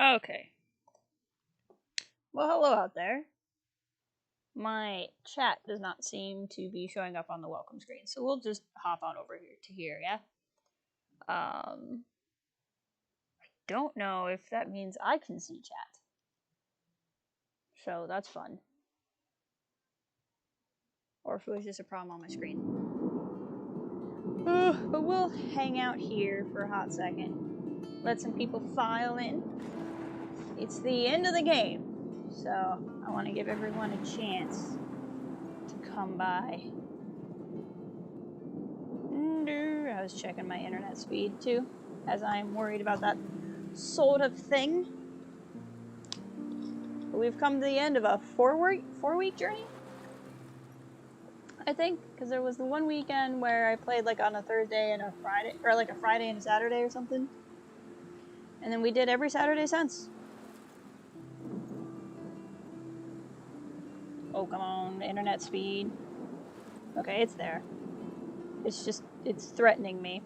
Okay. Well, hello out there. My chat does not seem to be showing up on the welcome screen, so we'll just hop on over here to here, yeah? I don't know if that means I can see chat. So that's fun. Or if it was just a problem on my screen. But we'll hang out here for a hot second. Let some people file in. It's the end of the game, so I want to give everyone a chance to come by. I was checking my internet speed too, as I'm worried about that sort of thing. But we've come to the end of a four-week journey, I think, because there was the one weekend where I played like on a Thursday and a Friday, or like a Friday and a Saturday or something, and then we did every Saturday since. Oh, come on, the internet speed. Okay, it's there. It's just, it's threatening me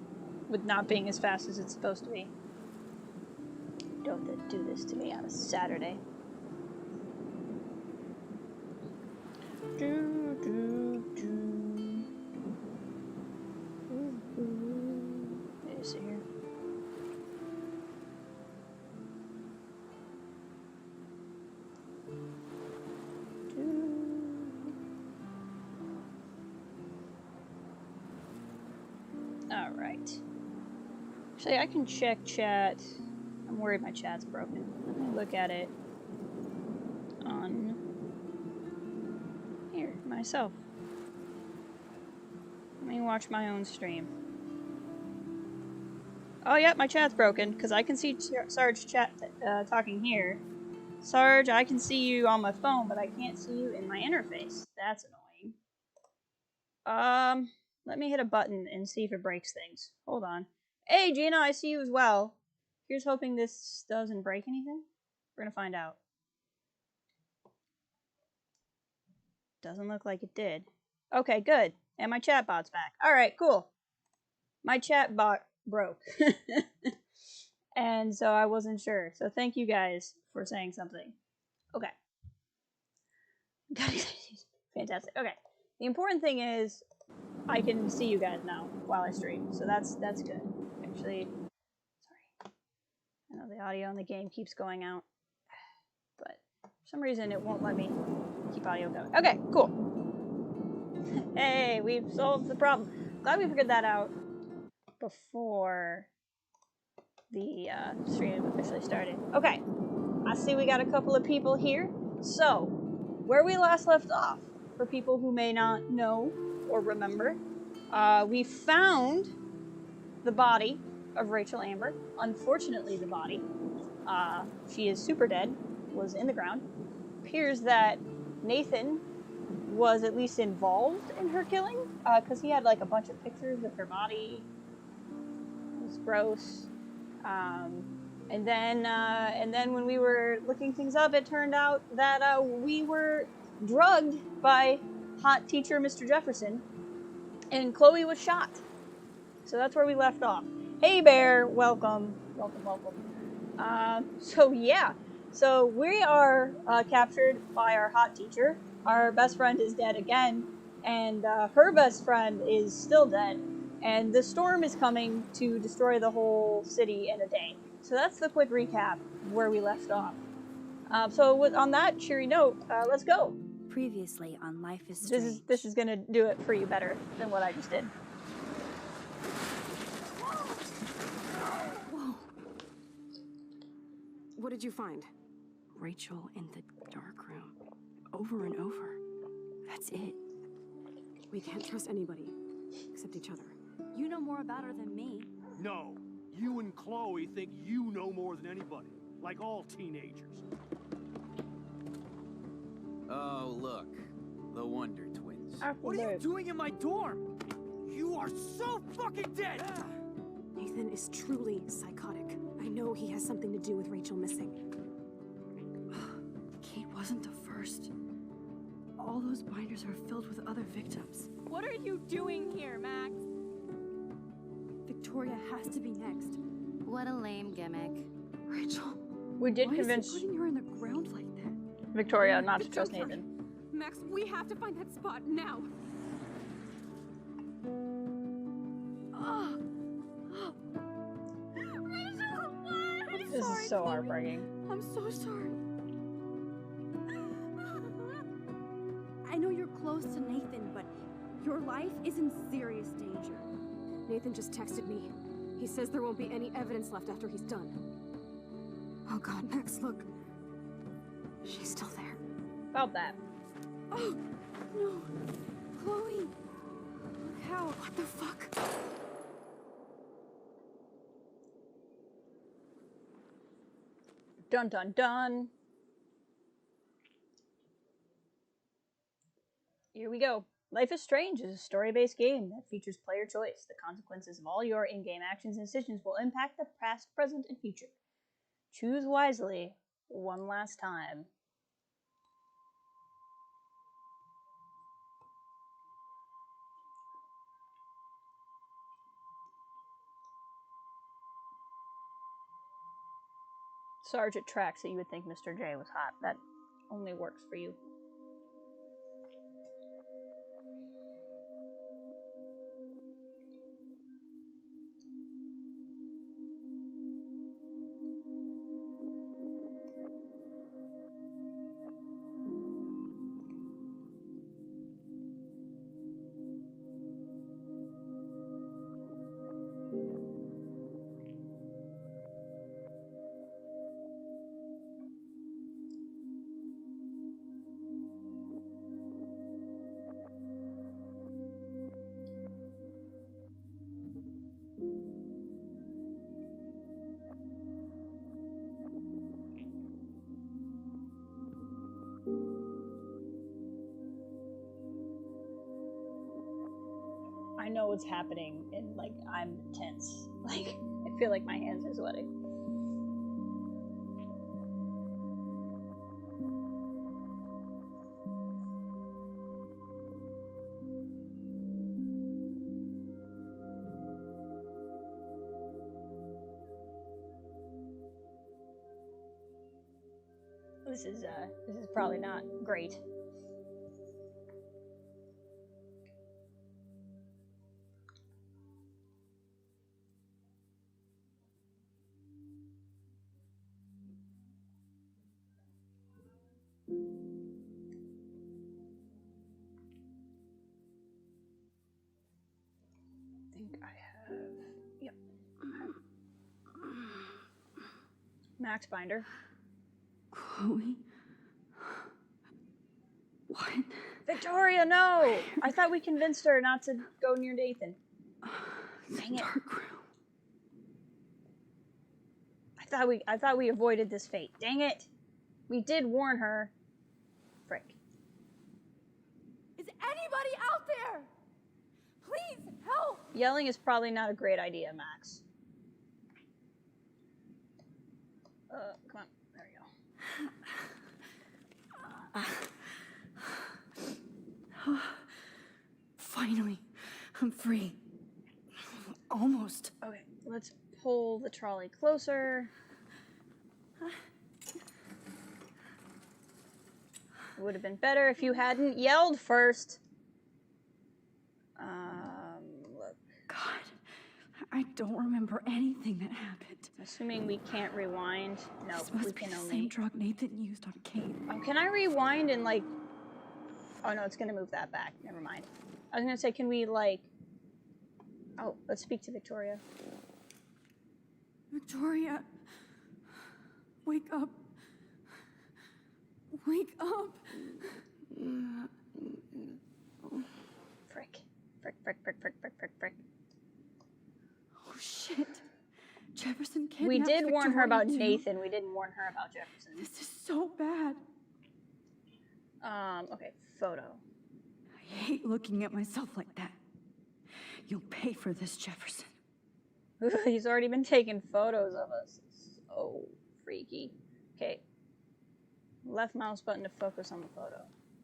with not being as fast as it's supposed to be. Don't do this to me on a Saturday. Let me see here. Alright. Actually, I can check chat. I'm worried my chat's broken. Let me look at it on here, myself. Let me watch my own stream. Oh, yeah, my chat's broken, because I can see Sarge chat talking here. Sarge, I can see you on my phone, but I can't see you in my interface. That's annoying. Let me hit a button and see if it breaks things. Hold on. Hey, Gina, I see you as well. Here's hoping this doesn't break anything. We're gonna find out. Doesn't look like it did. Okay, good. And my chat bot's back. Alright, cool. My chat bot broke. And so I wasn't sure. So thank you guys for saying something. Okay. Fantastic. Okay. The important thing is I can see you guys now while I stream. So that's good. Actually, sorry. I know the audio in the game keeps going out. But for some reason it won't let me keep audio going. Okay, cool. Hey, we've solved the problem. Glad we figured that out before the stream officially started. Okay, I see we got a couple of people here. So, where we last left off, for people who may not know or remember, we found the body of Rachel Amber. Unfortunately, the body, she is super dead, was in the ground. Appears that Nathan was at least involved in her killing, because he had like a bunch of pictures of her body. It was gross. And then when we were looking things up, it turned out that we were drugged by hot teacher Mr. Jefferson, and Chloe was shot. So that's where we left off. Hey Bear, welcome. So yeah, so we are captured by our hot teacher. Our best friend is dead again, and her best friend is still dead. And the storm is coming to destroy the whole city in a day. So that's the quick recap where we left off. On that cheery note, let's go. Previously on Life is Strange. This is gonna do it for you better than what I just did. Whoa. What did you find? Rachel in the dark room. Over and over. That's it. We can't trust anybody except each other. You know more about her than me. No, you and Chloe think you know more than anybody, like all teenagers. Oh, look. The Wonder Twins. What are you doing in my dorm? You are so fucking dead! Nathan is truly psychotic. I know he has something to do with Rachel missing. Kate wasn't the first. All those binders are filled with other victims. What are you doing here, Max? Victoria has to be next. What a lame gimmick. Rachel, We did Why convince is he putting her in the ground like that? Victoria not The to trust junkyard. Nathan. Max, we have to find that spot now. Oh. Rachel, why? This is so heartbreaking. I'm so sorry. I know you're close to Nathan, but your life is in serious danger. Nathan just texted me. He says there won't be any evidence left after he's done. Oh God, Max, look. She's still there. About that. Oh, no. Chloe. How? What the fuck? Dun dun dun. Here we go. Life is Strange is a story-based game that features player choice. The consequences of all your in-game actions and decisions will impact the past, present, and future. Choose wisely one last time. Sergeant tracks that you would think Mr. J was hot. That only works for you. I know what's happening, and like I'm tense. Like I feel like my hands are sweating. This is probably not great. I think I have. Yep. Max binder. Chloe? What? Victoria, no! I thought we convinced her not to go near Nathan. Dang it. Dark room. I thought we avoided this fate. Dang it. We did warn her. Frick. Is anybody out there? Please help! Yelling is probably not a great idea, Max. Come on. There we go. Finally, I'm free. Almost. Okay, let's pull the trolley closer. It would have been better if you hadn't yelled first. Look. God, I don't remember anything that happened. Assuming we can't rewind. No, This must we be can the only. same drug Nathan used on Kate. Oh, can I rewind and like? Oh no, it's gonna move that back. Never mind. I was gonna say, can we like? Oh, let's speak to Victoria. Victoria, wake up. Wake up. Frick. Frick, frick, frick, frick, frick, frick, frick. Oh shit. Jefferson kidnapped We did warn her Victoria, about too. Nathan. We didn't warn her about Jefferson. This is so bad. Okay, photo. I hate looking at myself like that. You'll pay for this, Jefferson. He's already been taking photos of us. So freaky. Okay. Left mouse button to focus on the photo.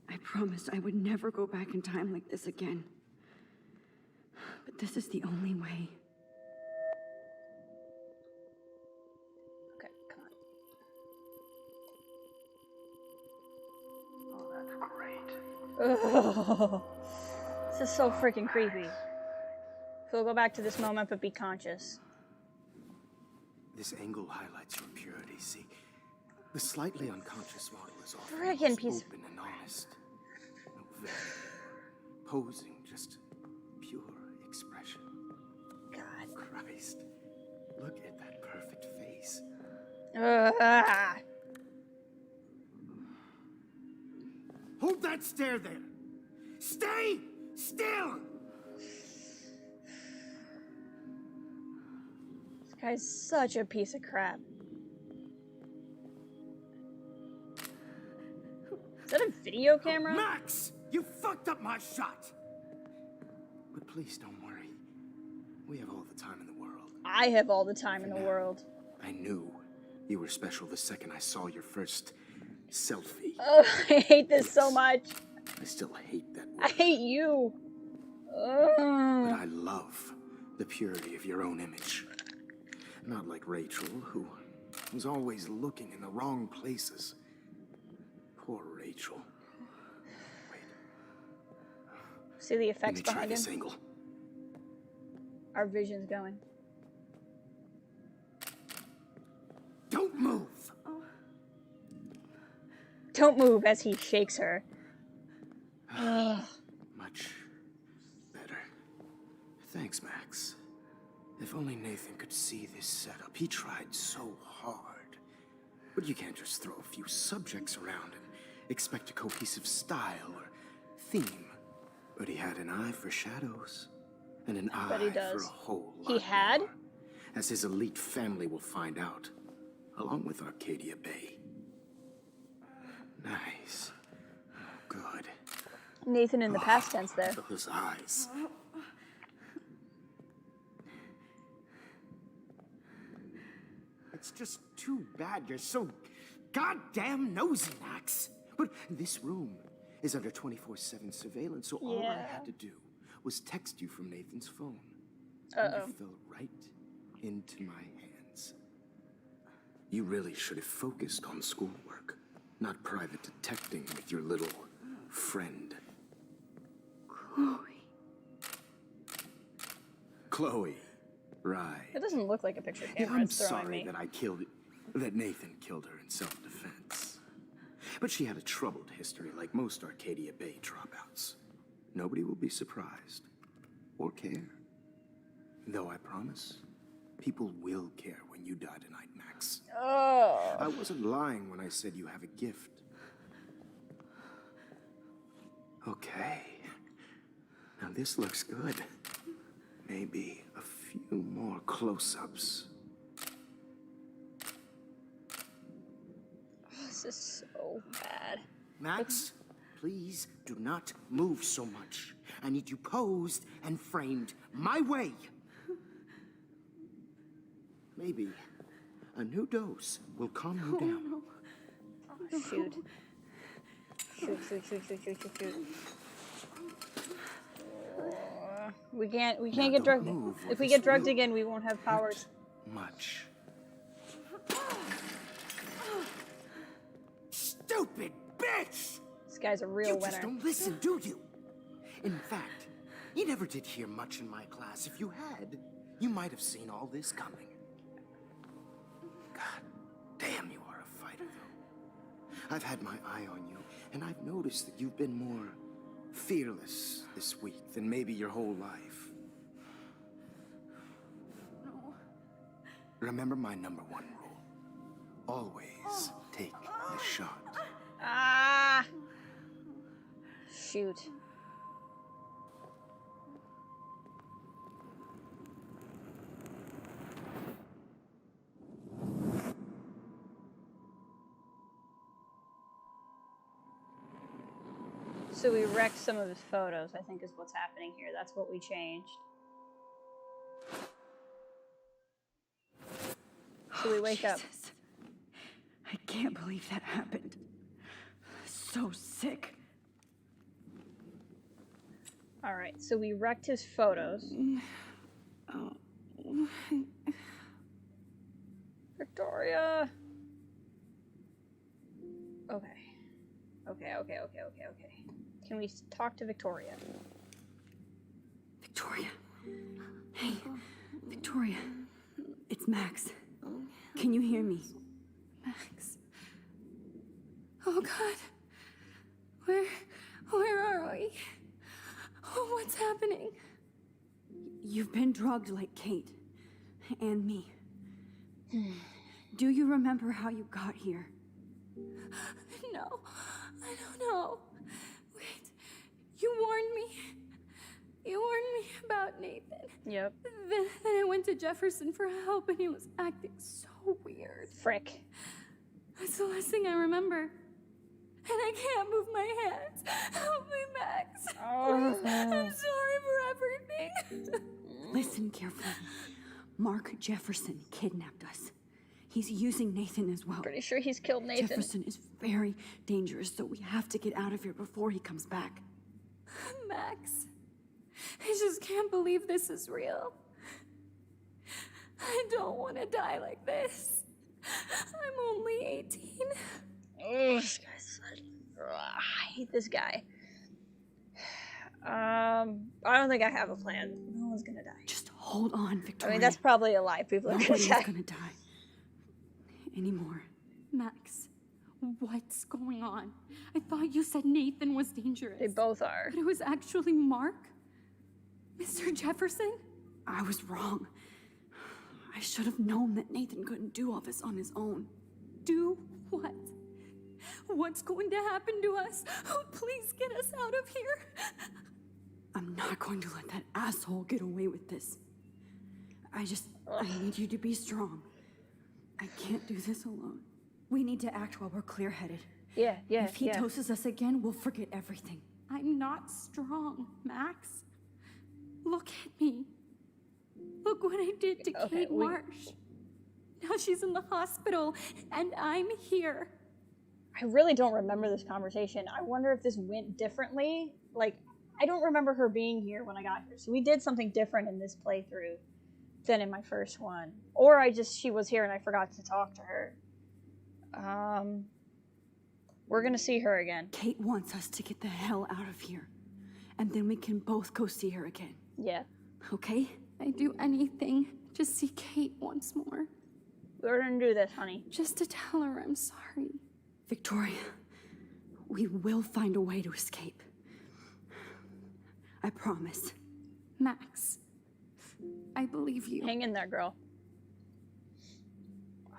I promised I would never go back in time like this again. But this is the only way. Okay, come on. Ugh. This is so freaking creepy. So we'll go back to this moment, but be conscious. This angle highlights your purity, see? The slightly unconscious model is often Frickin' most piece. open and honest. No veil. Posing, just pure expression. God. Christ. Look at that perfect face. Ugh. Hold that stare there! Stay still! This guy's such a piece of crap. Is that a video camera? Max! You fucked up my shot! But please don't worry. We have all the time in the world. I have all the time in the world. I knew you were special the second I saw your first selfie. Oh, I hate this so much. I still hate that I word. hate you. But Ugh. I love the purity of your own image. Not like Rachel, who was always looking in the wrong places. Poor Rachel. Wait, See the let effects me try behind this him? angle. Our vision's going. Don't move! Don't move as he shakes her. Ugh. Much better. Thanks, Max. If only Nathan could see this setup. He tried so hard. But you can't just throw a few subjects around and expect a cohesive style or theme. But he had an eye for shadows. And an eye But he for does. a whole lot He had? more, as his elite family will find out. Along with Arcadia Bay. Nice. Good. Nathan in the past tense there. Those eyes. It's just too bad you're so goddamn nosy, Max. But this room is under 24/7 surveillance, so all I Yeah. had to do was text you from Nathan's phone. Uh-oh. And you fell right into my hands. You really should have focused on schoolwork, not private detecting with your little friend. Chloe. Right. It doesn't look like a picture Yeah, camera. I'm It's throwing sorry me. that Nathan killed her in self-defense. But she had a troubled history like most Arcadia Bay dropouts. Nobody will be surprised or care. Though I promise, people will care when you die tonight, Max. Oh. I wasn't lying when I said you have a gift. Okay. Now this looks good. Maybe a few more close-ups. This is so bad. Max, please do not move so much. I need you posed and framed my way. Maybe a new dose will calm you down. Shoot. Shoot. We can't Now get don't drugged. move, or If we this get drugged will again, we won't have powers. Much. Stupid bitch! This guy's a real You winner. just don't listen, do you? In fact, you never did hear much in my class. If you had, you might have seen all this coming. God damn, you are a fighter, though. I've had my eye on you, and I've noticed that you've been more fearless this week than maybe your whole life. No. Remember my #1 rule. Always take the shot. Ah! Shoot. So we wrecked some of his photos, I think is what's happening here. That's what we changed. So we wake up. Jesus. I can't believe that happened. So sick. All right, so we wrecked his photos. Oh. Victoria. Okay. Can we talk to Victoria? Victoria. Hey, Victoria. It's Max. Can you hear me? Max. Oh God. Where are we? Oh, what's happening? You've been drugged like Kate. And me. Do you remember how you got here? No, I don't know. Wait, you warned me. You warned me about Nathan. Yep. Then I went to Jefferson for help and he was acting so weird. Frick. That's the last thing I remember. And I can't move my hands. Help me, Max. Oh. Please, I'm sorry for everything. Listen carefully. Mark Jefferson kidnapped us. He's using Nathan as well. Pretty sure he's killed Nathan. Jefferson is very dangerous, so we have to get out of here before he comes back. Max, I just can't believe this is real. I don't want to die like this. I'm only 18. Oh, this guy's such... I hate this guy. I don't think I have a plan. No one's gonna die. Just hold on, Victoria. I mean, that's probably a lie. People are gonna Nobody's die. gonna die. Anymore. Max, what's going on? I thought you said Nathan was dangerous. They both are. But it was actually Mark? Mr. Jefferson? I was wrong. I should have known that Nathan couldn't do all this on his own. Do what? What's going to happen to us? Oh, please get us out of here. I'm not going to let that asshole get away with this. I need you to be strong. I can't do this alone. We need to act while we're clear-headed. Yeah. If he doses us again, we'll forget everything. I'm not strong, Max. Look at me. Look what I did to Kate Marsh. Now she's in the hospital, and I'm here. I really don't remember this conversation. I wonder if this went differently. Like, I don't remember her being here when I got here. So we did something different in this playthrough than in my first one. Or she was here and I forgot to talk to her. We're gonna see her again. Kate wants us to get the hell out of here. And then we can both go see her again. Yeah. Okay? I'd do anything to see Kate once more. We're gonna do this, honey. Just to tell her I'm sorry. Victoria, we will find a way to escape. I promise. Max, I believe you. Hang in there, girl. Oh,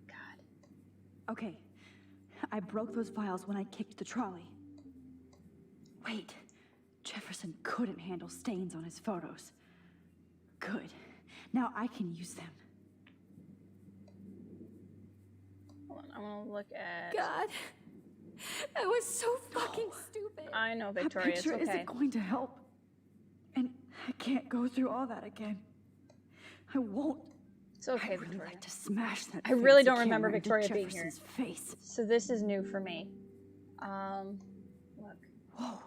God. Okay, I broke those files when I kicked the trolley. Wait, Jefferson couldn't handle stains on his photos. Good. Now I can use them. Hold on, I want to look at... God, I was so fucking stupid. I know, Victoria, it's That picture okay. isn't going to help. And I can't go through all that again. I won't. It's okay, I'd really Victoria. like to smash that I really fancy don't remember camera into Victoria being here. Jefferson's face. So this is new for me. Look. Whoa.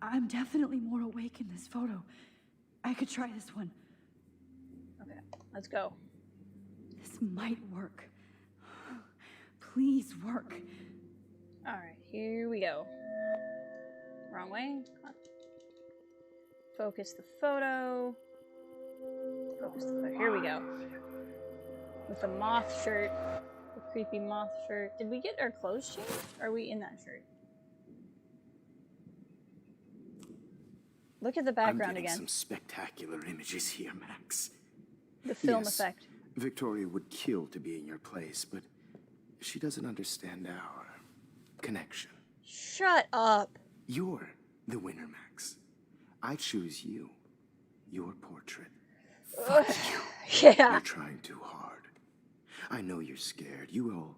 I'm definitely more awake in this photo. I could try this one. Okay, let's go. This might work. Please work. Alright, here we go. Wrong way. Come on. Focus the photo. Focus the photo. Here we go. With the moth shirt. The creepy moth shirt. Did we get our clothes changed? Or are we in that shirt? Look at the background I'm getting again. some spectacular images here, Max. The film Yes, effect. Victoria would kill to be in your place, but she doesn't understand our connection. Shut up. You're the winner, Max. I choose you. Your portrait. Fuck you. Yeah. You're trying too hard. I know you're scared. You all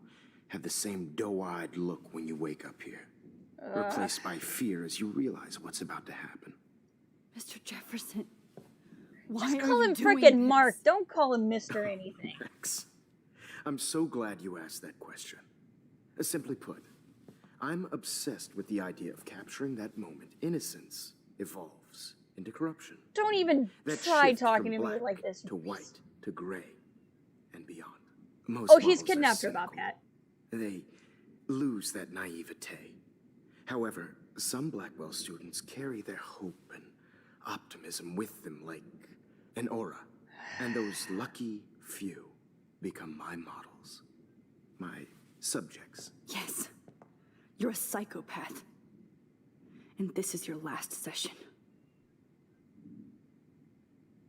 have the same doe-eyed look when you wake up here. Replaced by fear as you realize what's about to happen. Mr. Jefferson, why Just are call you him doing frickin' this? Mark. Don't call him Mr. anything. Max, I'm so glad you asked that question. Simply put, I'm obsessed with the idea of capturing that moment. Innocence evolves into corruption. Don't even That try shift talking from to me black like this. to white to gray and beyond. Most Oh, he's models are kidnapped her, cynical. Bobcat. They lose that naivete. However, Some Blackwell students carry their hope and optimism with them like an aura. And those lucky few become my models. My subjects. Yes. You're a psychopath. And this is your last session.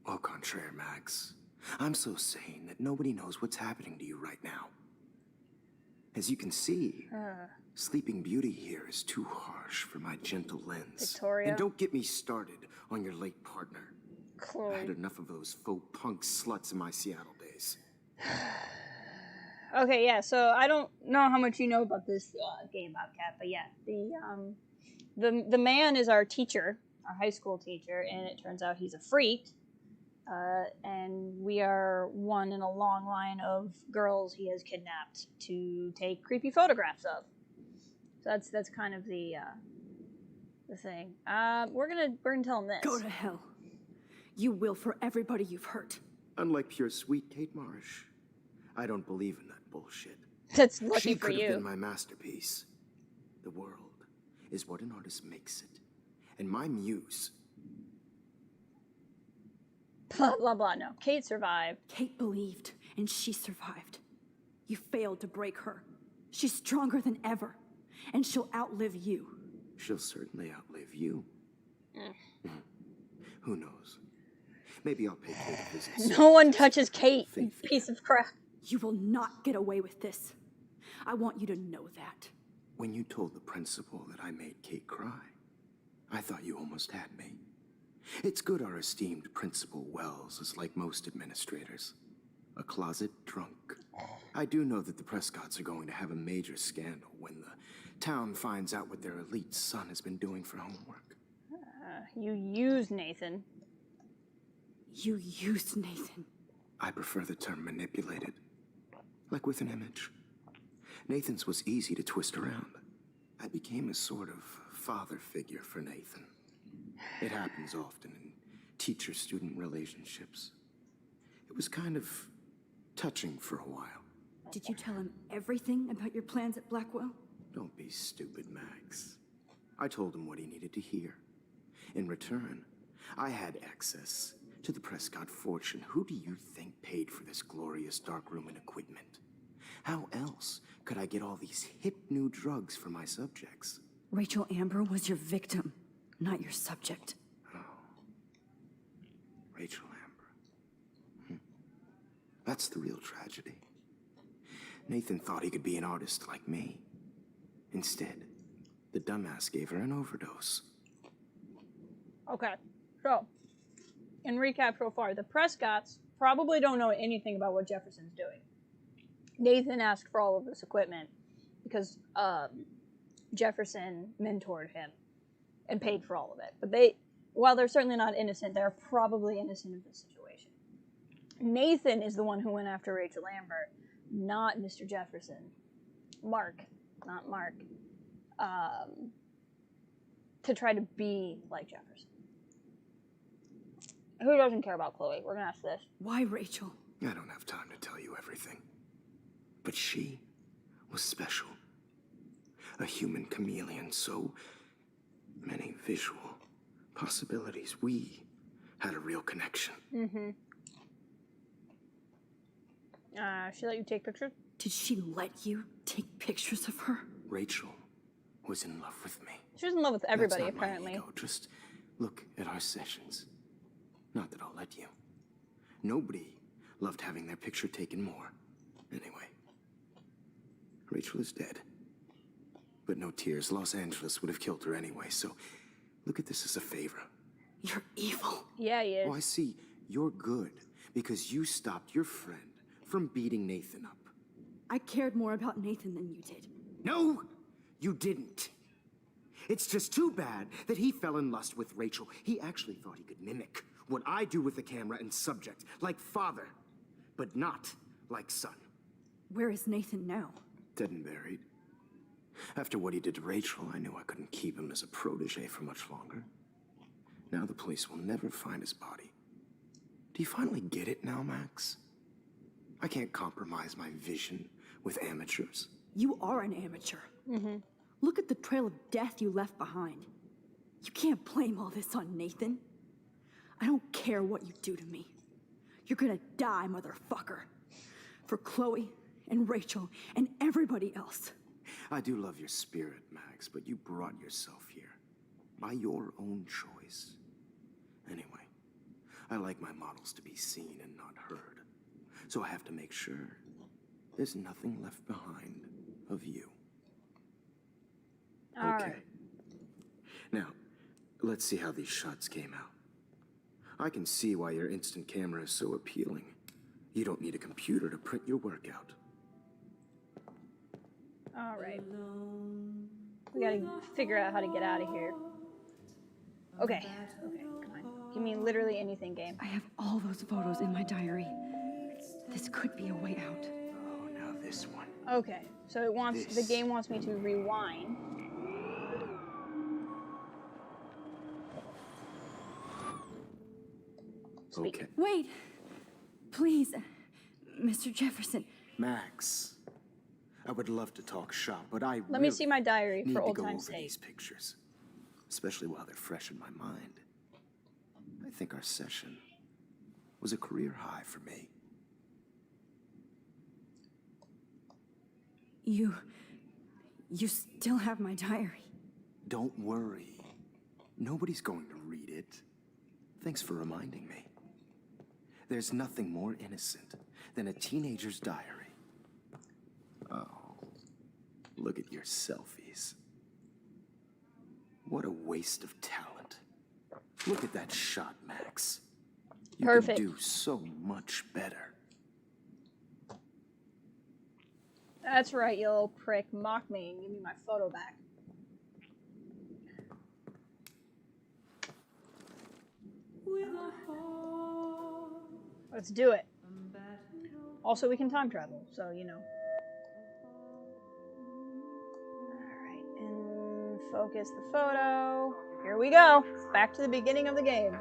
Au contraire, Max. I'm so sane that nobody knows what's happening to you right now. As you can see, Sleeping Beauty here is too harsh for my gentle lens. Victoria. And don't get me started on your late partner. Chloe. I had enough of those faux punk sluts in my Seattle days. Okay, yeah. So I don't know how much you know about this game, Bobcat, but yeah, the man is our teacher, our high school teacher, and it turns out he's a freak. And we are one in a long line of girls he has kidnapped to take creepy photographs of. So that's kind of the thing. We're gonna tell him this. Go to hell. You will for everybody you've hurt. Unlike pure sweet Kate Marsh, I don't believe in that bullshit. That's lucky She for could have you. been my masterpiece. The world is what an artist makes it. And my muse... Blah blah blah. No, Kate survived. Kate believed, and she survived. You failed to break her. She's stronger than ever, and she'll outlive you. She'll certainly outlive you. Who knows? Maybe I'll pay Kate a visit. No one touches Kate, you Faith in piece her. of crap. You will not get away with this. I want you to know that. When you told the principal that I made Kate cry, I thought you almost had me. It's good our esteemed Principal Wells is like most administrators. A closet drunk. I do know that the Prescotts are going to have a major scandal when the town finds out what their elite son has been doing for homework. You use Nathan. You used Nathan. I prefer the term manipulated. Like with an image. Nathan's was easy to twist around. I became a sort of father figure for Nathan. It happens often in teacher-student relationships. It was kind of touching for a while. Did you tell him everything about your plans at Blackwell? Don't be stupid, Max. I told him what he needed to hear. In return, I had access to the Prescott fortune. Who do you think paid for this glorious darkroom and equipment? How else could I get all these hip new drugs for my subjects? Rachel Amber was your victim, not your subject. Oh. Rachel Amber. That's the real tragedy. Nathan thought he could be an artist like me. Instead, the dumbass gave her an overdose. Okay, so, in recap so far, the Prescotts probably don't know anything about what Jefferson's doing. Nathan asked for all of this equipment because Jefferson mentored him and paid for all of it. But while they're certainly not innocent, they're probably innocent of the situation. Nathan is the one who went after Rachel Amber, not Mr. Jefferson. Mark, not Mark. To try to be like Jefferson. Who doesn't care about Chloe? We're gonna ask this. Why Rachel? I don't have time to tell you everything. But she was special. A human chameleon, so many visual possibilities. We had a real connection. Mm-hmm. She let you take pictures? Did she let you take pictures of her? Rachel was in love with me. She was in love with everybody, That's not apparently. My ego. Just look at our sessions. Not that I'll let you. Nobody loved having their picture taken more. Anyway, Rachel is dead. But no tears. Los Angeles would have killed her anyway, so look at this as a favor. You're evil. Yeah, he is. Oh, I see. You're good because you stopped your friend from beating Nathan up. I cared more about Nathan than you did. No, you didn't. It's just too bad that he fell in lust with Rachel. He actually thought he could mimic what I do with the camera and subject, like father, but not like son. Where is Nathan now? Dead and buried. After what he did to Rachel, I knew I couldn't keep him as a protege for much longer. Now the police will never find his body. Do you finally get it now, Max? I can't compromise my vision with amateurs. You are an amateur. Mm-hmm. Look at the trail of death you left behind. You can't blame all this on Nathan. I don't care what you do to me. You're gonna die, motherfucker. For Chloe and Rachel and everybody else. I do love your spirit, Max, but you brought yourself here. By your own choice. Anyway, I like my models to be seen and not heard. So I have to make sure there's nothing left behind of you. All okay. right. Now, let's see how these shots came out. I can see why your instant camera is so appealing. You don't need a computer to print your work out. All right. We gotta figure out how to get out of here. Okay. Okay, come on. Give me literally anything, game. I have all those photos in my diary. This could be a way out. Oh, now this one. Okay, so it wants the game wants me to rewind. Speak. Okay. Wait! Please, Mr. Jefferson. Max, I would love to talk shop, but I Let me see my diary need for to old go time's over sake. these pictures, especially while they're fresh in my mind. I think our session was a career high for me. You still have my diary. Don't worry. Nobody's going to read it. Thanks for reminding me. There's nothing more innocent than a teenager's diary. Oh, look at your selfies. What a waste of talent. Look at that shot, Max. You Perfect. can do so much better. That's right, you little prick. Mock me and give me my photo back. Let's do it. Also, we can time travel, so you know. Alright, and focus the photo. Here we go. Back to the beginning of the game.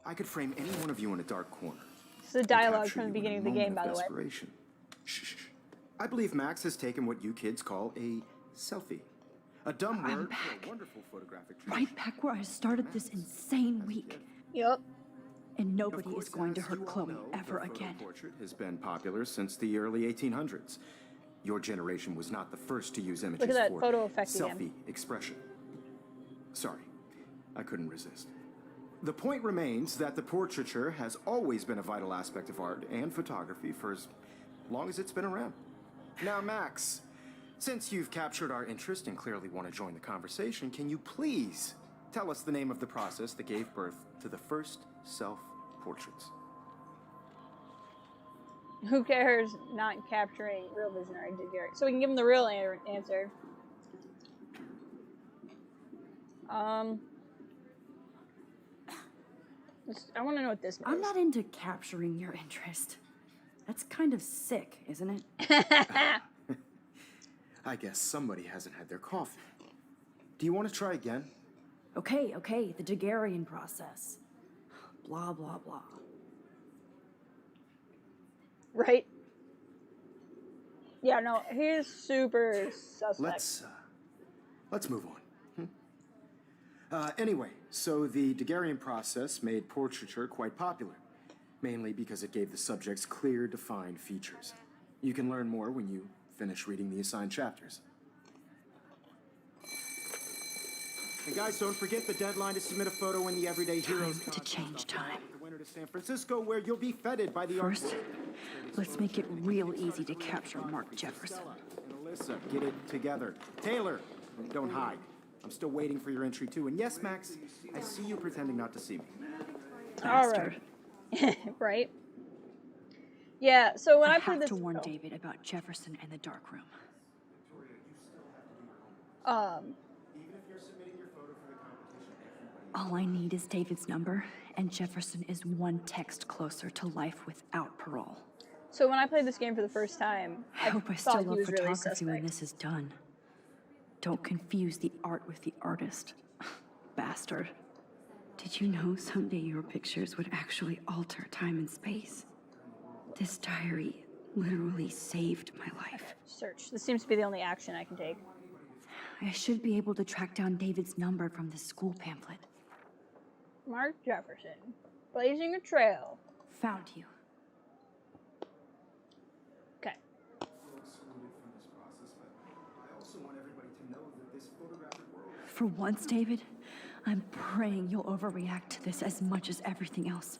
I could frame any one of you in a dark corner. This is a dialogue from the beginning of the game, by the way. Shh. I believe Max has taken what you kids call a selfie. A dumb I'm word back. for a wonderful photographic Right back where I started this insane week. Yup. And nobody is going to hurt Chloe ever again. Portrait has been popular since the early 1800s. Your generation was not the first to use images Look at that for photo effect selfie again. expression. Sorry, I couldn't resist. The point remains that the portraiture has always been a vital aspect of art and photography for as long as it's been around. Now, Max, since you've captured our interest and clearly want to join the conversation, can you please tell us the name of the process that gave birth to the first self-portraits? Who cares not capturing real visionary Gary? So we can give him the real answer. I want to know what this means. I'm not into capturing your interest. That's kind of sick, isn't it? I guess somebody hasn't had their coffee. Do you want to try again? Okay, the Daguerrean process. Blah, blah, blah. Right? Yeah, no, he's super suspect. Let's move on. Anyway, so the Daguerrean process made portraiture quite popular, mainly because it gave the subjects clear, defined features. You can learn more when you finish reading the assigned chapters. And guys, don't forget the deadline to submit a photo in the Everyday Heroes Time to change time. The winner to San Francisco, where you'll be feted by the First, let's make it real easy to capture Mark Jefferson. And Alyssa, get it together. Taylor, don't hide. I'm still waiting for your entry too. And yes, Max, I see you pretending not to see me. All right. Right? Yeah, so when I I played have this... to warn David about Jefferson and the dark room. All I need is David's number, and Jefferson is one text closer to life without parole. So when I played this game for the first time, I hope I thought still he love was really photography when suspect. this is done. Don't confuse the art with the artist. Bastard. Did you know someday your pictures would actually alter time and space? This diary literally saved my life. Search. This seems to be the only action I can take. I should be able to track down David's number from the school pamphlet. Mark Jefferson. Blazing a trail. Found you. Okay. For once, David, I'm praying you'll overreact to this as much as everything else.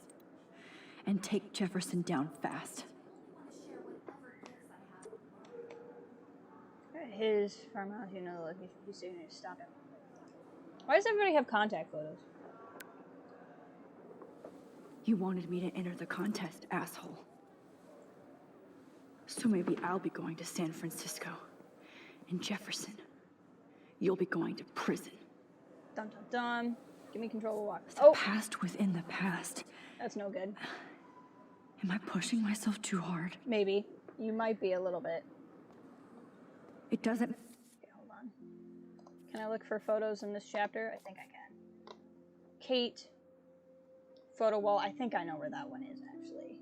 And take Jefferson down fast. His farmhouse, you know, like he's soon to stop him. Why does everybody have contact photos? You wanted me to enter the contest, asshole. So maybe I'll be going to San Francisco. And Jefferson, you'll be going to prison. Dun dun dun. Give me control of walk. The past within the past. That's no good. Am I pushing myself too hard? Maybe. You might be a little bit. It doesn't... Okay, hold on. Can I look for photos in this chapter? I think I can. Kate. Photo wall. I think I know where that one is, actually.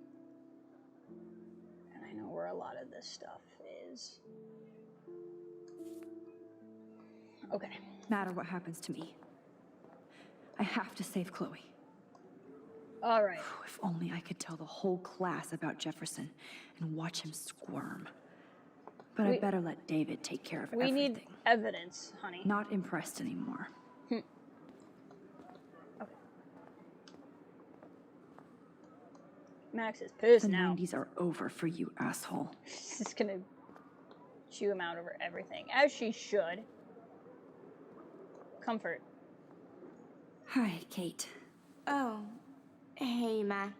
And I know where a lot of this stuff is. Okay. No matter what happens to me, I have to save Chloe. All right. If only I could tell the whole class about Jefferson and watch him squirm. But I better let David take care of everything. We need evidence, honey. Not impressed anymore. Okay. Max is pissed now. The 90s are over for you, asshole. She's gonna chew him out over everything, as she should. Comfort. Hi, Kate. Oh, hey, Max.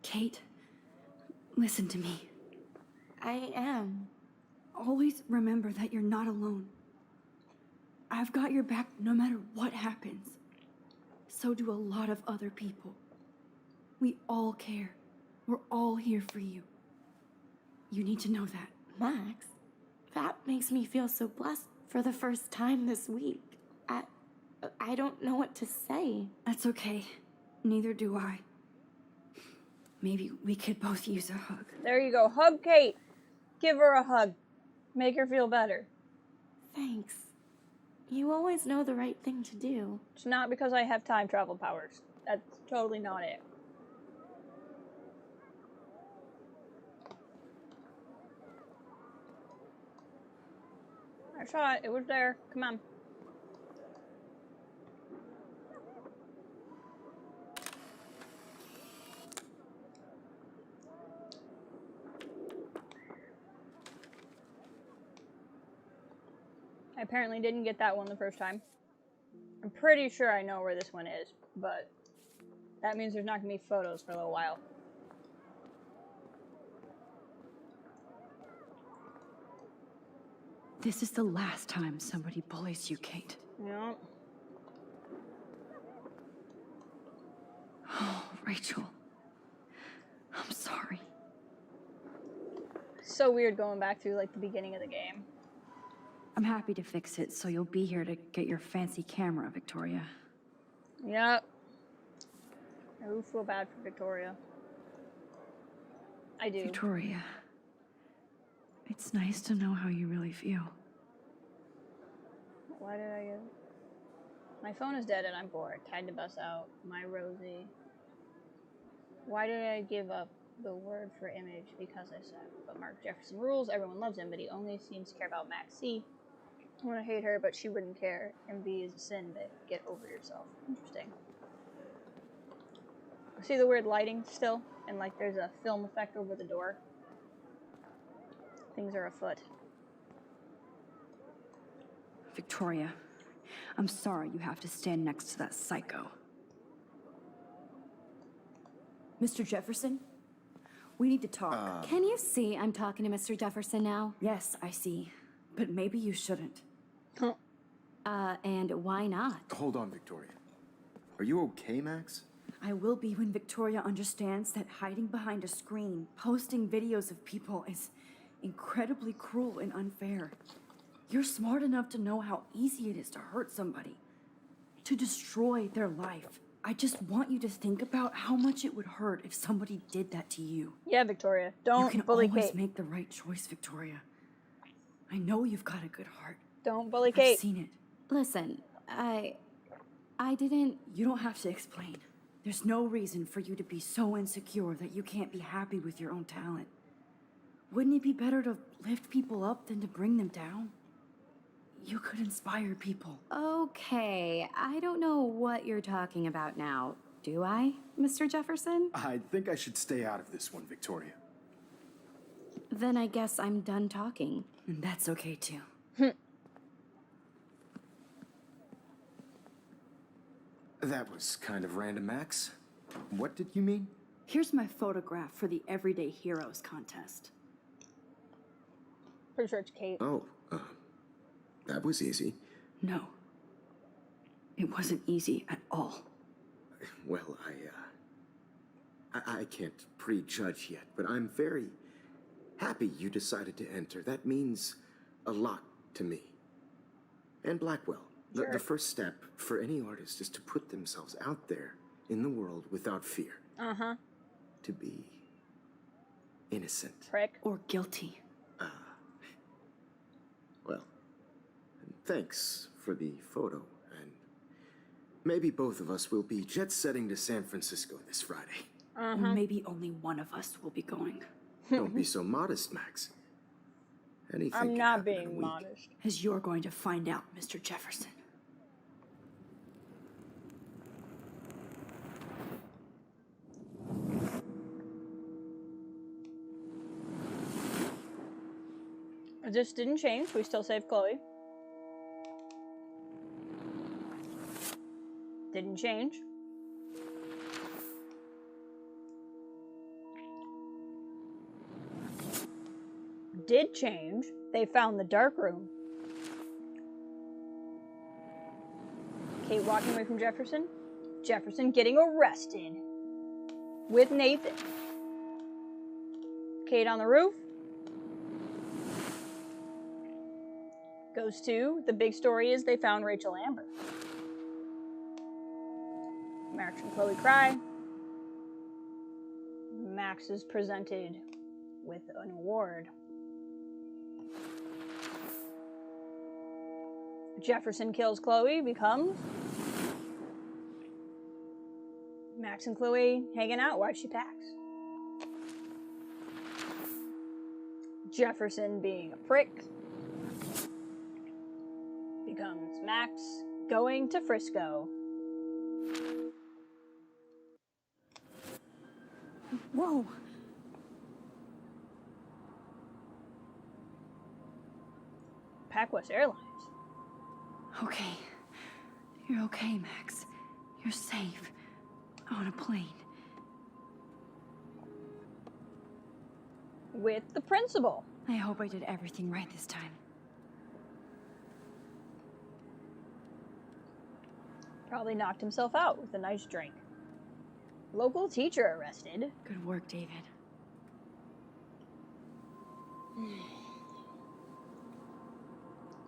Kate, listen to me. I am. Always remember that you're not alone. I've got your back no matter what happens. So do a lot of other people. We all care. We're all here for you. You need to know that. Max, that makes me feel so blessed for the first time this week. I don't know what to say. That's okay. Neither do I. Maybe we could both use a hug. There you go. Hug Kate. Give her a hug. Make her feel better. Thanks. You always know the right thing to do. It's not because I have time travel powers. That's totally not it. I saw it. It was there. Come on. I apparently didn't get that one the first time. I'm pretty sure I know where this one is, but that means there's not going to be photos for a little while. This is the last time somebody bullies you, Kate. Yeah. Oh, Rachel. I'm sorry. So weird going back to like the beginning of the game. I'm happy to fix it, so you'll be here to get your fancy camera, Victoria. Yep. I do feel bad for Victoria. I do. Victoria, it's nice to know how you really feel. Why did I get... My phone is dead and I'm bored. Time to bust out my Rosie. Why did I give up the word for image? Because I said, but Mark Jefferson rules. Everyone loves him, but he only seems to care about Max C. I want to hate her, but she wouldn't care. Envy is a sin, but get over yourself. Interesting. See the weird lighting still? And like there's a film effect over the door. Things are afoot. Victoria, I'm sorry you have to stand next to that psycho. Mr. Jefferson, we need to talk. Can you see I'm talking to Mr. Jefferson now? Yes, I see. But maybe you shouldn't. And why not? Hold on, Victoria. Are you okay, Max? I will be when Victoria understands that hiding behind a screen, posting videos of people is incredibly cruel and unfair. You're smart enough to know how easy it is to hurt somebody, to destroy their life. I just want you to think about how much it would hurt if somebody did that to you. Yeah, Victoria. You Don't can bully always Kate. make the right choice, Victoria. I know you've got a good heart. Don't bully I've Kate. seen it. Listen, I didn't... You don't have to explain. There's no reason for you to be so insecure that you can't be happy with your own talent. Wouldn't it be better to lift people up than to bring them down? You could inspire people. Okay, I don't know what you're talking about now. Do I, Mr. Jefferson? I think I should stay out of this one, Victoria. Then I guess I'm done talking. And that's okay too. That was kind of random, Max. What did you mean? Here's my photograph for the Everyday Heroes contest. Pretty sure it's Kate. Oh, that was easy. No. It wasn't easy at all. Well, I can't prejudge yet, but I'm very happy you decided to enter. That means a lot to me. And Blackwell. Sure. The first step for any artist is to put themselves out there in the world without fear. Uh-huh. To be innocent. Prick. Or guilty. Well, thanks for the photo, and maybe both of us will be jet-setting to San Francisco this Friday. Or maybe only one of us will be going. Don't be so modest, Max. Anything I'm can not happen in a being week. modest. As you're going to find out, Mr. Jefferson. This didn't change. We still saved Chloe. Didn't change. Did change. They found the dark room. Kate walking away from Jefferson. Jefferson getting arrested. With Nathan. Kate on the roof. Goes to, the big story is they found Rachel Amber. Max and Chloe cry. Max is presented with an award. Jefferson kills Chloe, becomes Max and Chloe hanging out while she packs. Jefferson being a prick becomes Max going to Frisco. Whoa! PacWest Airlines. Okay. You're okay, Max. You're safe. On a plane. With the principal. I hope I did everything right this time. Probably knocked himself out with a nice drink. Local teacher arrested. Good work, David.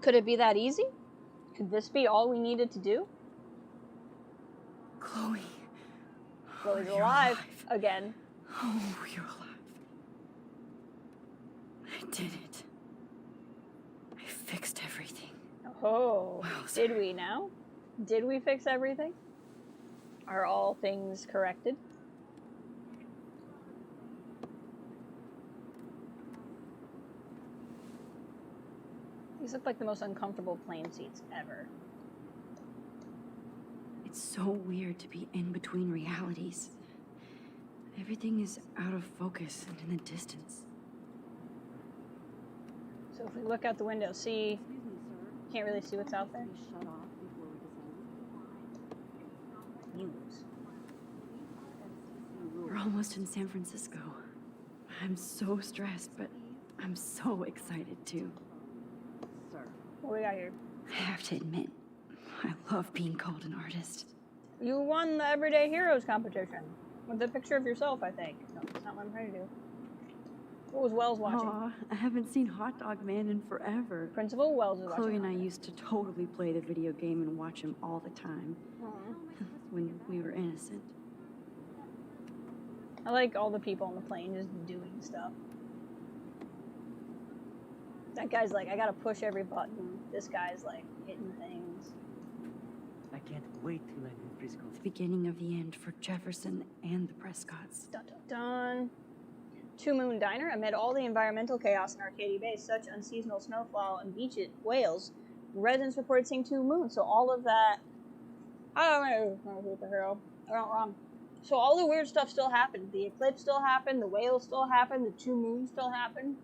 Could it be that easy? Could this be all we needed to do? Chloe. Chloe's You're alive again. Oh, you're alive. I did it. I fixed everything. Oh, Wowzer. did we now? Did we fix everything? Are all things corrected? These look like the most uncomfortable plane seats ever. It's so weird to be in between realities. Everything is out of focus and in the distance. So if we look out the window, see, can't really see what's out there. News. We're almost in San Francisco. I'm so stressed, but I'm so excited too. What we got here? I have to admit, I love being called an artist. You won the Everyday Heroes competition with a picture of yourself, I think. No, that's not what I'm trying to do. What was Wells watching? Aw, I haven't seen Hot Dog Man in forever. Principal Wells is Chloe watching. and I used to totally play the video game and watch him all the time. Aw. when we were innocent. I like all the people on the plane just doing stuff. That guy's like, I gotta push every button. This guy's like hitting things. I can't wait to land in Prescotts. The beginning of the end for Jefferson and the Prescotts. Dun dun dun. Two Moon Diner. Amid all the environmental chaos in Arcadia Bay, such unseasonal snowfall and beach at Wales, residents reported seeing two moons. So all of that. I don't know what the hell. I went wrong. So all the weird stuff still happened. The eclipse still happened. The whales still happened. The two moons still happened.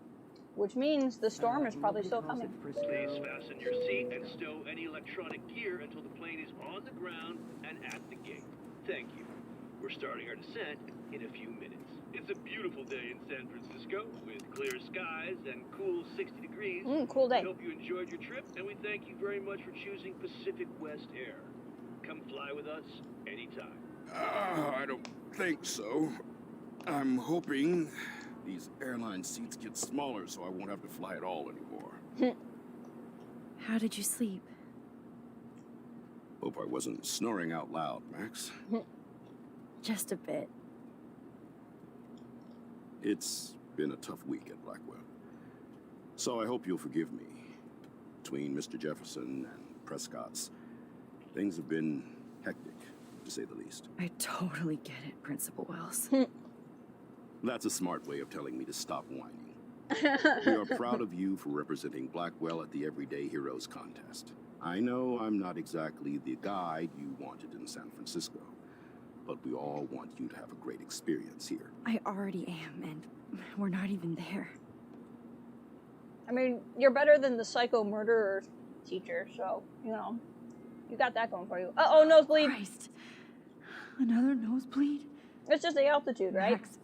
Which means the storm is probably still coming. Please fasten your seat and stow any electronic gear until the plane is on the ground and at the gate. Thank you. We're starting our descent in a few minutes. It's a beautiful day in San Francisco with clear skies and cool 60 degrees. Cool day. We hope you enjoyed your trip, and we thank you very much for choosing Pacific West Air. Come fly with us anytime. I don't think so. I'm hoping these airline seats get smaller so I won't have to fly at all anymore. How did you sleep? Hope I wasn't snoring out loud, Max. Just a bit. It's been a tough week at Blackwell. So I hope you'll forgive me. Between Mr. Jefferson and Prescotts, things have been hectic, to say the least. I totally get it, Principal Wells. That's a smart way of telling me to stop whining. We are proud of you for representing Blackwell at the Everyday Heroes contest. I know I'm not exactly the guide you wanted in San Francisco, but we all want you to have a great experience here. I already am, and we're not even there. I mean, you're better than the psycho murderer teacher, so, you know, you got that going for you. Uh-oh, nosebleed. Christ. Another nosebleed? It's just the altitude, right? Max,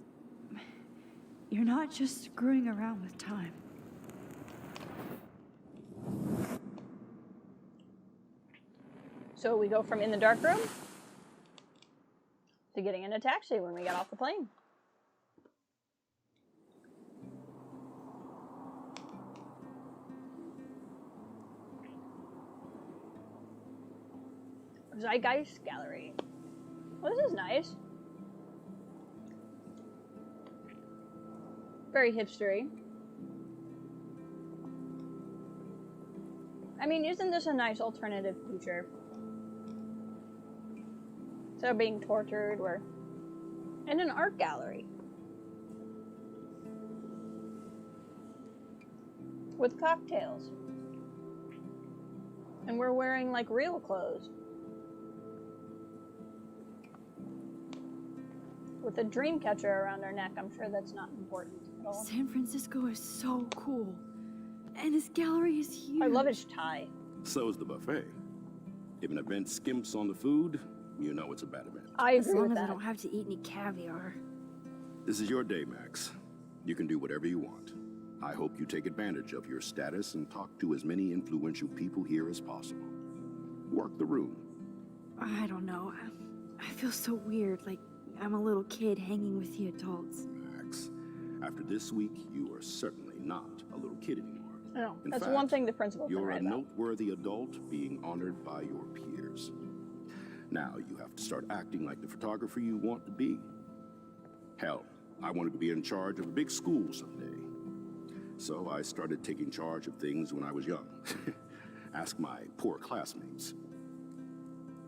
you're not just screwing around with time. So we go from in the dark room to getting in a taxi when we get off the plane. Zeitgeist Gallery. Well, this is nice. Very hipstery. I mean, isn't this a nice alternative future? Instead of being tortured, we're in an art gallery. With cocktails. And we're wearing, like, real clothes. With a dream catcher around our neck. I'm sure that's not important at all. San Francisco is so cool. And this gallery is huge. I love his tie. So is the buffet. If an event skimps on the food, you know it's a bad event. I As agree long with as I that. don't have to eat any caviar. This is your day, Max. You can do whatever you want. I hope you take advantage of your status and talk to as many influential people here as possible. Work the room. I don't know. I feel so weird, like I'm a little kid hanging with the adults. Max, after this week, you are certainly not a little kid anymore. No, In that's fact, one thing the principal can You're a write about. noteworthy adult being honored by your peers. Now you have to start acting like the photographer you want to be. Hell, I wanted to be in charge of a big school someday. So I started taking charge of things when I was young. Ask my poor classmates.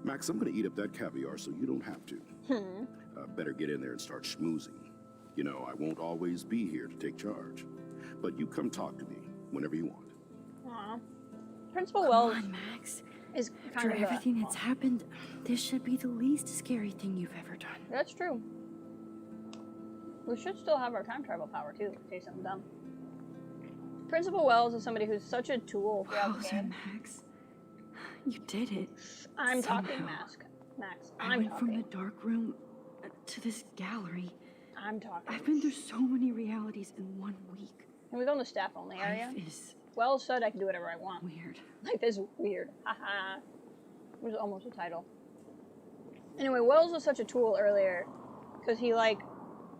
Max, I'm gonna eat up that caviar so you don't have to. Better get in there and start schmoozing. You know, I won't always be here to take charge. But you come talk to me whenever you want. Aw. Principal Come Wells on, Max. is For kind of everything that's happened, this should be the least scary thing you've ever done. That's true. We should still have our time travel power too, in case something dumb. Principal Wells is somebody who's such a tool throughout the Wowzer, game. Max. You did it. I'm talking, Somehow. Max. I I'm went from the talking. dark room to this gallery. I'm talking. I've been through so many realities in 1 week. Can we go in the staff only area? Life is Wells said I can do whatever I want. weird. Life is weird. Haha. It was almost a title. Anyway, Wells was such a tool earlier because he, like,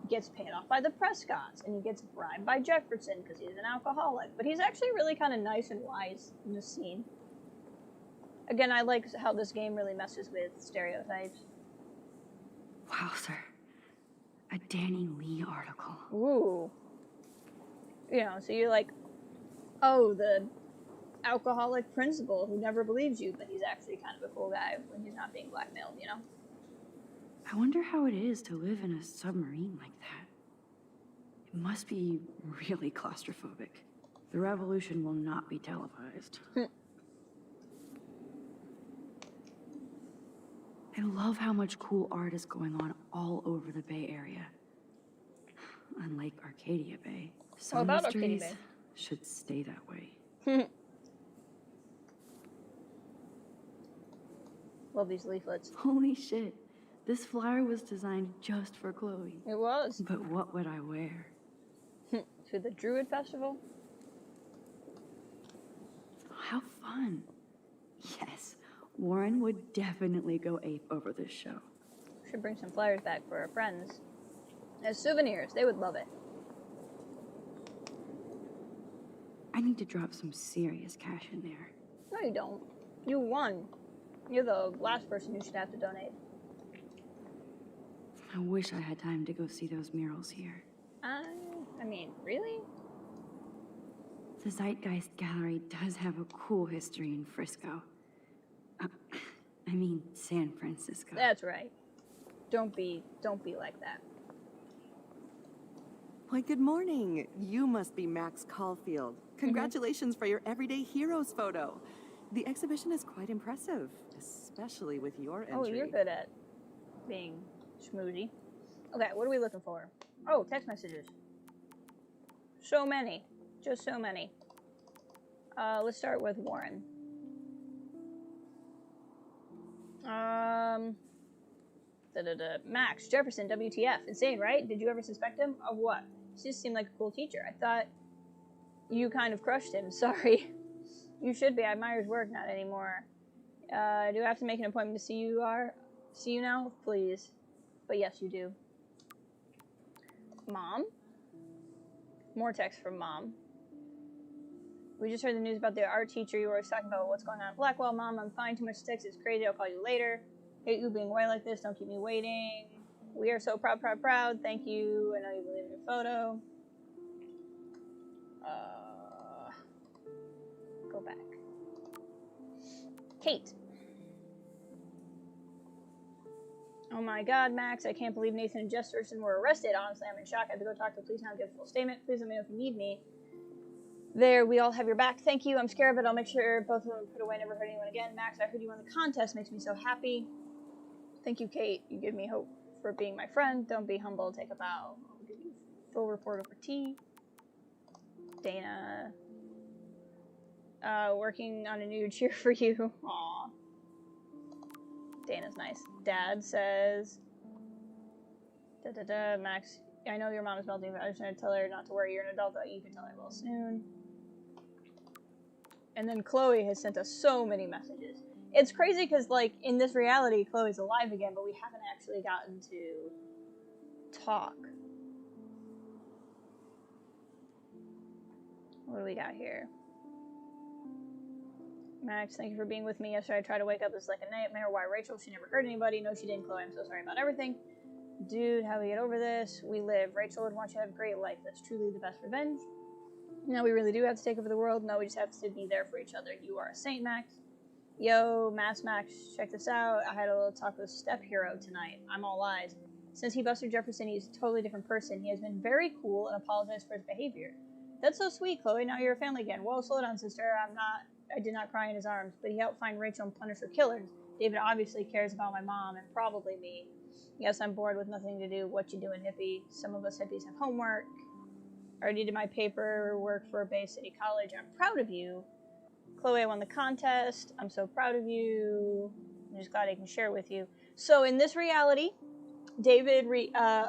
gets paid off by the Prescotts and he gets bribed by Jefferson because he's an alcoholic. But he's actually really kind of nice and wise in this scene. Again, I like how this game really messes with stereotypes. Wow, sir. A Danny Lee article. Ooh. You know, so you're like, oh, the alcoholic principal who never believes you, but he's actually kind of a cool guy when he's not being blackmailed, you know? I wonder how it is to live in a submarine like that. It must be really claustrophobic. The revolution will not be televised. I love how much cool art is going on all over the Bay Area. Unlike Arcadia Bay, some about Arcadia mysteries Bay? should stay that way. Love these leaflets. Holy shit. This flyer was designed just for Chloe. It was. But what would I wear? To the Druid Festival? How fun. Yes, Warren would definitely go ape over this show. Should bring some flyers back for our friends. As souvenirs, they would love it. I need to drop some serious cash in there. No, you don't. You won. You're the last person who should have to donate. I wish I had time to go see those murals here. I mean, really? The Zeitgeist Gallery does have a cool history in Frisco. I mean, San Francisco. That's right. Don't be like that. Why, good morning. You must be Max Caulfield. Congratulations for your Everyday Heroes photo. The exhibition is quite impressive, especially with your entry. Oh, you're good at being schmoozy. Okay, what are we looking for? Oh, text messages. So many. Just so many. Let's start with Warren. Max, Jefferson, WTF. Insane, right? Did you ever suspect him? Of what? He just seemed like a cool teacher. I thought you kind of crushed him. Sorry. You should be. I admire his work. Not anymore. Do I have to make an appointment to see you now? Please. But yes, you do. Mom? More text from Mom. We just heard the news about the art teacher you were always talking about. What's going on at Blackwell? Mom, I'm fine. Too much text. It's crazy. I'll call you later. Hate you being away like this. Don't keep me waiting. We are so proud, proud, proud. Thank you. I know you believe in your photo. Go back. Kate. Oh my god, Max, I can't believe Nathan and Jefferson were arrested. Honestly, I'm in shock. I have to go talk to the police now and give a full statement. Please let me know if you need me. There, we all have your back. Thank you. I'm scared, but I'll make sure both of them put away, never hurt anyone again. Max, I heard you won the contest. Makes me so happy. Thank you, Kate. You give me hope for being my friend. Don't be humble. Take a bow. I'll give you full report over tea. Dana. Working on a new cheer for you. Aw. Dana's nice. Dad says, Max, I know your mom is melting, but I just want to tell her not to worry. You're an adult, though. You can tell her well soon. And then Chloe has sent us so many messages. It's crazy because, like, in this reality, Chloe's alive again, but we haven't actually gotten to talk. What do we got here? Max, thank you for being with me yesterday. I tried to wake up. It's like a nightmare. Why Rachel? She never hurt anybody. No, she didn't. Chloe, I'm so sorry about everything. Dude, how do we get over this? We live. Rachel would want you to have a great life. That's truly the best revenge. No, we really do have to take over the world. No, we just have to be there for each other. You are a saint, Max. Yo, Max, check this out. I had a little talk with Step Hero tonight. I'm all eyes. Since he busted Jefferson, he's a totally different person. He has been very cool and apologized for his behavior. That's so sweet, Chloe. Now you're a family again. Whoa, slow down, sister. I did not cry in his arms, but he helped find Rachel and punish her killers. David obviously cares about my mom and probably me. Yes, I'm bored with nothing to do. What you doing, hippie? Some of us hippies have homework. I already did my paperwork for Bay City College. I'm proud of you. Chloe, I won the contest. I'm so proud of you. I'm just glad I can share with you. So in this reality, David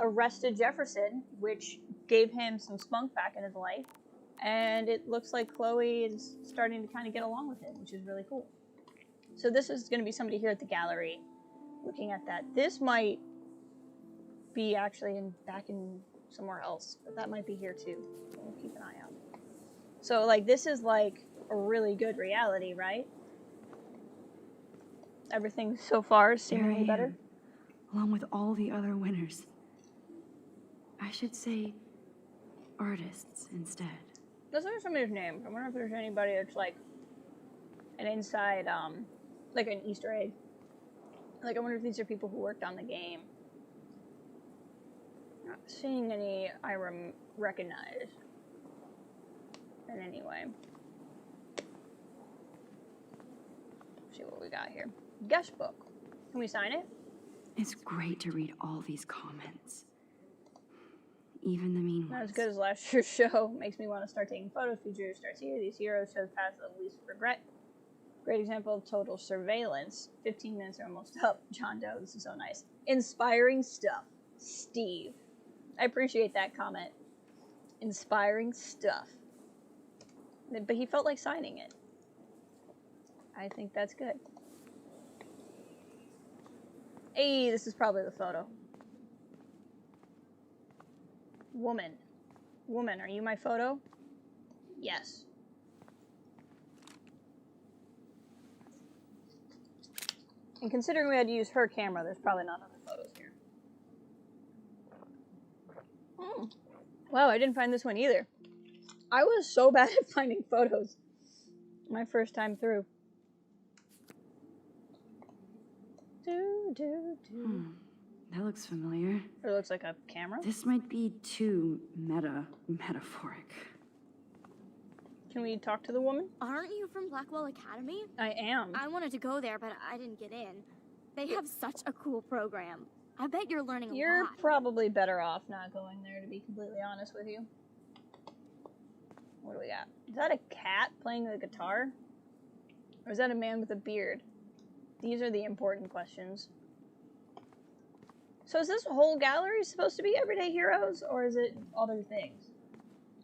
arrested Jefferson, which gave him some spunk back in his life. And it looks like Chloe is starting to kind of get along with him, which is really cool. So this is going to be somebody here at the gallery looking at that. This might be actually back in somewhere else, but that might be here too. So we'll keep an eye out. So like this is like a really good reality, right? Everything so far is seemingly better. along with all the other winners. I should say artists instead. Those are some of his names. I wonder if there's anybody that's like an inside, like an Easter egg. Like, I wonder if these are people who worked on the game. Not seeing any I recognize in any way. See what we got here. Guest book. Can we sign it? It's great to read all these comments. Even the mean ones. Not as good as last year's show. Makes me want to start taking photos. Future starts here. These heroes shows paths of least regret. Great example of total surveillance. 15 minutes are almost up. John Doe, this is so nice. Inspiring stuff. Steve. I appreciate that comment. Inspiring stuff. But he felt like signing it. I think that's good. Hey, this is probably the photo. Woman. Woman, are you my photo? Yes. And considering we had to use her camera, there's probably not other photos here. Wow, I didn't find this one either. I was so bad at finding photos my first time through. That looks familiar. It looks like a camera. This might be too metaphoric. Can we talk to the woman? Aren't you from Blackwell Academy? I am. I wanted to go there, but I didn't get in. They have such a cool program. I bet you're learning a lot. You're probably better off not going there, to be completely honest with you. What do we got? Is that a cat playing the guitar? Or is that a man with a beard? These are the important questions. So is this whole gallery supposed to be everyday heroes, or is it other things?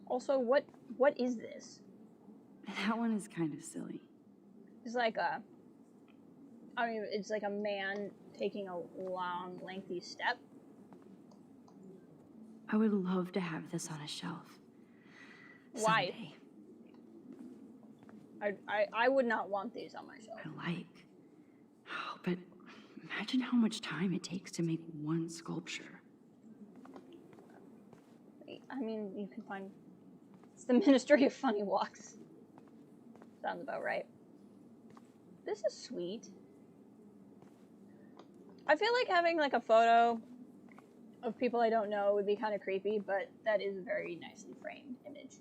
Also, what is this? That one is kind of silly. It's like it's like a man taking a long, lengthy step. I would love to have this on a shelf. Why? Someday. I would not want these on my shelf. I like. Oh, but imagine how much time it takes to make one sculpture. I mean, you can find... It's the Ministry of Funny Walks. Sounds about right. This is sweet. I feel like having like a photo of people I don't know would be kind of creepy, but that is a very nicely framed image.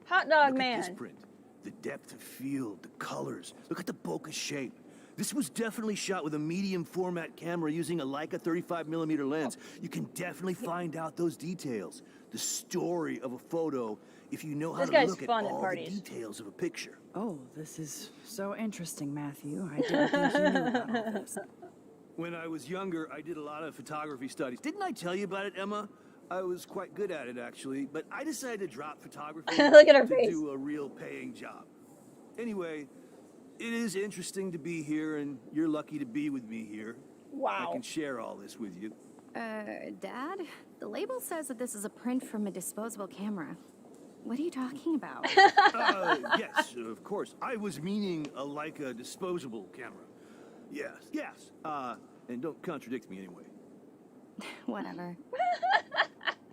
Hot dog man. Look at this print. The depth of field, the colors. Look at the bokeh shape. This was definitely shot with a medium format camera using a Leica 35mm lens. You can definitely find out those details. The story of a photo if you know how to look at all the details of a picture. Oh, this is so interesting, Matthew. I didn't think you knew about all this. When I was younger, I did a lot of photography studies. Didn't I tell you about it, Emma? I was quite good at it, actually, but I decided to drop photography Look at her to face. do a real paying job. Anyway, it is interesting to be here, and you're lucky to be with me here. Wow. I can share all this with you. Dad? The label says that this is a print from a disposable camera. What are you talking about? Yes, of course. I was meaning a Leica disposable camera. Yes. And don't contradict me anyway. Whatever.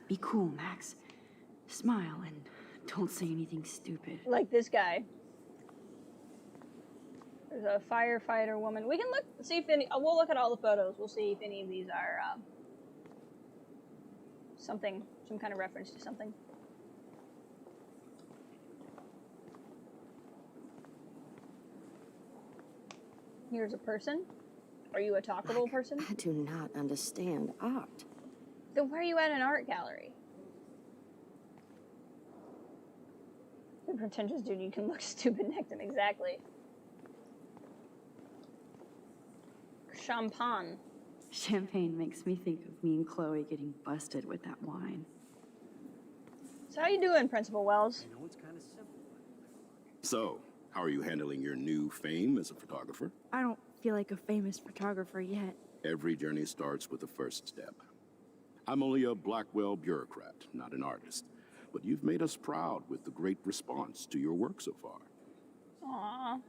Be cool, Max. Smile and don't say anything stupid. Like this guy. There's a firefighter woman. We can look, see if any, we'll look at all the photos. We'll see if any of these are something, some kind of reference to something. Here's a person. Are you a talkable person? I do not understand art. Then why are you at an art gallery? The pretentious dude, you can look stupid next to him, exactly. Champagne. Champagne makes me think of me and Chloe getting busted with that wine. So how you doing, Principal Wells? I know it's kind of simple. So, how are you handling your new fame as a photographer? I don't feel like a famous photographer yet. Every journey starts with the first step. I'm only a Blackwell bureaucrat, not an artist. But you've made us proud with the great response to your work so far. Aww.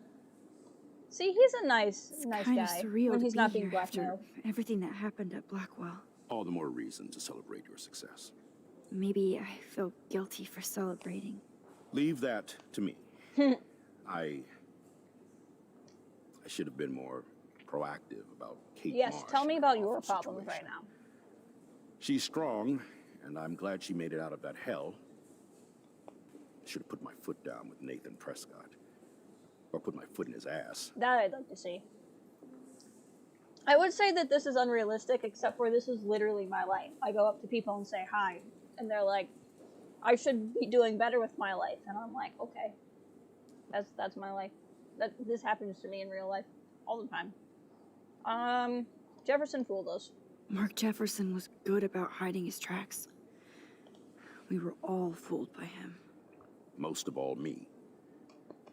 See, he's a nice It's guy kind of surreal when to he's be not being here after blackmailed. everything that happened at Blackwell. All the more reason to celebrate your success. Maybe I feel guilty for celebrating. Leave that to me. I should have been more proactive about Kate Yes, Marsh tell me and her about your awful problems situation. right now. She's strong, and I'm glad she made it out of that hell. Should have put my foot down with Nathan Prescott. Or put my foot in his ass. That I'd like to see. I would say that this is unrealistic, except for this is literally my life. I go up to people and say hi, and they're like, I should be doing better with my life. And I'm like, okay. That's my life. This happens to me in real life all the time. Jefferson fooled us. Mark Jefferson was good about hiding his tracks. We were all fooled by him. Most of all, me.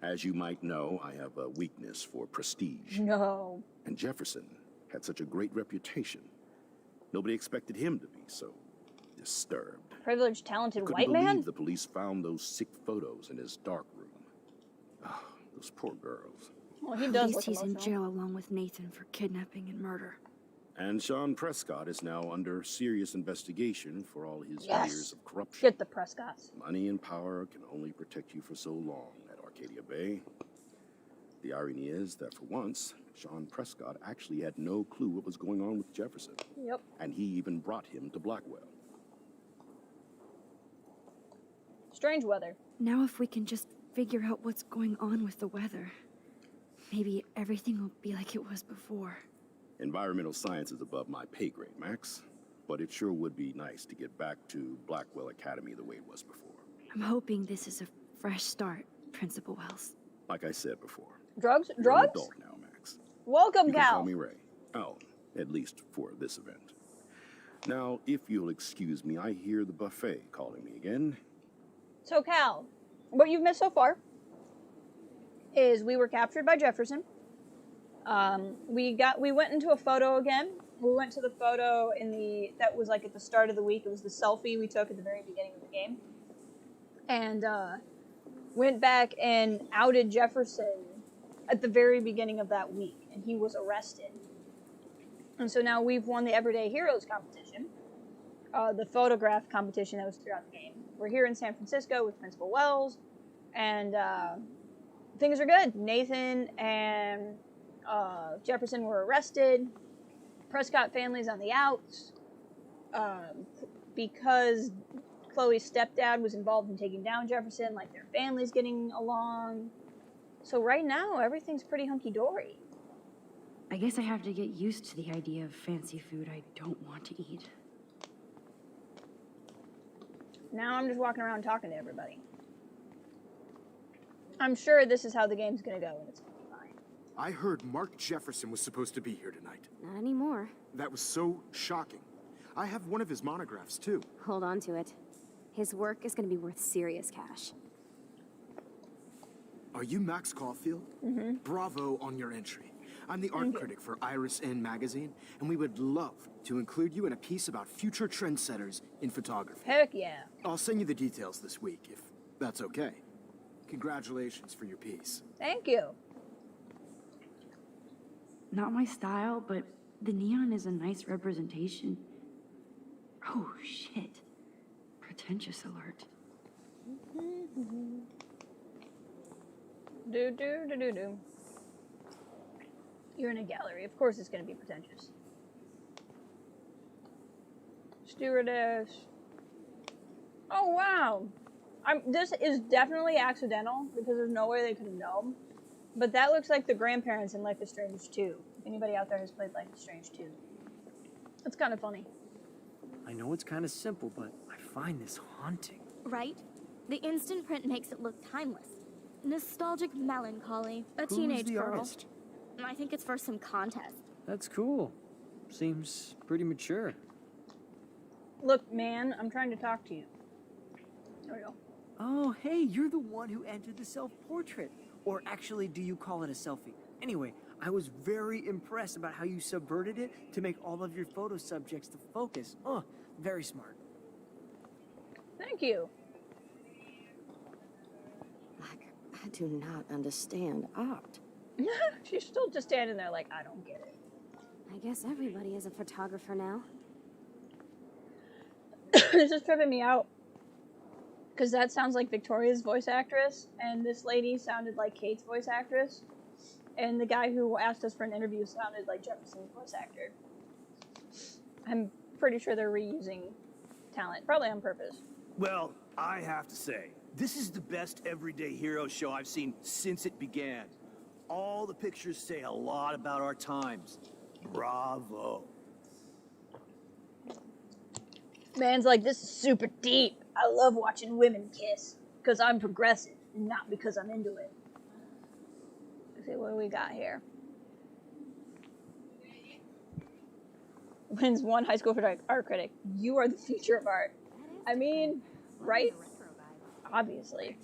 As you might know, I have a weakness for prestige. No. And Jefferson had such a great reputation. Nobody expected him to be so disturbed. Privileged, talented Couldn't white believe man? the police found those sick photos in his dark room. Ah, those poor girls. Well, he At does least look he's in emotional. jail along with Nathan for kidnapping and murder. And Sean Prescott is now under serious investigation for all his Yes. years of corruption. Get the Prescotts. Money and power can only protect you for so long at Arcadia Bay. The irony is that for once, Sean Prescott actually had no clue what was going on with Jefferson. Yep. And he even brought him to Blackwell. Strange weather. Now if we can just figure out what's going on with the weather, maybe everything will be like it was before. Environmental science is above my pay grade, Max. But it sure would be nice to get back to Blackwell Academy the way it was before. I'm hoping this is a fresh start, Principal Wells. Like I said before. Drugs? You're an Drugs? adult now, Max. Welcome, You can call Cal. me Ray. Oh, at least for this event. Now, if you'll excuse me, I hear the buffet calling me again. So, Cal, what you've missed so far is we were captured by Jefferson. We went into a photo again. We went to the photo that was like at the start of the week. It was the selfie we took at the very beginning of the game. And went back and outed Jefferson at the very beginning of that week, and he was arrested. And so now we've won the Everyday Heroes competition, the photograph competition that was throughout the game. We're here in San Francisco with Principal Wells, and things are good. Nathan and Jefferson were arrested. Prescott family's on the outs because Chloe's stepdad was involved in taking down Jefferson. Like, their family's getting along. So right now, everything's pretty hunky-dory. I guess I have to get used to the idea of fancy food I don't want to eat. Now I'm just walking around talking to everybody. I'm sure this is how the game's gonna go, and it's gonna be fine. I heard Mark Jefferson was supposed to be here tonight. Not anymore. That was so shocking. I have one of his monographs, too. Hold on to it. His work is going to be worth serious cash. Are you Max Caulfield? Mm-hmm. Bravo on your entry. I'm the art critic for Iris N magazine, and we would love to include you in a piece about future trendsetters in photography. Heck yeah. I'll send you the details this week, if that's okay. Congratulations for your piece. Thank you. Not my style, but the neon is a nice representation. Oh, shit. Pretentious alert. Do. You're in a gallery. Of course it's going to be pretentious. Stewardess. Oh, wow. This is definitely accidental because there's no way they could have known. But that looks like the grandparents in Life is Strange 2. If anybody out there has played Life is Strange 2. It's kind of funny. I know it's kind of simple, but I find this haunting. Right? The instant print makes it look timeless. Nostalgic melancholy. A Who's teenage the girl. artist? I think it's for some contest. That's cool. Seems pretty mature. Look, man, I'm trying to talk to you. There we go. Oh, hey, you're the one who entered the self-portrait. Or actually, do you call it a selfie? Anyway, I was very impressed about how you subverted it to make all of your photo subjects the focus. Oh, very smart. Thank you. I do not understand art. She's still just standing there like, I don't get it. I guess everybody is a photographer now. This is tripping me out. Because that sounds like Victoria's voice actress, and this lady sounded like Kate's voice actress, and the guy who asked us for an interview sounded like Jefferson's voice actor. I'm pretty sure they're reusing talent, probably on purpose. Well, I have to say, this is the best everyday hero show I've seen since it began. All the pictures say a lot about our times. Bravo. Man's like, this is super deep. I love watching women kiss, because I'm progressive, and not because I'm into it. Let's see what do we got here. Wins one high school art critic. You are the future of art. I mean, right? Obviously.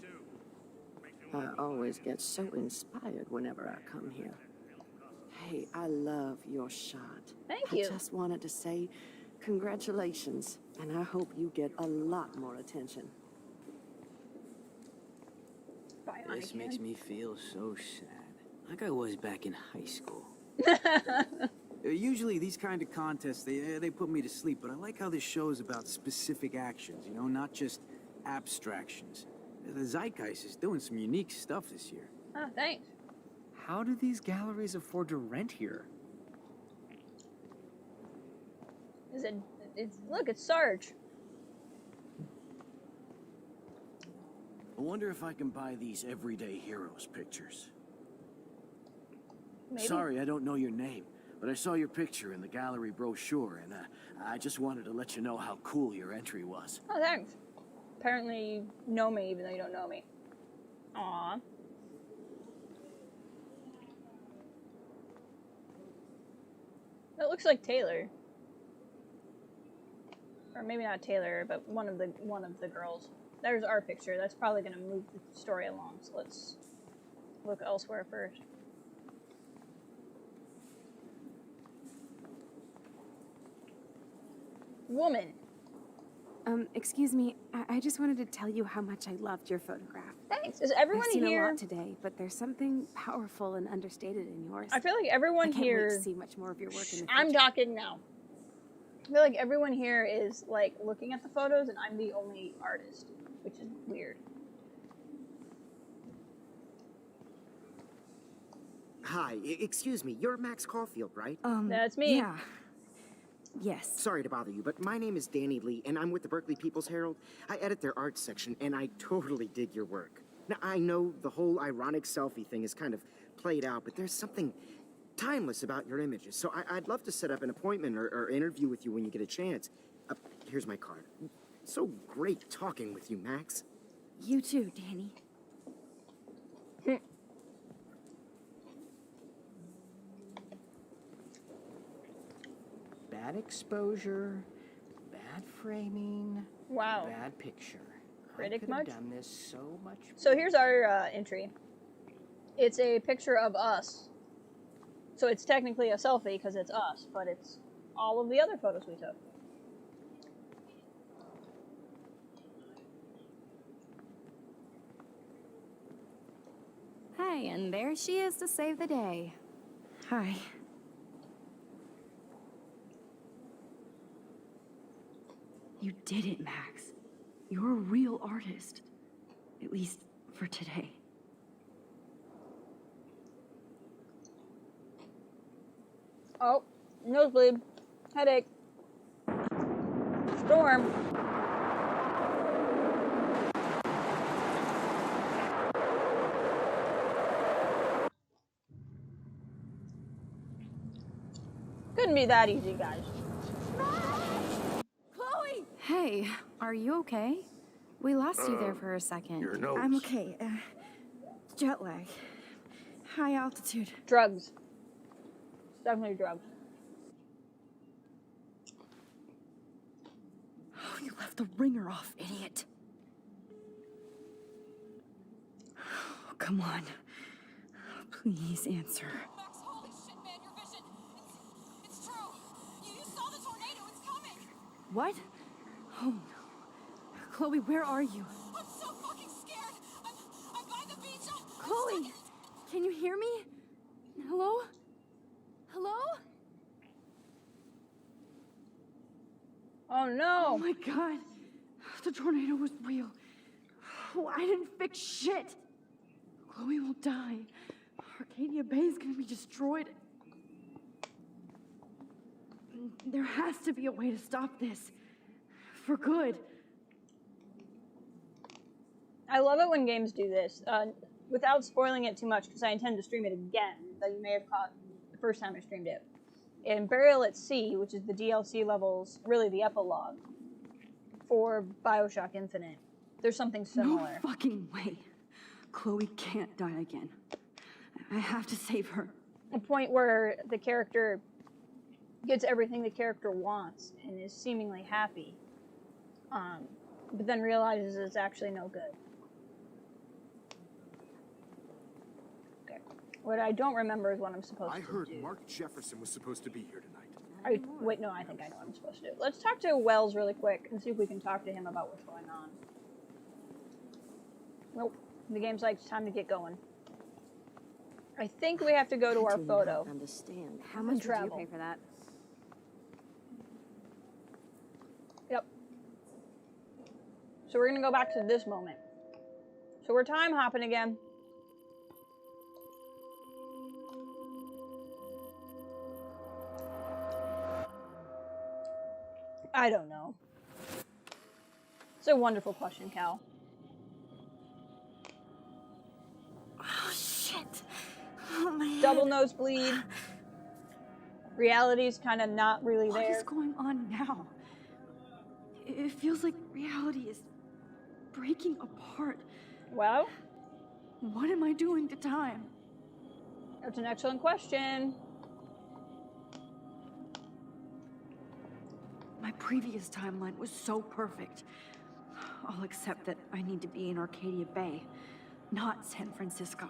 I always get so inspired whenever I come here. Hey, I love your shot. Thank you. I just wanted to say congratulations, and I hope you get a lot more attention. This makes me feel so sad. Like I was back in high school. Usually these kind of contests, they put me to sleep, but I like how this show is about specific actions, you know, not just abstractions. The Zeitgeist is doing some unique stuff this year. Oh, thanks. How do these galleries afford to rent here? Is it? Look, it's Sarge. I wonder if I can buy these everyday heroes pictures. Maybe. Sorry, I don't know your name, but I saw your picture in the gallery brochure, and I just wanted to let you know how cool your entry was. Oh, thanks. Apparently you know me even though you don't know me. Aww. That looks like Taylor. Or maybe not Taylor, but one of the girls. There's our picture. That's probably going to move the story along. So let's look elsewhere first. Woman. Excuse me. I just wanted to tell you how much I loved your photograph. Thanks. Is everyone I've seen here? a lot today, but there's something powerful and understated in yours. I feel like everyone I can't here. wait to see much more of your work in the future. I'm talking now. I feel like everyone here is like looking at the photos, and I'm the only artist, which is weird. Hi, excuse me, you're Max Caulfield, right? That's me. Yeah. Yes. Sorry to bother you, but my name is Danny Lee, and I'm with the Berkeley People's Herald. I edit their art section, and I totally dig your work. Now, I know the whole ironic selfie thing is kind of played out, but there's something timeless about your images, so I'd love to set up an appointment or interview with you when you get a chance. Here's my card. So great talking with you, Max. You too, Danny. Bad exposure, bad framing, Wow. bad picture. Critic I could much? have done this so much. So here's our entry. It's a picture of us. So it's technically a selfie because it's us, but it's all of the other photos we took. Hi, and there she is to save the day. Hi. You did it, Max. You're a real artist. At least for today. Oh, nosebleed. Headache. Storm. Couldn't be that easy, guys. Chloe! Hey, are you okay? We lost you there for a second. Your nose. I'm okay. Jet lag. High altitude. Drugs. Definitely drugs. Oh, you left the ringer off, idiot. Oh, come on. Please answer. Max, holy shit, man, your vision. It's true. You saw the tornado. It's coming. What? Oh, no. Chloe, where are you? I'm so fucking scared. I'm by the beach. Chloe, can you hear me? Hello? Hello? Oh no! Oh my god. The tornado was real. Oh, I didn't fix shit. Chloe will die. Arcadia Bay is gonna be destroyed. There has to be a way to stop this. For good. I love it when games do this. Without spoiling it too much, because I intend to stream it again, that you may have caught the first time I streamed it. In Burial at Sea, which is the DLC levels, really the epilogue, for BioShock Infinite, there's something similar. No fucking way. Chloe can't die again. I have to save her. A point where the character gets everything the character wants and is seemingly happy, but then realizes it's actually no good. Okay. What I don't remember is what I'm supposed to do. I heard Mark Jefferson was supposed to be here tonight. Wait, no, I think I know what I'm supposed to do. Let's talk to Wells really quick and see if we can talk to him about what's going on. Nope. The game's like, it's time to get going. I think we have to go to our photo. Understand. How much would you pay for that? Yep. So we're gonna go back to this moment. So we're time hopping again. I don't know. It's a wonderful question, Cal. Oh, shit. Oh, my head. Double nosebleed. Reality's kind of not really there. What is going on now? It feels like reality is breaking apart. Well? What am I doing to time? That's an excellent question. My previous timeline was so perfect. I'll accept that I need to be in Arcadia Bay, not San Francisco.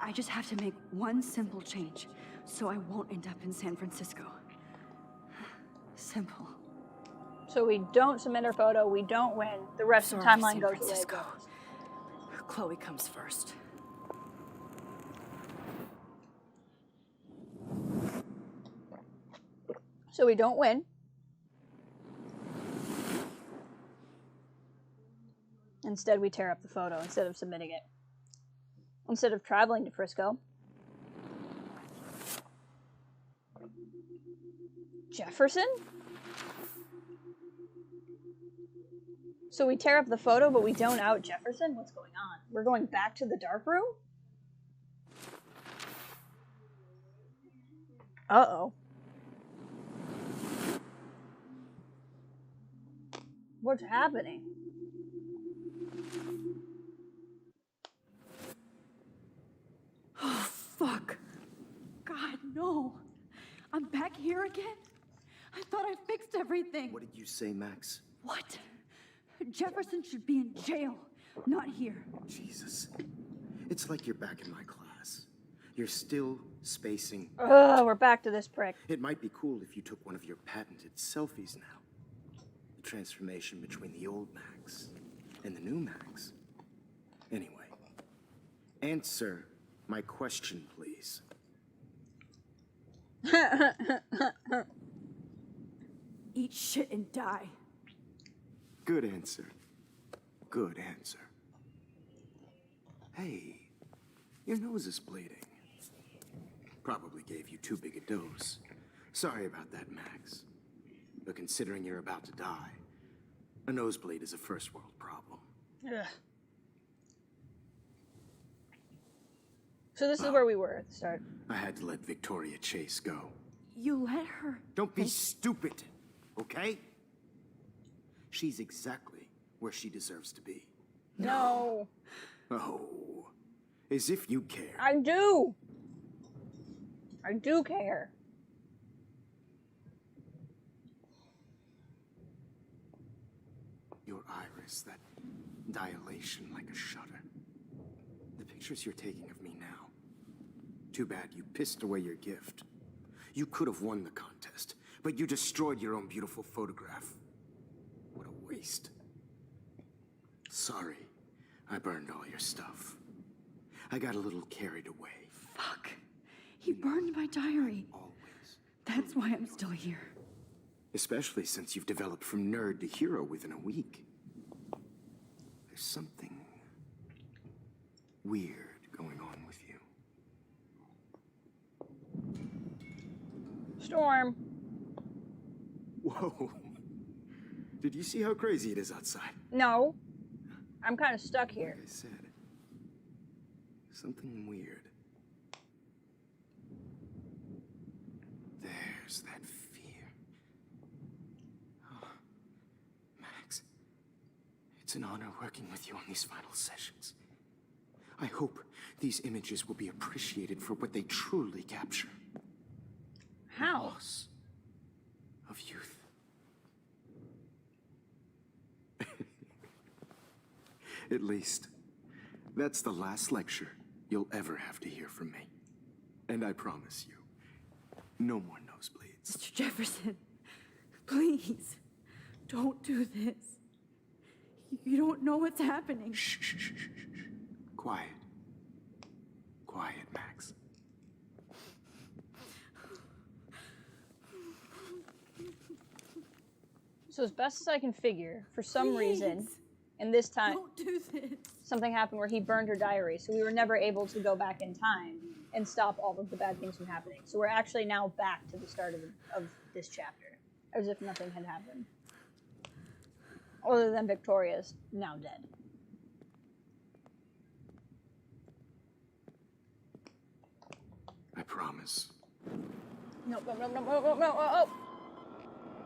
I just have to make one simple change, so I won't end up in San Francisco. Simple. So we don't submit our photo, we don't win. The rest of the timeline goes the way it goes. Chloe comes first. So we don't win. Instead, we tear up the photo instead of submitting it. Instead of traveling to Frisco. Jefferson? So we tear up the photo, but we don't out Jefferson? What's going on? We're going back to the dark room? Uh-oh. What's happening? Oh, fuck. God, no. I'm back here again? I thought I fixed everything. What did you say, Max? What? Jefferson should be in jail, not here. Jesus. It's like you're back in my class. You're still spacing. Ugh, we're back to this prick. It might be cool if you took one of your patented selfies now. The transformation between the old Max and the new Max. Anyway, answer my question, please. Eat shit and die. Good answer. Good answer. Hey, your nose is bleeding. Probably gave you too big a dose. Sorry about that, Max. But considering you're about to die, a nosebleed is a first world problem. Ugh. So this is where we were at the start. I had to let Victoria Chase go. You let her? Don't be stupid, okay? She's exactly where she deserves to be. No. Oh, as if you care. I do. I do care. Your iris, that dilation like a shutter. The pictures you're taking of me now. Too bad you pissed away your gift. You could have won the contest, but you destroyed your own beautiful photograph. What a waste. Sorry, I burned all your stuff. I got a little carried away. Fuck. He burned my diary. Always. That's why I'm still here. Especially since you've developed from nerd to hero within a week. There's something weird going on with you. Storm. Whoa. Did you see how crazy it is outside? No. I'm kind of stuck here. Like I said, something weird. There's that fear. Oh, Max, it's an honor working with you on these final sessions. I hope these images will be appreciated for what they truly capture. How? Loss of youth. At least, that's the last lecture you'll ever have to hear from me. And I promise you, no more nosebleeds. Mr. Jefferson, please, don't do this. You don't know what's happening. Shh, shh, shh, shh, shh. Quiet. Quiet, Max. So as best as I can figure, for some reason, and this time, Don't do this. something happened where he burned her diary, so we were never able to go back in time and stop all of the bad things from happening. So we're actually now back to the start of this chapter, as if nothing had happened. Other than Victoria's now dead. I promise. Nope, nope, nope, nope, nope, nope, nope, oh.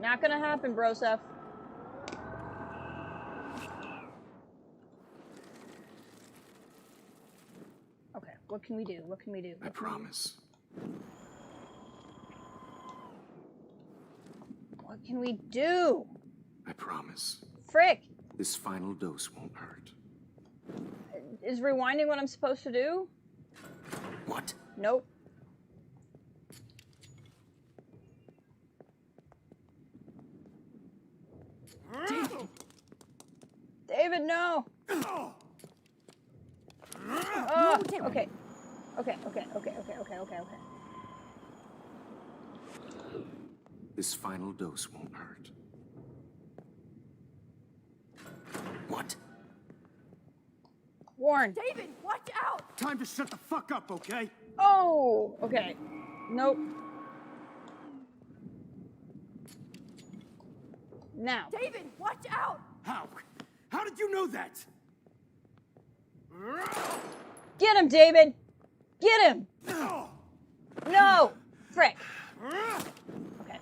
Not gonna happen, Broseph. Okay, what can we do? What can we do? I promise. What can we do? I promise. Frick! This final dose won't hurt. Is rewinding what I'm supposed to do? What? Nope. David, no! Okay. Okay. This final dose won't hurt. What? Warren. David, watch out! Time to shut the fuck up, okay? Oh! Okay. Nope. Now. David, watch out! How? How did you know that? Get him, David! Get him! No! Frick. Okay.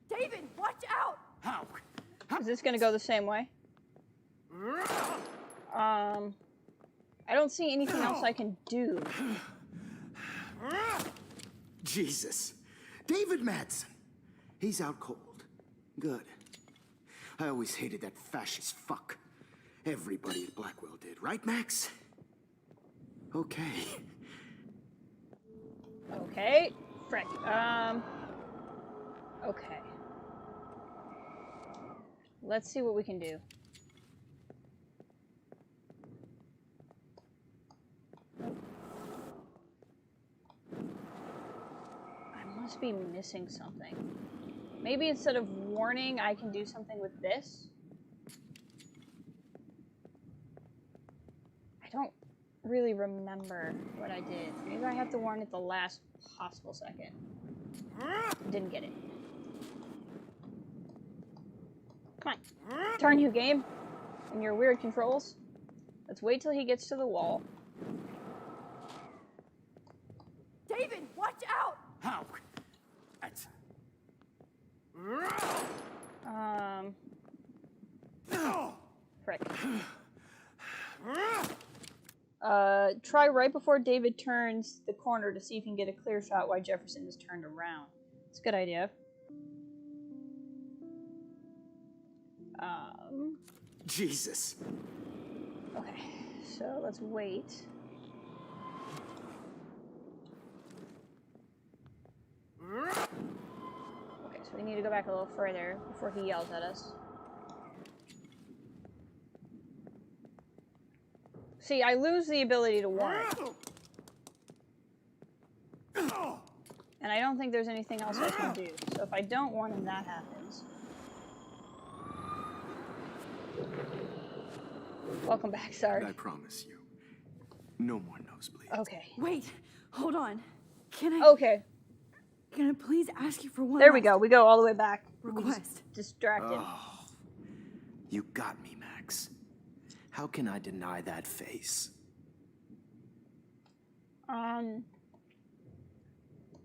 David, watch out! How? Is this gonna go the same way? I don't see anything else I can do. Jesus. David Madsen. He's out cold. Good. I always hated that fascist fuck. Everybody at Blackwell did, right, Max? Okay. Okay. Frick. Okay. Let's see what we can do. I must be missing something. Maybe instead of warning, I can do something with this? I don't really remember what I did. Maybe I have to warn at the last possible second. Didn't get it. Come on. Turn, you game. And your weird controls. Let's wait till he gets to the wall. David, watch out! How? That's... Frick. Try right before David turns the corner to see if you can get a clear shot while Jefferson is turned around. It's a good idea. Jesus. Okay, so let's wait. Okay, so we need to go back a little further before he yells at us. See, I lose the ability to warn. And I don't think there's anything else I can do. So if I don't warn him, that happens. Welcome back, Sarge. I promise you, no more nosebleeds. Okay. Wait, hold on. Can I? Okay. Can I please ask you for one? There we go. We go all the way back. Request. Distracted. Oh, you got me, Max. How can I deny that face?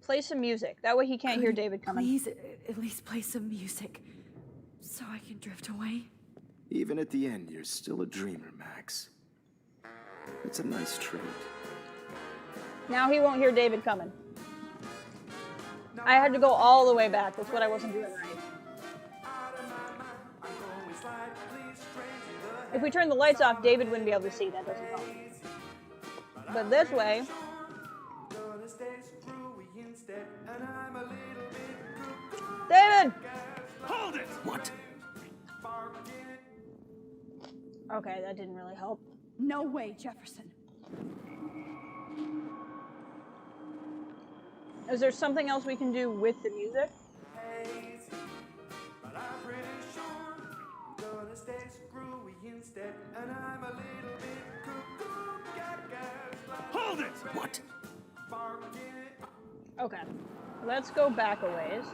Play some music. That way he can't hear David coming. Please, at least play some music, so I can drift away. Even at the end, you're still a dreamer, Max. It's a nice trait. Now he won't hear David coming. I had to go all the way back. That's what I wasn't doing right. If we turn the lights off, David wouldn't be able to see. That doesn't help. But this way... David! Hold it! What? Okay, that didn't really help. No way, Jefferson. Is there something else we can do with the music? Hold it! What? Okay. Let's go back a ways.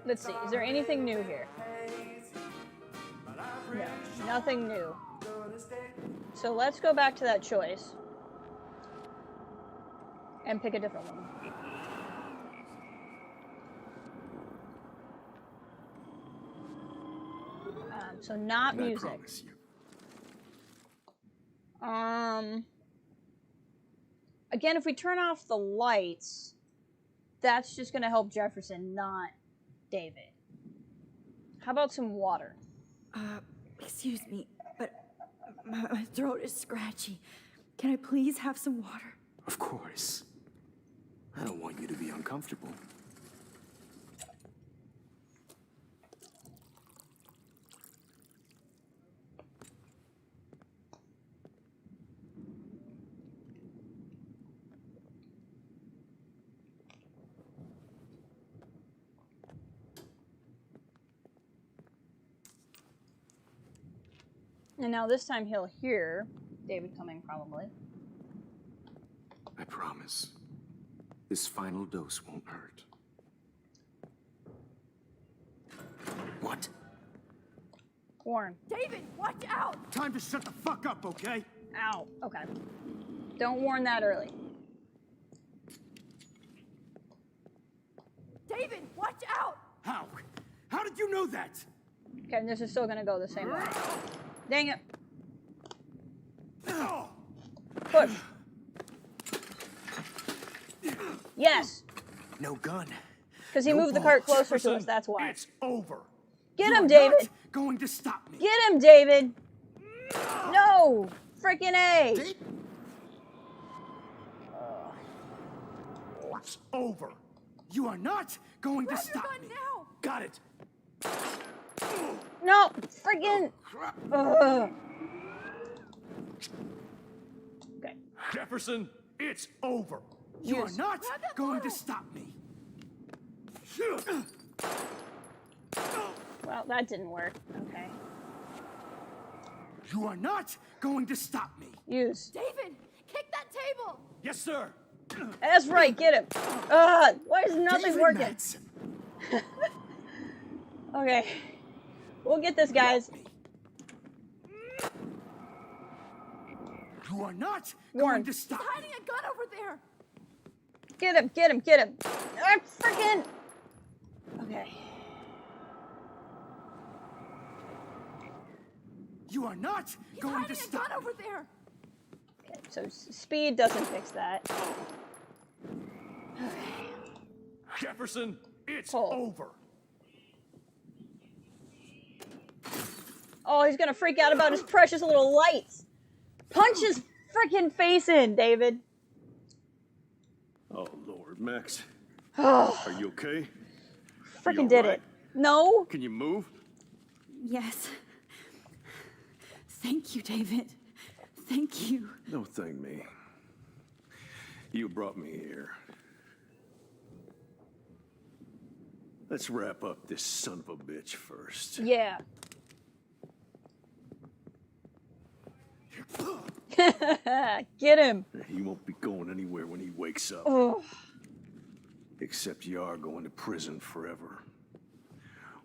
Let's see. Is there anything new here? No, nothing new. So let's go back to that choice. And pick a different one. So not music. I promise you. Again, if we turn off the lights, that's just going to help Jefferson, not David. How about some water? Excuse me, but my throat is scratchy. Can I please have some water? Of course. I don't want you to be uncomfortable. And now this time he'll hear David coming, probably. I promise. This final dose won't hurt. What? Warren. David, watch out! Time to shut the fuck up, okay? Ow. Okay. Don't warn that early. David, watch out! How? How did you know that? Okay, and this is still gonna go the same way. Dang it. Push. Yes. No gun. Because he moved the cart closer to us, that's why. It's over. Get him, David! Going to stop me. Get him, David! No! Frickin' A! It's over. You are not going to stop me. Now. Got it. No! Frickin'... Ugh. Okay. Jefferson, it's over. You Yes. are not going to stop me. Well, that didn't work. Okay. You are not going to stop me. Use. David, kick that table! Yes, sir. That's right, get him. Why is nothing David working? Madsen. Okay. We'll get this, guys. You are not Warren. going to stop He's me. hiding a gun over there! Get him, get him, get him. Frickin'... Okay. You are not He's going hiding to a stop gun me. over there! Okay, so speed doesn't fix that. Jefferson, it's Pull. over. Oh, he's gonna freak out about his precious little lights. Punch his frickin' face in, David. Oh, Lord, Max. Oh, Are you okay? frickin' did it. No? Can you move? Yes. Thank you, David. Thank you. No thank me. You brought me here. Let's wrap up this son of a bitch first. Yeah. Get him. He won't be going anywhere when he wakes up. Oh. Except you are going to prison forever.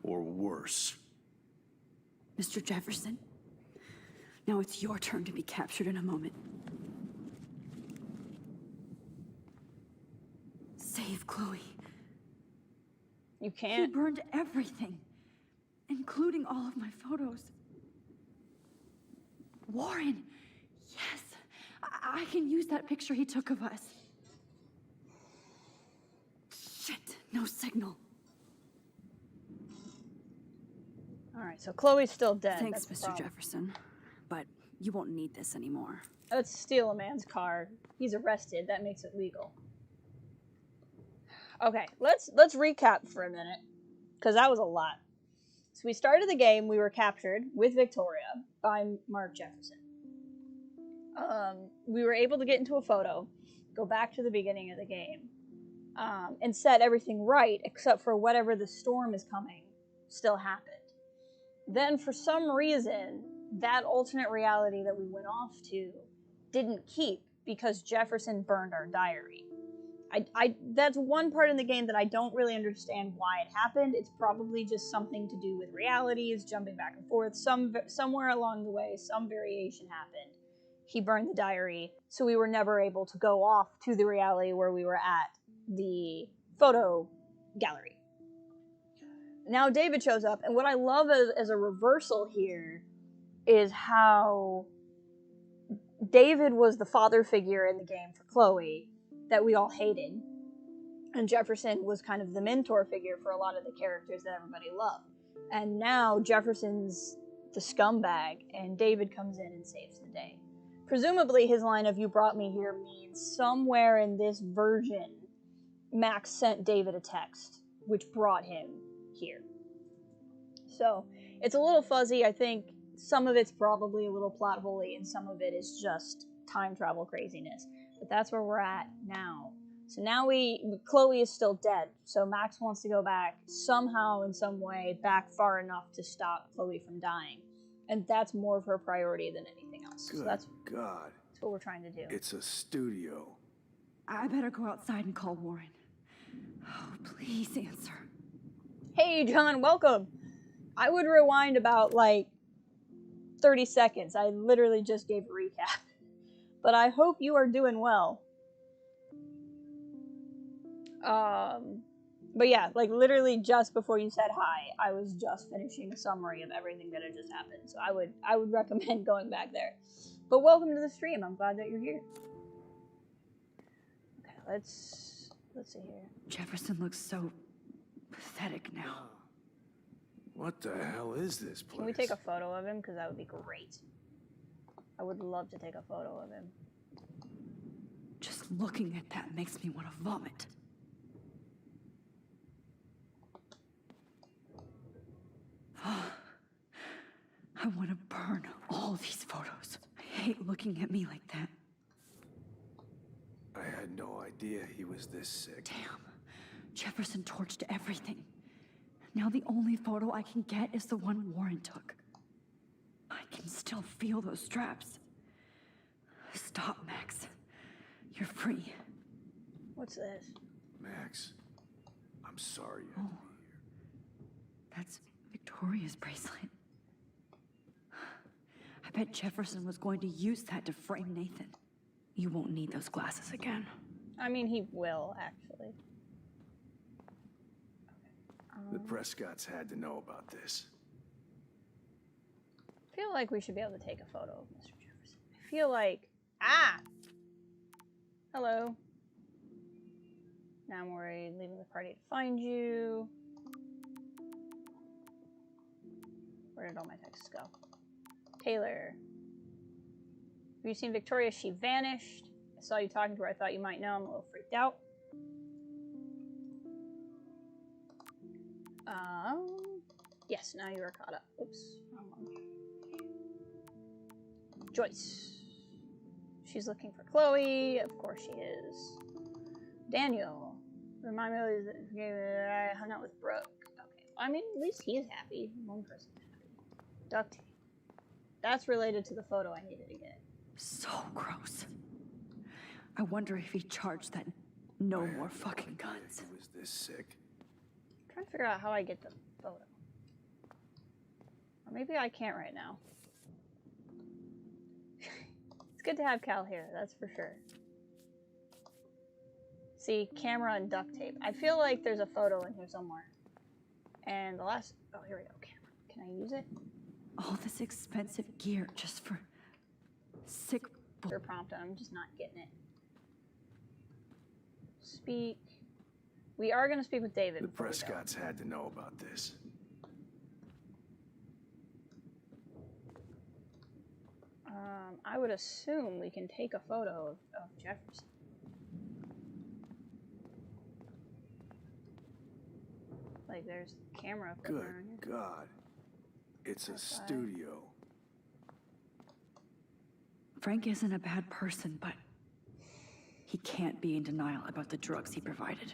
Or worse. Mr. Jefferson, now it's your turn to be captured in a moment. Save Chloe. You can't. He burned everything, including all of my photos. Warren, yes, I can use that picture he took of us. Shit, no signal. All right, so Chloe's still dead. Thanks, That's the Mr. problem. Jefferson, but you won't need this anymore. Let's steal a man's car. He's arrested. That makes it legal. Okay, let's recap for a minute, because that was a lot. So we started the game. We were captured with Victoria by Mark Jefferson. We were able to get into a photo, go back to the beginning of the game, and set everything right, except for whatever the storm is coming still happened. Then, for some reason, that alternate reality that we went off to didn't keep because Jefferson burned our diary. That's one part in the game that I don't really understand why it happened. It's probably just something to do with realities, jumping back and forth. Somewhere along the way, some variation happened. He burned the diary, so we were never able to go off to the reality where we were at the photo gallery. Now David shows up, and what I love as a reversal here is how David was the father figure in the game for Chloe that we all hated, and Jefferson was kind of the mentor figure for a lot of the characters that everybody loved. And now Jefferson's the scumbag, and David comes in and saves the day. Presumably his line of "you brought me here" means somewhere in this version Max sent David a text which brought him here. So it's a little fuzzy. I think some of it's probably a little plot holy, and some of it is just time travel craziness. But that's where we're at now. So now Chloe is still dead. So Max wants to go back somehow, in some way, back far enough to stop Chloe from dying. And that's more of her priority than anything else. Good So that's God. That's what we're trying to do. It's a studio. I better go outside and call Warren. Oh, please answer. Hey, John, welcome. I would rewind about, 30 seconds. I literally just gave a recap. But I hope you are doing well. But yeah, literally just before you said hi, I was just finishing a summary of everything that had just happened. So I would recommend going back there. But welcome to the stream. I'm glad that you're here. Okay, let's see here. Jefferson looks so pathetic now. What the hell is this place? Can we take a photo of him? Because that would be great. I would love to take a photo of him. Just looking at that makes me want to vomit. I want to burn all these photos. I hate looking at me like that. I had no idea he was this sick. Damn. Jefferson torched everything. Now the only photo I can get is the one Warren took. I can still feel those straps. Stop, Max. You're free. What's this? Max, I'm sorry you had to be here. That's Victoria's bracelet. I bet Jefferson was going to use that to frame Nathan. You won't need those glasses again. I mean, he will, actually. The Prescotts had to know about this. I feel like we should be able to take a photo of Mr. Jefferson. I feel like... Ah! Hello. Now I'm worried, leaving the party to find you. Where did all my texts go? Taylor. Have you seen Victoria? She vanished. I saw you talking to her. I thought you might know. I'm a little freaked out. Yes, now you are caught up. Oops. Wrong one. Joyce. She's looking for Chloe. Of course she is. Daniel. Remind me that I hung out with Brooke. Okay. I mean, at least he's happy. One person's happy. Duct tape. That's related to the photo I needed to get. So gross. I wonder if he charged that no more fucking guns. He was this sick. I'm trying to figure out how I get the photo. Or maybe I can't right now. It's good to have Cal here, that's for sure. See, camera and duct tape. I feel like there's a photo in here somewhere. And the last... Oh, here we go. Camera. Can I use it? All this expensive gear just for sick prompt. I'm just not getting it. Speak. We are going to speak with David. The Prescotts had to know about this. I would assume we can take a photo of Jefferson. Like, there's camera equipment around here. Good God. It's a studio. Frank isn't a bad person, but he can't be in denial about the drugs he provided.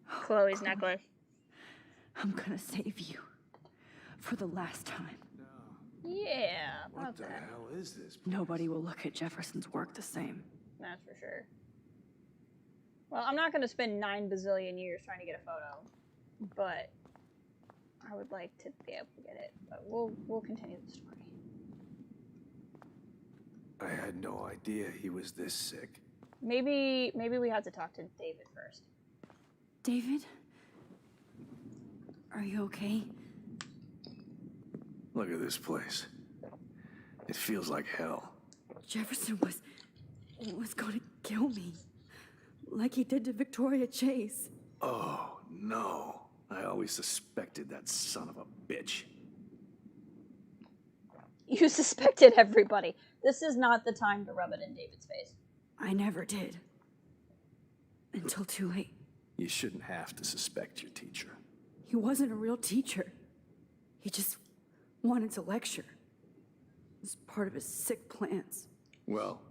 Chloe's necklace. I'm gonna save you. For the last time. Yeah. What the hell is this place? Nobody will look at Jefferson's work the same. That's for sure. Well, I'm not going to spend 9 bazillion years trying to get a photo, but I would like to be able to get it. But we'll continue the story. I had no idea he was this sick. Maybe we have to talk to David first. David? Are you okay? Look at this place. It feels like hell. Jefferson was gonna kill me. Like he did to Victoria Chase. Oh, no. I always suspected that son of a bitch. You suspected everybody. This is not the time to rub it in David's face. I never did. Until too late. You shouldn't have to suspect your teacher. He wasn't a real teacher. He just wanted to lecture. It was part of his sick plans. Well,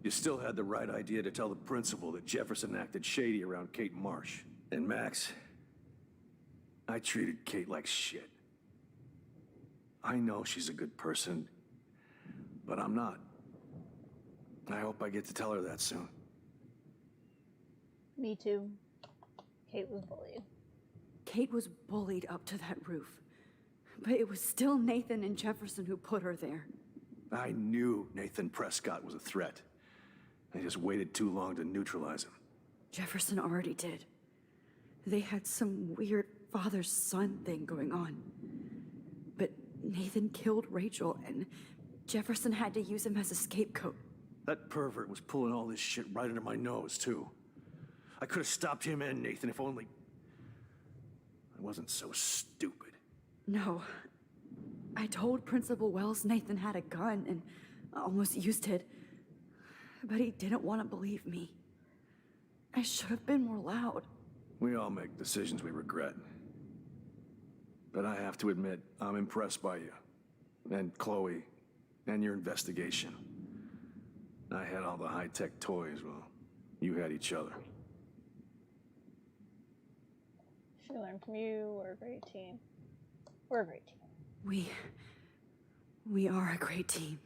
you still had the right idea to tell the principal that Jefferson acted shady around Kate Marsh. And Max, I treated Kate like shit. I know she's a good person, but I'm not. I hope I get to tell her that soon. Me too. Kate was bullied. Kate was bullied up to that roof. But it was still Nathan and Jefferson who put her there. I knew Nathan Prescott was a threat. I just waited too long to neutralize him. Jefferson already did. They had some weird father-son thing going on. But Nathan killed Rachel, and Jefferson had to use him as a scapegoat. That pervert was pulling all this shit right under my nose, too. I could have stopped him and Nathan if only I wasn't so stupid. No. I told Principal Wells Nathan had a gun and almost used it. But he didn't want to believe me. I should have been more loud. We all make decisions we regret. But I have to admit, I'm impressed by you. And Chloe. And your investigation. I had all the high-tech toys, well, you had each other. Should learn from you. We're a great team. We're a great team. We are a great team.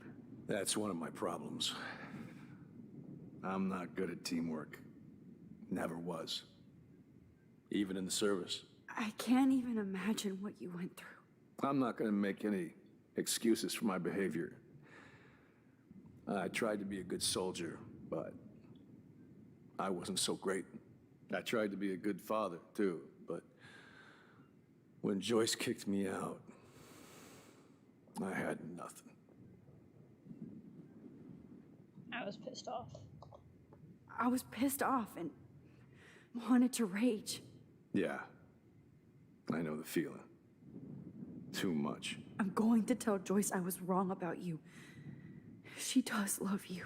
That's one of my problems. I'm not good at teamwork. Never was. Even in the service. I can't even imagine what you went through. I'm not going to make any excuses for my behavior. I tried to be a good soldier, but I wasn't so great. I tried to be a good father, too, but when Joyce kicked me out, I had nothing. I was pissed off. I was pissed off and wanted to rage. Yeah, I know the feeling. Too much. I'm going to tell Joyce I was wrong about you. She does love you.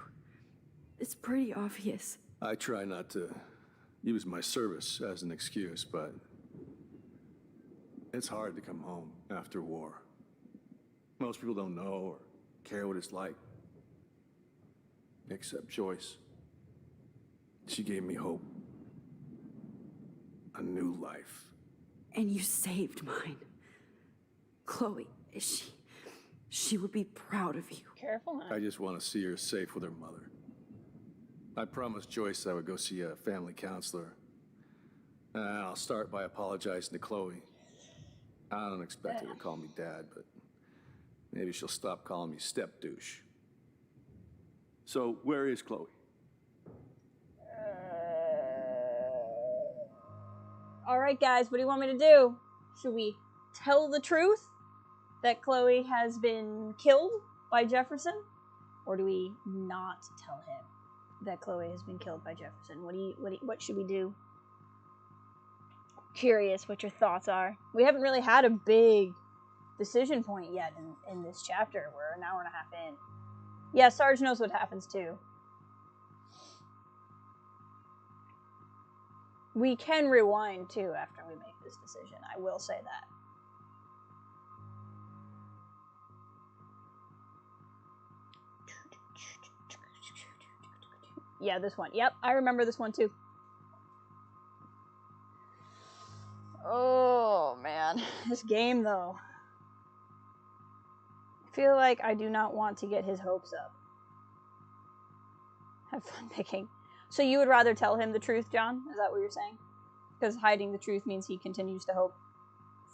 It's pretty obvious. I try not to use my service as an excuse, but it's hard to come home after war. Most people don't know or care what it's like. Except Joyce. She gave me hope. A new life. And you saved mine. Chloe, she would be proud of you. Careful, man. I just want to see her safe with her mother. I promised Joyce I would go see a family counselor. And I'll start by apologizing to Chloe. I don't expect her to call me Dad, but maybe she'll stop calling me step douche. So, where is Chloe? All right, guys, what do you want me to do? Should we tell the truth that Chloe has been killed by Jefferson? Or do we not tell him that Chloe has been killed by Jefferson? What should we do? Curious what your thoughts are. We haven't really had a big decision point yet in this chapter. We're an hour and a half in. Yeah, Sarge knows what happens too. We can rewind too after we make this decision. I will say that. Yeah, this one. Yep, I remember this one too. Oh, man. This game, though. I feel like I do not want to get his hopes up. Have fun picking. So you would rather tell him the truth, John? Is that what you're saying? Because hiding the truth means he continues to hope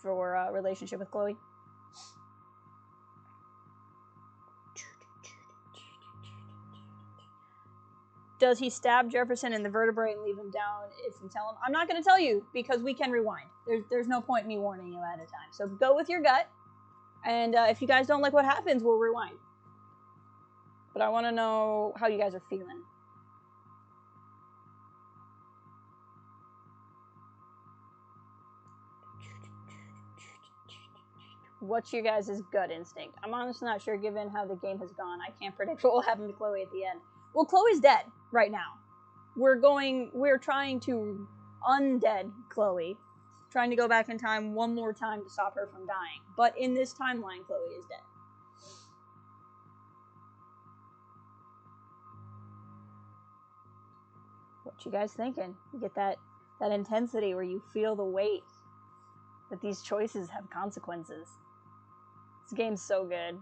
for a relationship with Chloe? Does he stab Jefferson in the vertebrae and leave him down if you tell him? I'm not going to tell you because we can rewind. There's no point in me warning you ahead of time. So go with your gut. And if you guys don't like what happens, we'll rewind. But I want to know how you guys are feeling. What's your guys' gut instinct? I'm honestly not sure given how the game has gone. I can't predict what will happen to Chloe at the end. Well, Chloe's dead right now. We're trying to undead Chloe. Trying to go back in time one more time to stop her from dying. But in this timeline, Chloe is dead. What you guys thinking? You get that intensity where you feel the weight that these choices have consequences. This game's so good.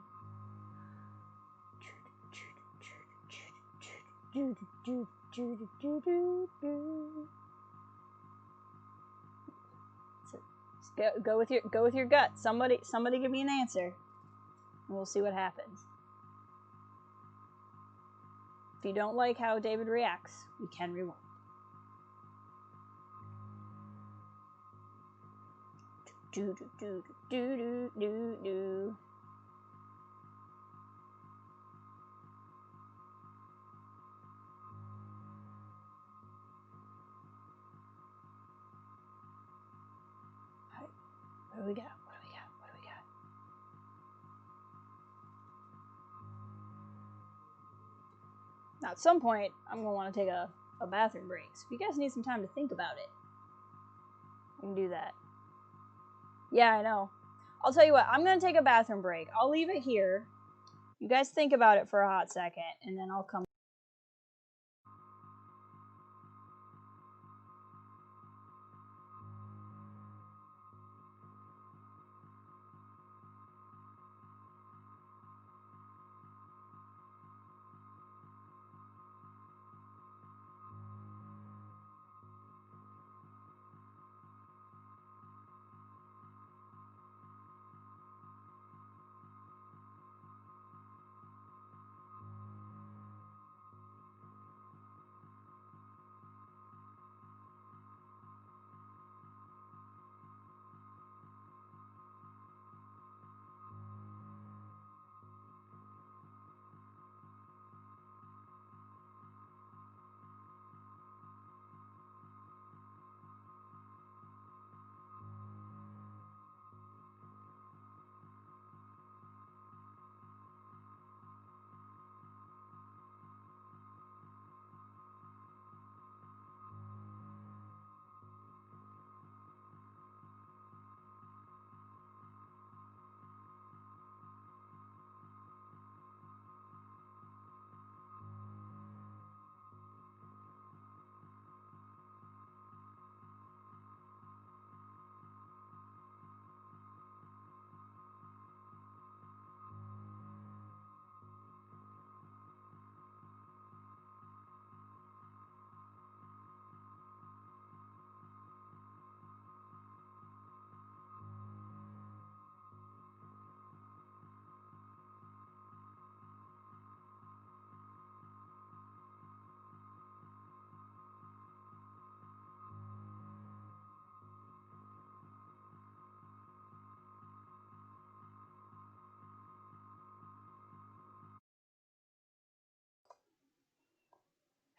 Go with your gut. Somebody give me an answer, and we'll see what happens. If you don't like how David reacts, we can rewind. Do do do do do do do. What do we got? What do we got? What do we got? Now, at some point, I'm going to want to take a bathroom break. So if you guys need some time to think about it, I can do that. Yeah, I know. I'll tell you what, I'm going to take a bathroom break. I'll leave it here. You guys think about it for a hot second, and then I'll come.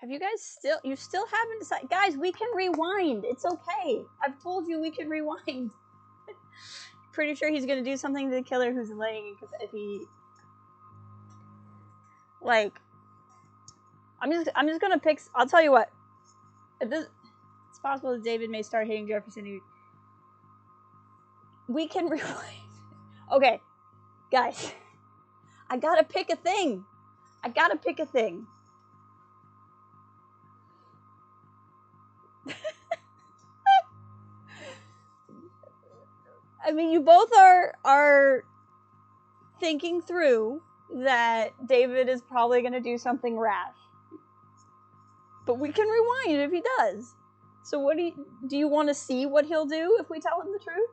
Have you guys you still haven't decided? Guys, we can rewind. It's okay. I've told you we can rewind. Pretty sure he's gonna do something to the killer who's laying, because if he, like, I'm just gonna pick. I'll tell you what. If this, it's possible that David may start hitting Jefferson. We can rewind. Okay, guys, I gotta pick a thing. I gotta pick a thing. I mean, you both are thinking through that David is probably going to do something rash. But we can rewind if he does. So what do you want to see what he'll do if we tell him the truth?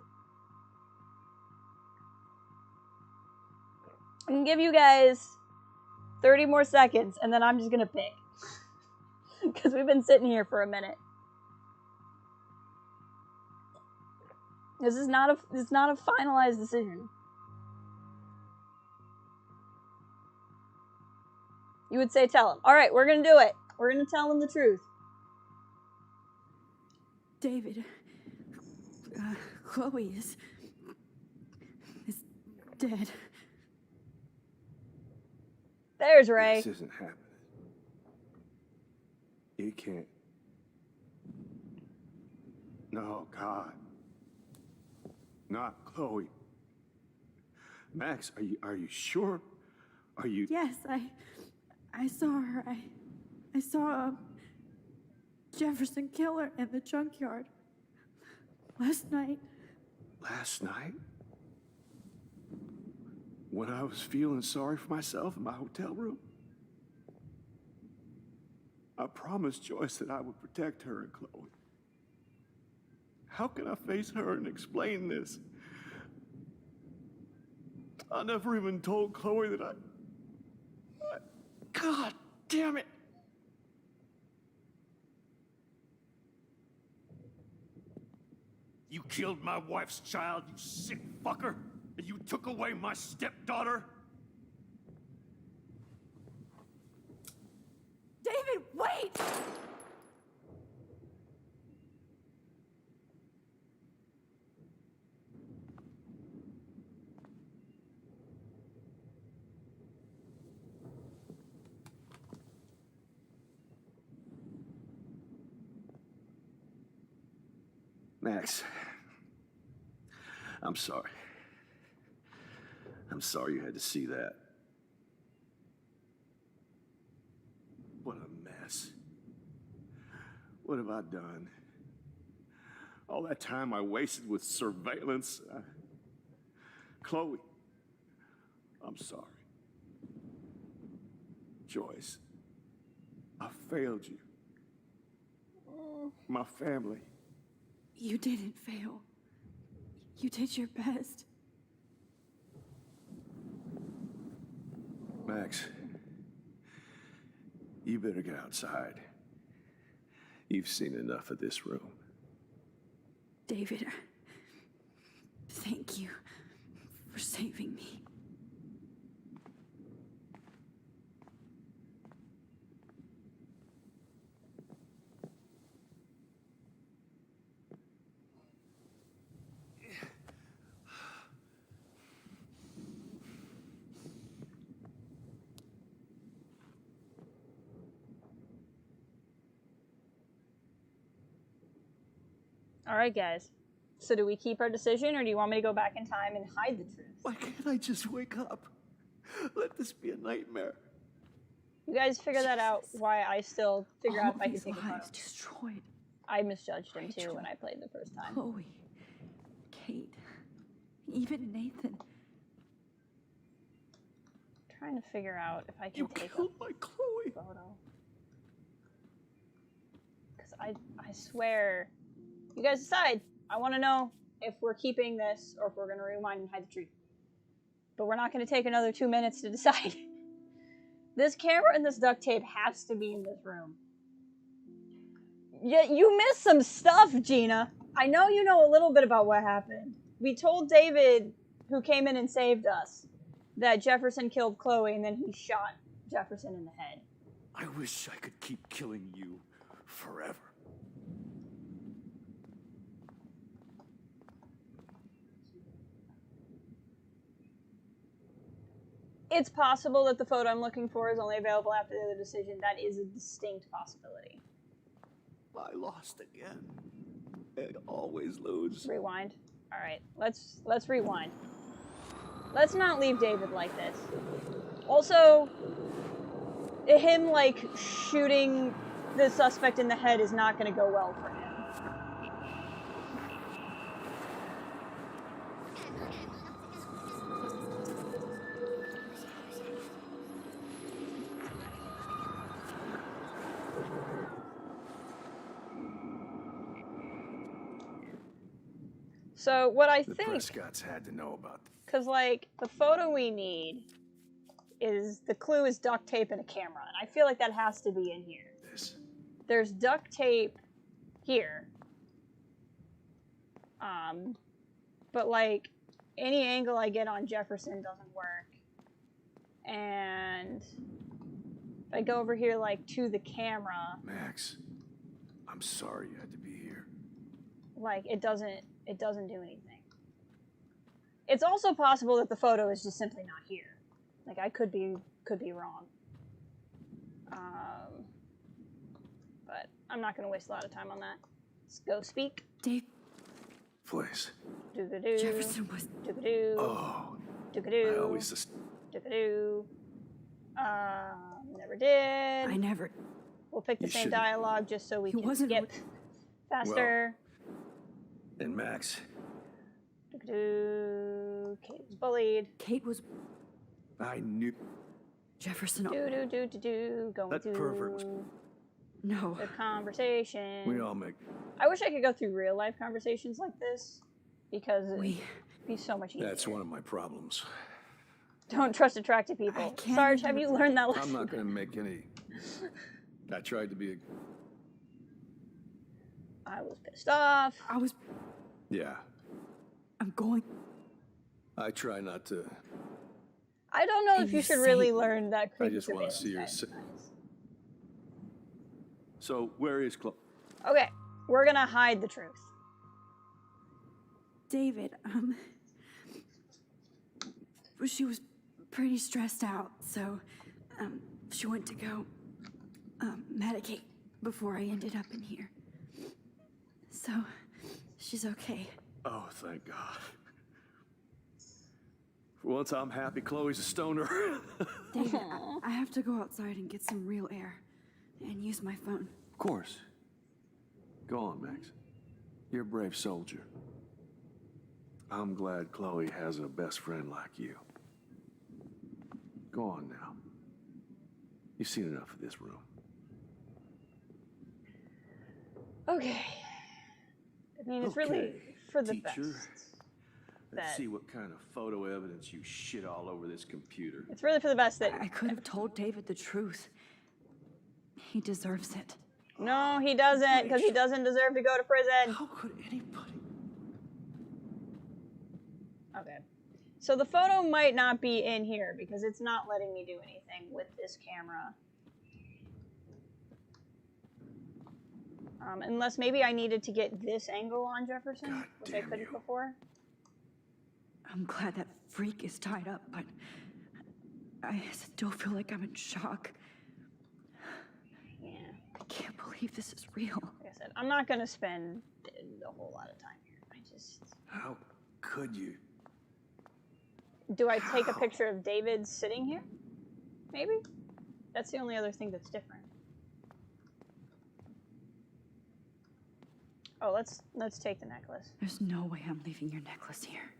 I'm going to give you guys 30 more seconds, and then I'm just going to pick. Because we've been sitting here for a minute. This is not a finalized decision. You would say tell him. All right, we're going to do it. We're going to tell him the truth. David, Chloe is dead. There's Ray. This isn't happening. It can't. No, God. Not Chloe. Max, are you sure? Are you? Yes, I saw her. I saw a Jefferson killer in the junkyard last night. Last night? When I was feeling sorry for myself in my hotel room? I promised Joyce that I would protect her and Chloe. How can I face her and explain this? I never even told Chloe that I... God damn it! You killed my wife's child, you sick fucker! And you took away my stepdaughter? David, wait! Max, I'm sorry. I'm sorry you had to see that. What a mess. What have I done? All that time I wasted with surveillance. Chloe, I'm sorry. Joyce, I failed you. My family. You didn't fail. You did your best. Max, you better get outside. You've seen enough of this room. David, thank you for saving me. All right, guys. So do we keep our decision, or do you want me to go back in time and hide the truth? Why can't I just wake up? Let this be a nightmare. You guys figure that out. Why I still figure out if I can take a photo. Destroyed. I misjudged him too when I played the first time. Chloe, Kate, even Nathan. I'm trying to figure out if I can take a my Chloe. photo. Because I swear, you guys decide. I want to know if we're keeping this or if we're going to rewind and hide the truth. But we're not going to take another 2 minutes to decide. This camera and this duct tape has to be in this room. Yeah, you missed some stuff, Gina. I know you know a little bit about what happened. We told David, who came in and saved us, that Jefferson killed Chloe and then he shot Jefferson in the head. I wish I could keep killing you forever. It's possible that the photo I'm looking for is only available after the other decision. That is a distinct possibility. I lost again. I always lose. Rewind. All right, let's rewind. Let's not leave David like this. Also, him like shooting the suspect in the head is not going to go well for him. So what I The think, Prescotts had to know about because like the photo we need is the clue is duct tape and a camera, and I feel like that has to be in here. this. There's duct tape here, but like any angle I get on Jefferson doesn't work, and if I go over here like to the camera, Max, I'm sorry you had to be here. like it doesn't do anything. It's also possible that the photo is just simply not here. Like I could be wrong. But I'm not going to waste a lot of time on that. Let's go speak. Dave. Please. Do-ga-doo. Jefferson was. Do-ga-doo. Oh. Do-ga-doo. I always just. Do-ga-doo. Never did. I never. We'll pick the same shouldn't. dialogue just so we He can wasn't skip faster. And Max. Do-ga-doo. Kate was bullied. Kate was. I knew. Jefferson. Do-do-do-do-do. Going That through pervert was. No. the conversation. We all make. I wish I could go through real life conversations like this because it'd We. be so much easier. That's one of my problems. Don't trust attractive people. Sarge, have you learned that lesson? I'm not going to make any. I tried to be a. I was pissed off. I was. Yeah. I'm going. I try not to. I don't know if you should really learn that I creepy just want to surveillance see her. guy. So where is Chloe? Okay, we're gonna hide the truth. David, she was pretty stressed out, so, she went to go, medicate before I ended up in here. So, she's okay. Oh, thank God. For once, I'm happy Chloe's a stoner. David, I have to go outside and get some real air and use my phone. Of course. Go on, Max. You're a brave soldier. I'm glad Chloe has a best friend like you. Go on now. You've seen enough of this room. Okay. I mean, it's really for the teacher. best. Let's see what kind of photo evidence you shit all over this computer. It's really for the best that I could have told David the truth. He deserves it. No, he doesn't, because he doesn't deserve to go to prison. How could anybody? Okay. So the photo might not be in here because it's not letting me do anything with this camera. Unless maybe I needed to get this angle on Jefferson, which I couldn't before. I'm glad that freak is tied up, but I still feel like I'm in shock. Yeah. I can't believe this is real. Like I said, I'm not going to spend a whole lot of time here. How could you? Do I take a picture of David sitting here? Maybe? That's the only other thing that's different. Oh, let's take the necklace. There's no way I'm leaving your necklace here.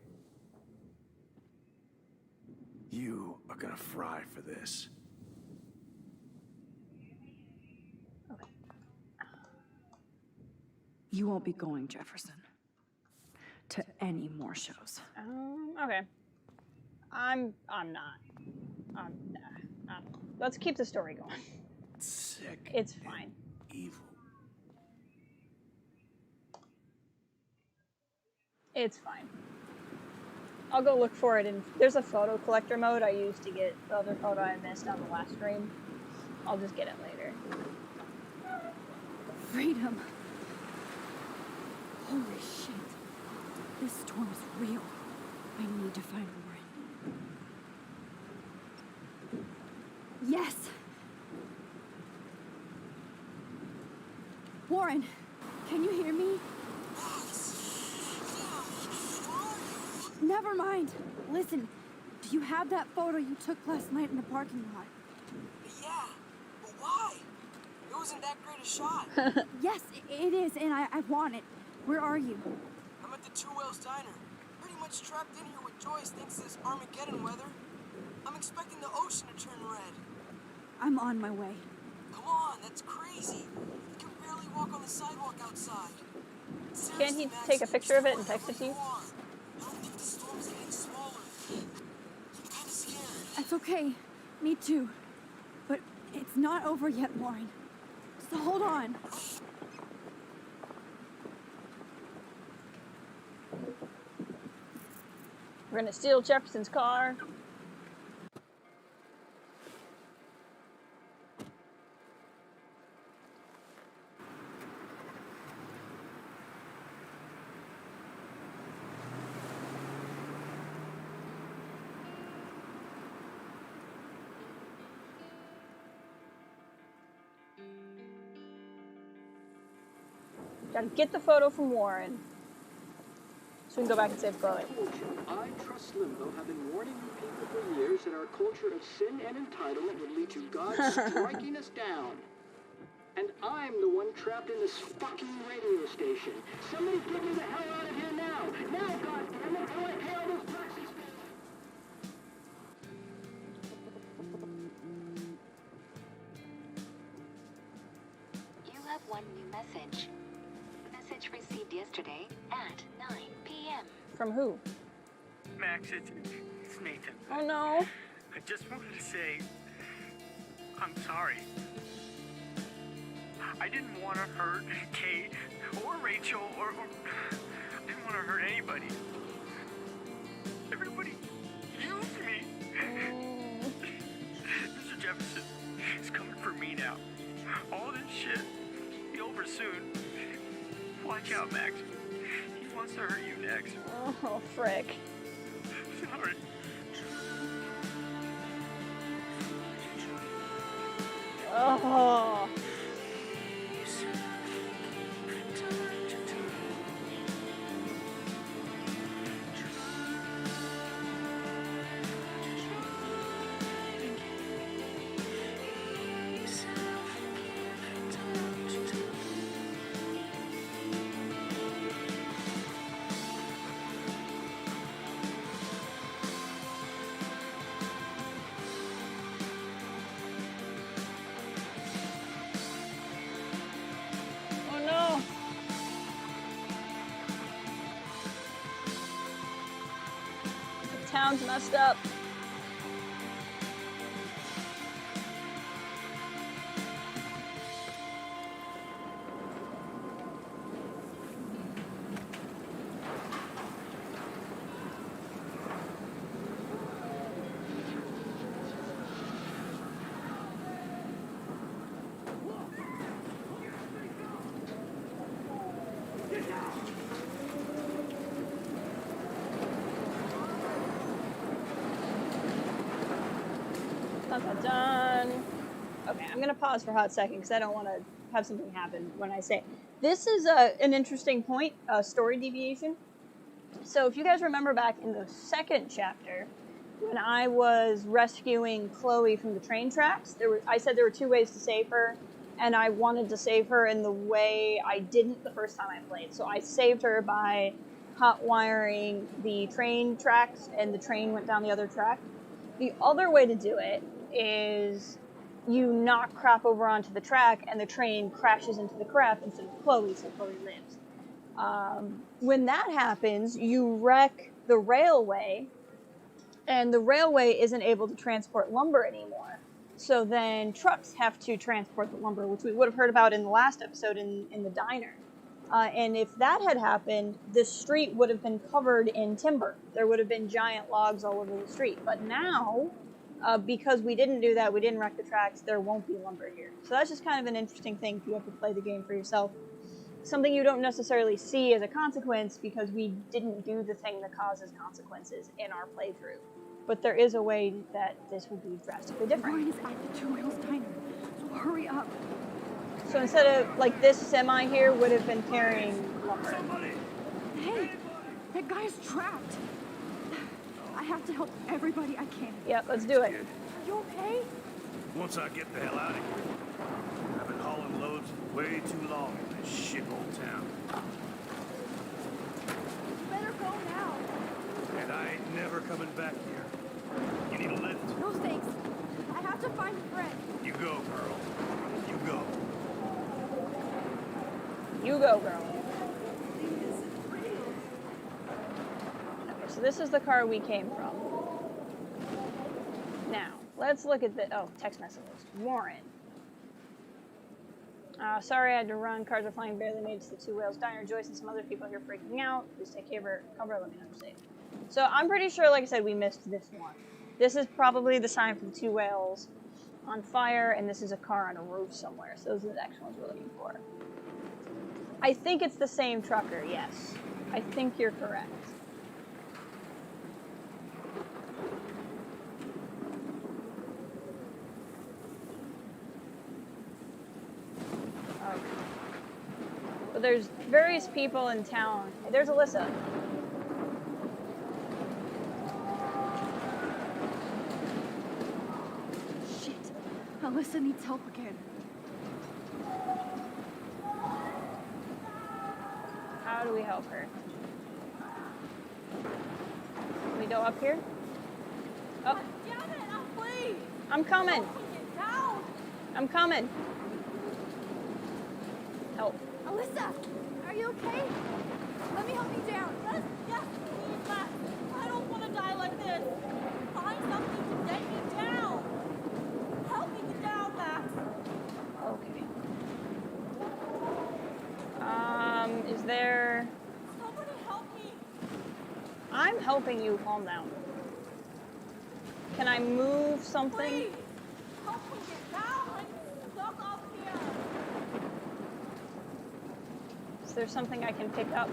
You are gonna fry for this. Okay. You won't be going, Jefferson, to any more shows. Okay. I'm not. Let's keep the story going. Sick. It's fine. Evil. It's fine. I'll go look for it, and there's a photo collector mode I used to get the other photo I missed on the last stream. I'll just get it later. Freedom. Holy shit. This storm is real. I need to find Warren. Yes! Warren, can you hear me? Never mind. Listen, do you have that photo you took last night in the parking lot? Yeah, but why? It wasn't that great a shot. Yes, it is, and I want it. Where are you? I'm at the Two Whales Diner. Pretty much trapped in here with Joyce thanks to this Armageddon weather. I'm expecting the ocean to turn red. I'm on my way. Come on, that's crazy. You can barely walk on the sidewalk outside. Can't he take a picture of it and text it to you? I don't think the storm's getting smaller. I'm kind of scared. That's okay. Me too. But it's not over yet, Warren. So hold on. We're gonna steal Jefferson's car. Gotta get the photo from Warren. So we can go back and save Chloe. I trust Limbo have been warning you people for years that our culture of sin and entitlement would lead to God striking us down. And I'm the one trapped in this fucking radio station. Somebody get me the hell out of here now! Now, goddammit, before I pay all those taxes! You have one new message. Message received yesterday at 9 p.m. From who? Max, it's Nathan. Oh no. I just wanted to say, I'm sorry. I didn't want to hurt Kate or Rachel or I didn't want to hurt anybody. Everybody used me. Mr. Jefferson is coming for me now. All this shit will be over soon. Watch out, Max. He wants to hurt you next. Oh, frick. Sorry. Oh. Town's messed up. Done. Okay, I'm gonna pause for a hot second because I don't want to have something happen when I say this is an interesting point, story deviation. So if you guys remember back in the second chapter, when I was rescuing Chloe from the train tracks, I said there were two ways to save her, and I wanted to save her in the way I didn't the first time I played. So I saved her by hot wiring the train tracks, and the train went down the other track. The other way to do it is you knock crap over onto the track and the train crashes into the crap instead of Chloe, so Chloe lives. When that happens, you wreck the railway, and the railway isn't able to transport lumber anymore. So then trucks have to transport the lumber, which we would have heard about in the last episode in the diner. And if that had happened, the street would have been covered in timber. There would have been giant logs all over the street. But now, Because we didn't do that, we didn't wreck the tracks, there won't be lumber here. So that's just kind of an interesting thing if you have to play the game for yourself. Something you don't necessarily see as a consequence because we didn't do the thing that causes consequences in our playthrough. But there is a way that this will be drastically different. Ryan is at the Two Wheels Diner, so hurry up. So instead of, like, this semi here would have been carrying lumber. Hey, that guy's trapped. I have to help everybody I can. Yep, let's do it. Are you okay? Once I get the hell out of here. I've been hauling loads way too long in this shithole town. You better go now. And I ain't never coming back here. You need a lift? No thanks. I have to find a friend. You go, girl. You go. You go, girl. Okay, so this is the car we came from. Now, let's look at the... Oh, text messages. Warren. Sorry I had to run. Cars are flying, barely made it to the Two Whales Diner. Joyce and some other people here freaking out. Please take cover, let me know you're safe. So I'm pretty sure, like I said, we missed this one. This is probably the sign for the Two Whales on fire, and this is a car on a roof somewhere. So those are the actual ones we're looking for. I think it's the same trucker, yes. I think you're correct. Okay. But there's various people in town. Hey, there's Alyssa. Shit. Alyssa needs help again. How do we help her? Can we go up here? Oh. Please. I'm coming. Get down. I'm coming. Help. Alyssa, are you okay? Let me help you down. Yes, please, Max. I don't want to die like this. Find something to get me down. Help me get down, Max. Okay. Is there... Somebody help me. I'm helping you. Calm down. Can I move something? Please. Help me get down. I'm stuck up here. Is there something I can pick up?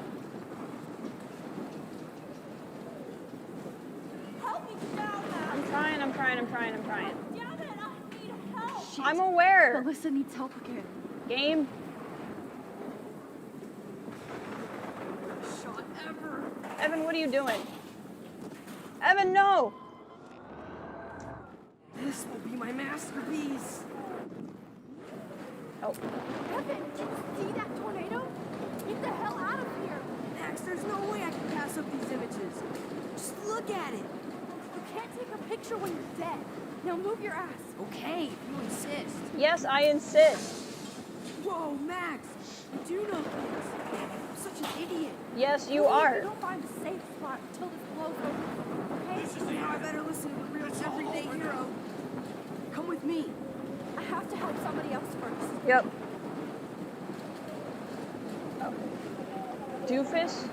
Help me get down, Max. I'm trying. Damn it, I need help. Shit. I'm aware. Alyssa needs help again. Game. Shot ever. Evan, what are you doing? Evan, no! This will be my masterpiece. Oh. Evan, did you see that tornado? Get the hell out of here. Max, there's no way I can pass up these images. Just look at it. You can't take a picture when you're dead. Now move your ass. Okay, if you insist. Yes, I insist. Whoa, Max, you do know things. I'm such an idiot. Yes, you are. Don't find a safe spot until this blows over. Okay? This is now I better listen to the real everyday hero. Come with me. I have to help somebody else first. Yep. Oh. Doofus?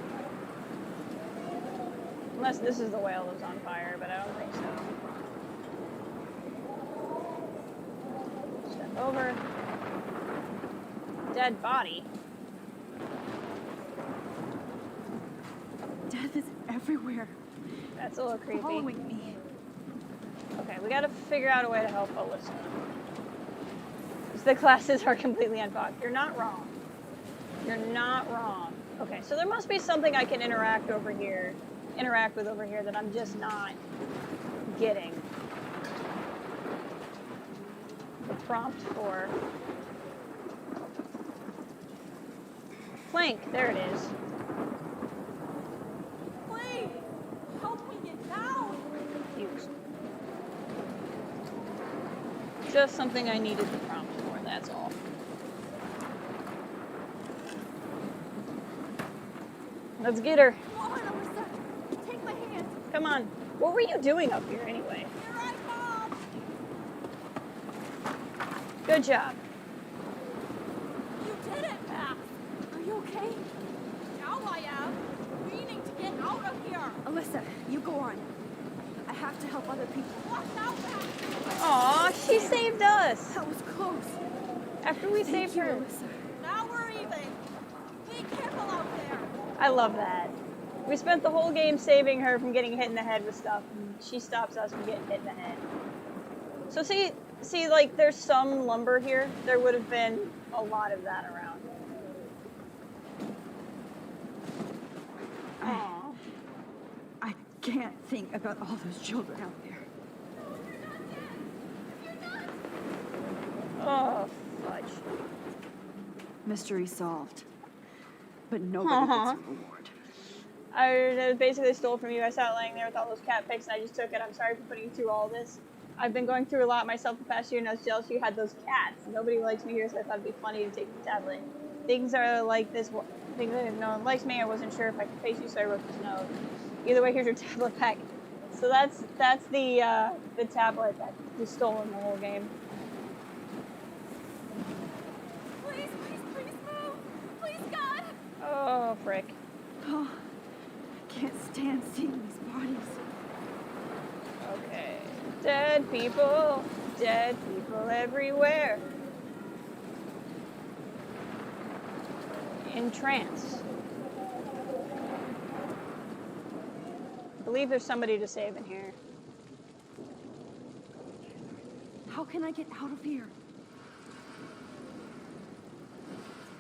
Unless this is the whale that's on fire, but I don't think so. Step over. Dead body. Death is everywhere. That's a little creepy. Following me. Okay, we gotta figure out a way to help Alyssa. Because the classes are completely unfogged. You're not wrong. You're not wrong. Okay, so there must be something I can interact with over here that I'm just not getting the prompt for. Flank, there it is. Please, help me get down. Confused. Just something I needed the prompt for, that's all. Let's get her. Come on, Alyssa. Take my hand. Come on. What were you doing up here anyway? Here I come. Good job. You did it, Max. Are you okay? Now I am. Meaning to get out of here. Alyssa, you go on. I have to help other people. Watch out, Max. us. That was close. After we saved you, her. Alyssa. Now we're even. Be careful out there. I love that. We spent the whole game saving her from getting hit in the head with stuff, and she stops us from getting hit in the head. So see, like, there's some lumber here. There would have been a lot of that around. I can't think about all those children out there. Oh, fudge. Mystery solved. But nobody gets a reward. I basically stole from you. I sat laying there with all those cat pics and I just took it. I'm sorry for putting you through all this. I've been going through a lot myself the past year and I was jealous you had those cats. Nobody likes me here, so I thought it'd be funny to take the tablet. Things are like this. Things that no one likes me. I wasn't sure if I could face you, so I wrote this note. Either way, here's your tablet back. So that's the tablet that was stolen the whole game. Please, please, please move. Please, God. Oh, frick. Oh, I can't stand seeing these bodies. Okay. Dead people everywhere. In trance. I believe there's somebody to save in here. How can I get out of here?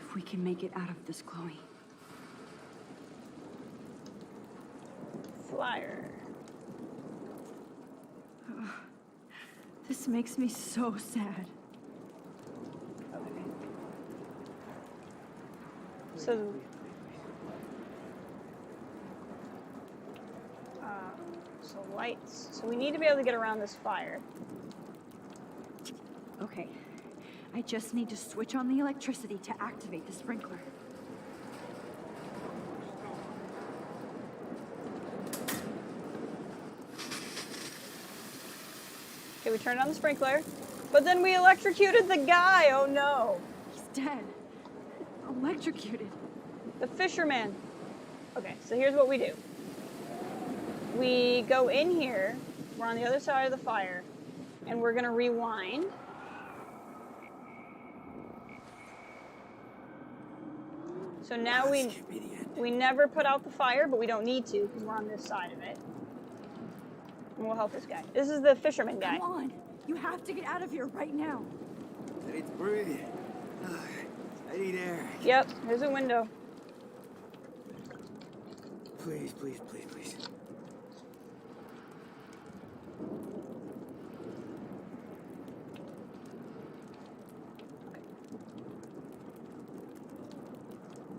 If we can make it out of this, Chloe. Flyer. This makes me so sad. Okay. So lights. So we need to be able to get around this fire. Okay. I just need to switch on the electricity to activate the sprinkler. Okay, we turned on the sprinkler, but then we electrocuted the guy. Oh no. He's dead. Electrocuted. The fisherman. Okay, so here's what we do. We go in here, we're on the other side of the fire, and we're gonna rewind. So now we never put out the fire, but we don't need to because we're on this side of it. And we'll help this guy. This is the fisherman guy. Come on. You have to get out of here right now. I need to breathe. I need air. Yep, there's a window. Please, please, please, please.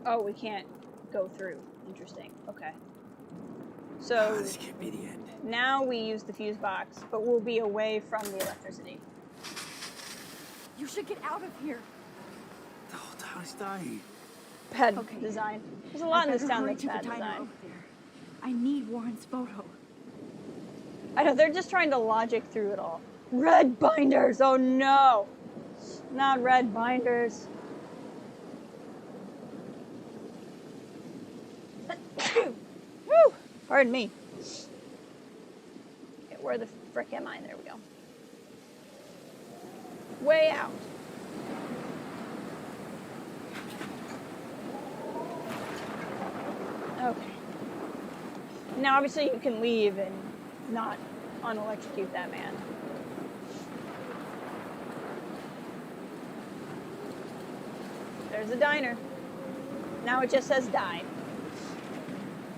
Oh, we can't go through. Interesting. Okay. So this can't be the end. Now we use the fuse box, but we'll be away from the electricity. You should get out of here. The whole town is dying. Bad design. There's a lot in this town hurry that's to the bad diner design. over there. I need Warren's photo. I know, they're just trying to logic through it all. Red binders! Oh no! Not red binders. Woo! Pardon me. Okay, where the frick am I? There we go. Way out. Okay. Now, obviously, you can leave and not unelectrocute that man. There's a diner. Now it just says died.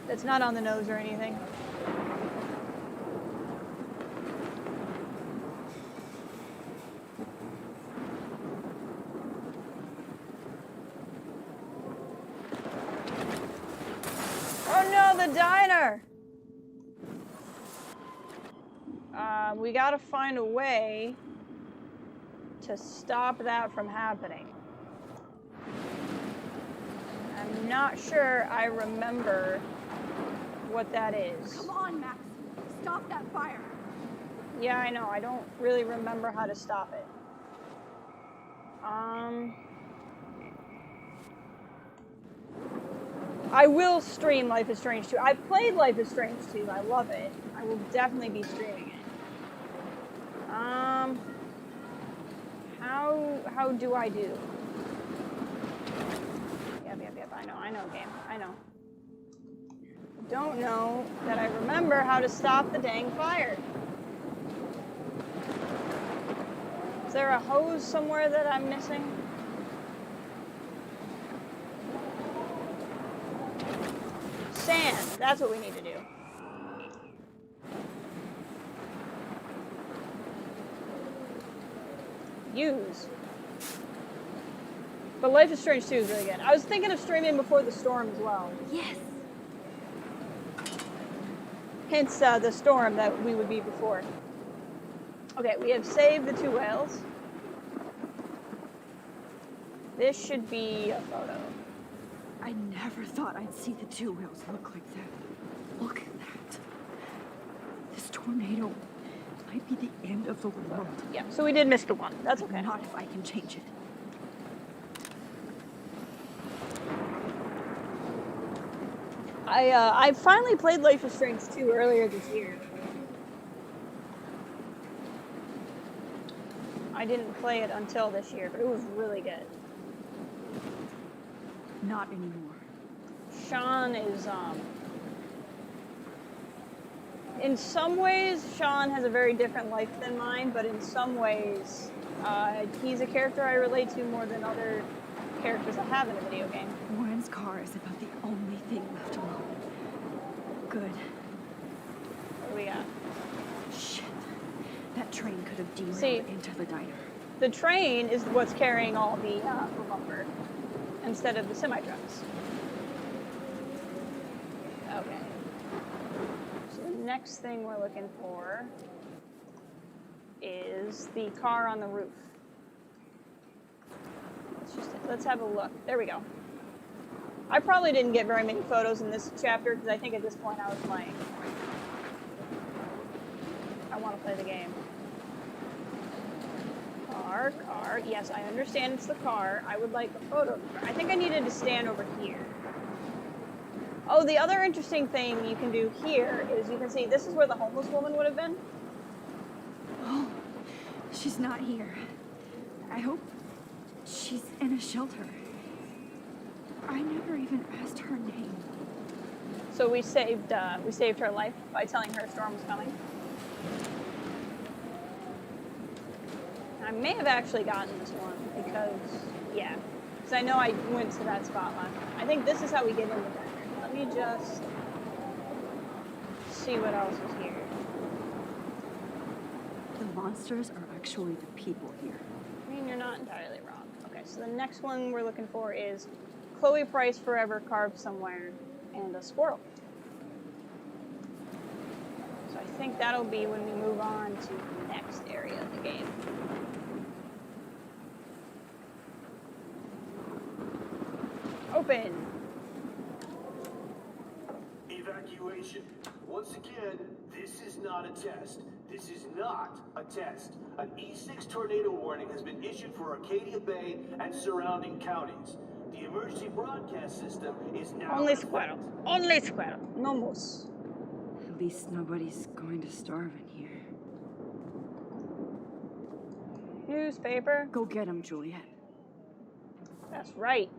That's not on the nose or anything. Oh no, the diner! We gotta find a way to stop that from happening. I'm not sure I remember what that is. Come on, Max. Stop that fire. Yeah, I know. I don't really remember how to stop it. I will stream Life is Strange 2. I played Life is Strange 2. I love it. I will definitely be streaming it. how do I do? Yep. I know, game. I know. Don't know that I remember how to stop the dang fire. Is there a hose somewhere that I'm missing? Sand. That's what we need to do. Use. But Life is Strange 2 is really good. I was thinking of streaming before the storm as well. Yes. Hence the storm that we would be before. Okay, we have saved the 2 whales. This should be a photo. I never thought I'd see the 2 whales look like that. Look at that. This tornado might be the end of the world. Yeah, so we did miss the one. That's okay. Not if I can change it. I finally played Life is Strange 2 earlier this year. I didn't play it until this year, but it was really good. Not anymore. Sean is, in some ways, Sean has a very different life than mine, but in some ways, he's a character I relate to more than other characters I have in a video game. Warren's car is about the only thing left alone. Good. What do we got? Shit. That train could have derailed into the diner. The train is what's carrying all the lumber instead of the semi-trucks. Okay. So the next thing we're looking for is the car on the roof. Let's have a look. There we go. I probably didn't get very many photos in this chapter because I think at this point I was playing. I want to play the game. Car. Yes, I understand it's the car. I would like a photo of the car. I think I needed to stand over here. Oh, the other interesting thing you can do here is you can see this is where the homeless woman would have been. Oh, she's not here. I hope she's in a shelter. I never even asked her name. So we saved her life by telling her a storm was coming. I may have actually gotten this one because I know I went to that spot last time. I think this is how we get in the diner. Let me just see what else is here. The monsters are actually the people here. I mean, you're not entirely wrong. Okay, so the next one we're looking for is Chloe Price forever carved somewhere and a squirrel. So I think that'll be when we move on to the next area of the game. Open. Evacuation. Once again, this is not a test. This is not a test. An E6 tornado warning has been issued for Arcadia Bay and surrounding counties. The emergency broadcast system is now... Only squirrel. Only squirrel. No moose. At least nobody's going to starve in here. Newspaper. Go get him, Juliet. That's right.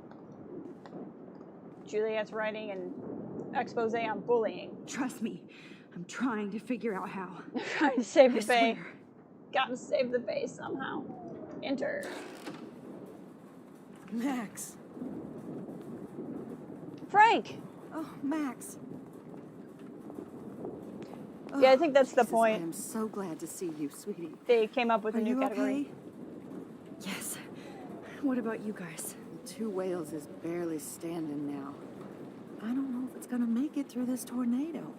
Juliet's writing an expose on bullying. Trust me, I'm trying to figure out how. Trying to save the I bay. swear. Gotta save the bay somehow. Enter. Max. Frank! Oh, Max. Yeah, I think that's the Jesus, point. I am so glad to see you, sweetie. They came up with Are a new you category. okay? Yes. What about you guys? 2 whales is barely standing now. I don't know if it's gonna make it through this tornado.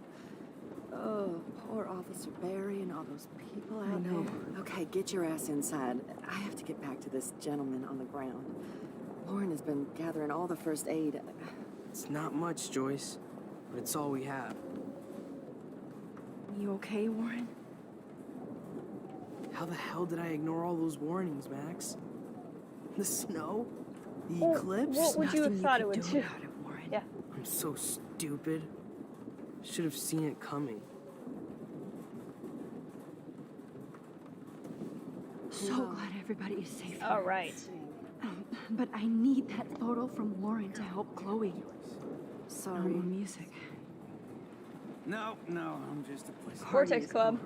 Oh, poor Officer Barry and all those people out there. Okay, get your ass inside. I have to get back to this gentleman on the ground. Lauren has been gathering all the first aid. It's not much, Joyce, but it's all we have. You okay, Warren? How the hell did I ignore all those warnings, Max? The snow? The Well, eclipse? what would you have Nothing thought you it would could do? about it, Warren. Yeah. I'm so stupid. Should have seen it coming. so glad everybody is safe here. All right. But I need that photo from Lauren to help Chloe. Sorry. No more music. No, I'm just a pussy. Vortex Club.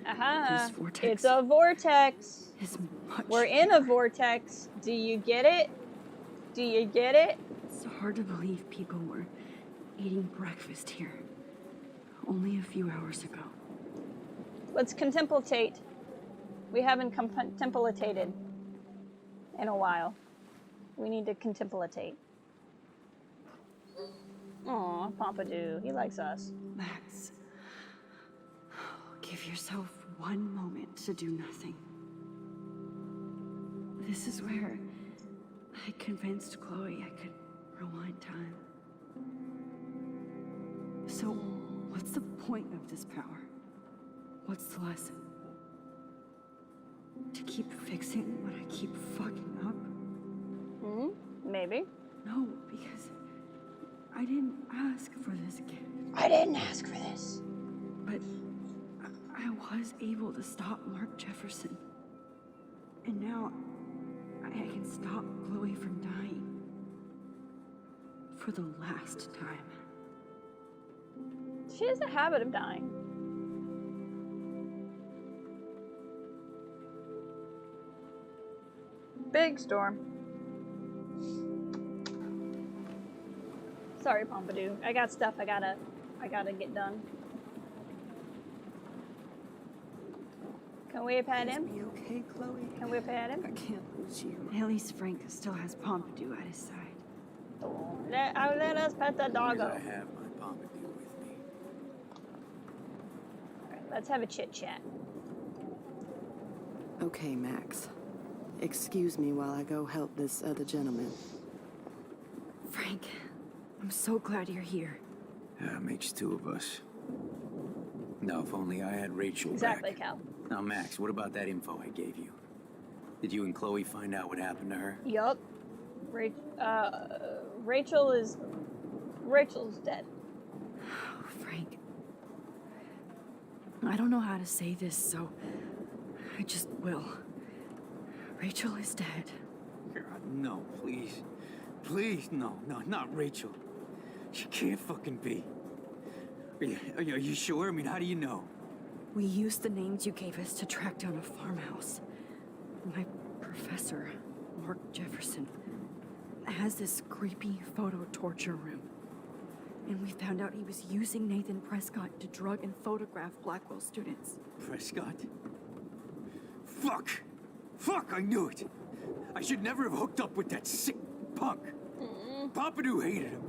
Aha. This vortex It's a vortex. is much We're in a vortex. Do you get it? Do you get it? It's hard to believe people were eating breakfast here only a few hours ago. Let's contemplate. We haven't contemplated in a while. We need to contemplate. Aw, Pompadour. He likes us. Max, give yourself one moment to do nothing. This is where I convinced Chloe I could rewind time. So, what's the point of this power? What's the lesson? To keep fixing what I keep fucking up? Maybe. No, because I didn't ask for this gift. I didn't ask for this. But I was able to stop Mark Jefferson. And now I can stop Chloe from dying. For the last time. She has a habit of dying. Big storm. Sorry, Pompadour. I got stuff I gotta get done. Can we pet him? Be okay, Chloe? Can we pet him? I can't lose you. At least Frank still has Pompadour at his side. Let us pet the doggo. I have my Pompadour with me. Alright, let's have a chit chat. Okay, Max. Excuse me while I go help this other gentleman. Frank, I'm so glad you're here. Yeah, makes two of us. No, if only I had Rachel Exactly, back. Cal. Now, Max, what about that info I gave you? Did you and Chloe find out what happened to her? Yup. Rachel's dead. Oh, Frank. I don't know how to say this, so I just will. Rachel is dead. God, no, please. Please, no, not Rachel. She can't fucking be. Are you sure? I mean, how do you know? We used the names you gave us to track down a farmhouse. My professor, Mark Jefferson, has this creepy photo torture room. And we found out he was using Nathan Prescott to drug and photograph Blackwell students. Prescott? Fuck! Fuck, I knew it! I should never have hooked up with that sick punk! Pompadour hated him.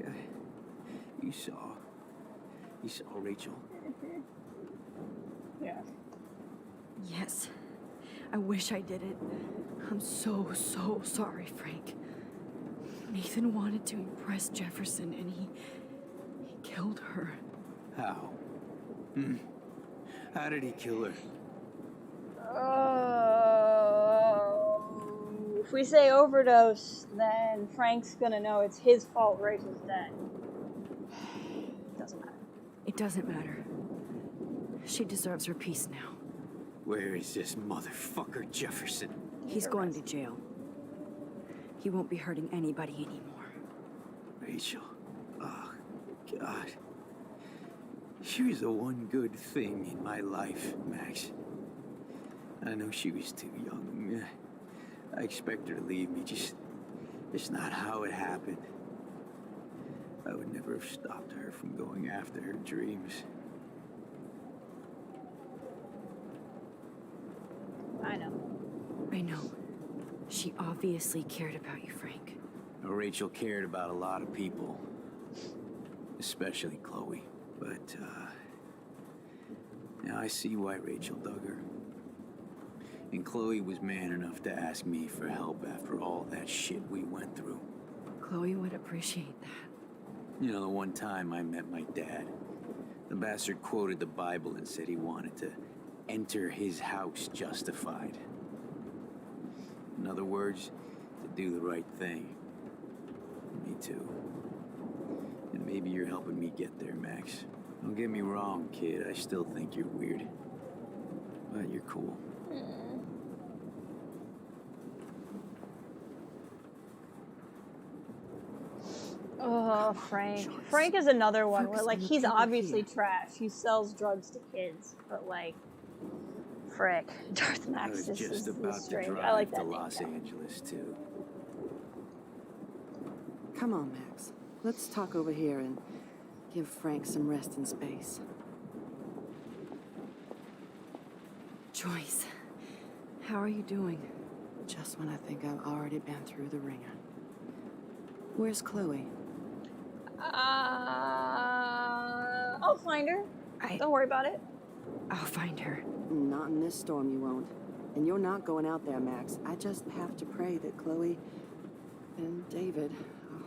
Yeah, you saw Rachel? Yeah. Yes. I wish I didn't. I'm so sorry, Frank. Nathan wanted to impress Jefferson, and he killed her. How? How did he kill her? If we say overdose, then Frank's gonna know it's his fault Rachel's dead. Doesn't matter. It doesn't matter. She deserves her peace now. Where is this motherfucker Jefferson? He's going to jail. He won't be hurting anybody anymore. Rachel. Oh, God. She was the one good thing in my life, Max. I know she was too young. I expect her to leave me, just not how it happened. I would never have stopped her from going after her dreams. I know. I know. She obviously cared about you, Frank. Rachel cared about a lot of people. Especially Chloe. But, now I see why Rachel dug her. And Chloe was man enough to ask me for help after all that shit we went through. Chloe would appreciate that. You know, the one time I met my dad, the bastard quoted the Bible and said he wanted to enter his house justified. In other words, to do the right thing. Me too. And maybe you're helping me get there, Max. Don't get me wrong, kid. I still think you're weird. but you're cool. Oh, Frank. Frank is another one where, like, he's obviously trash. He sells drugs to kids, but, like, frick. Darth I Max was just about to strange. drive I like to that name. Los Angeles, too. Come on, Max. Let's talk over here and give Frank some rest and space. Joyce, how are you doing? Just when I think I've already been through the ringer. Where's Chloe? I'll find her. Don't worry about it. I'll find her. Not in this storm, you won't. And you're not going out there, Max. I just have to pray that Chloe and David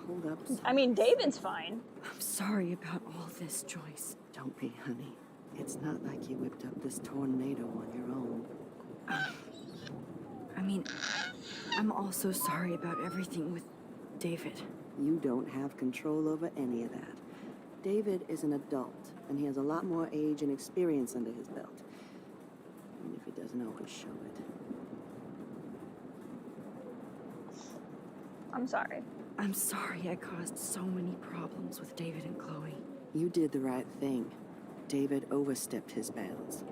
hold up. I mean, David's fine. I'm sorry about all this, Joyce. Don't be, honey. It's not like you whipped up this tornado on your own. I mean, I'm also sorry about everything with David. You don't have control over any of that. David is an adult, and he has a lot more age and experience under his belt. Even if he doesn't always show it. I'm sorry. I'm sorry I caused so many problems with David and Chloe. You did the right thing. David overstepped his bounds.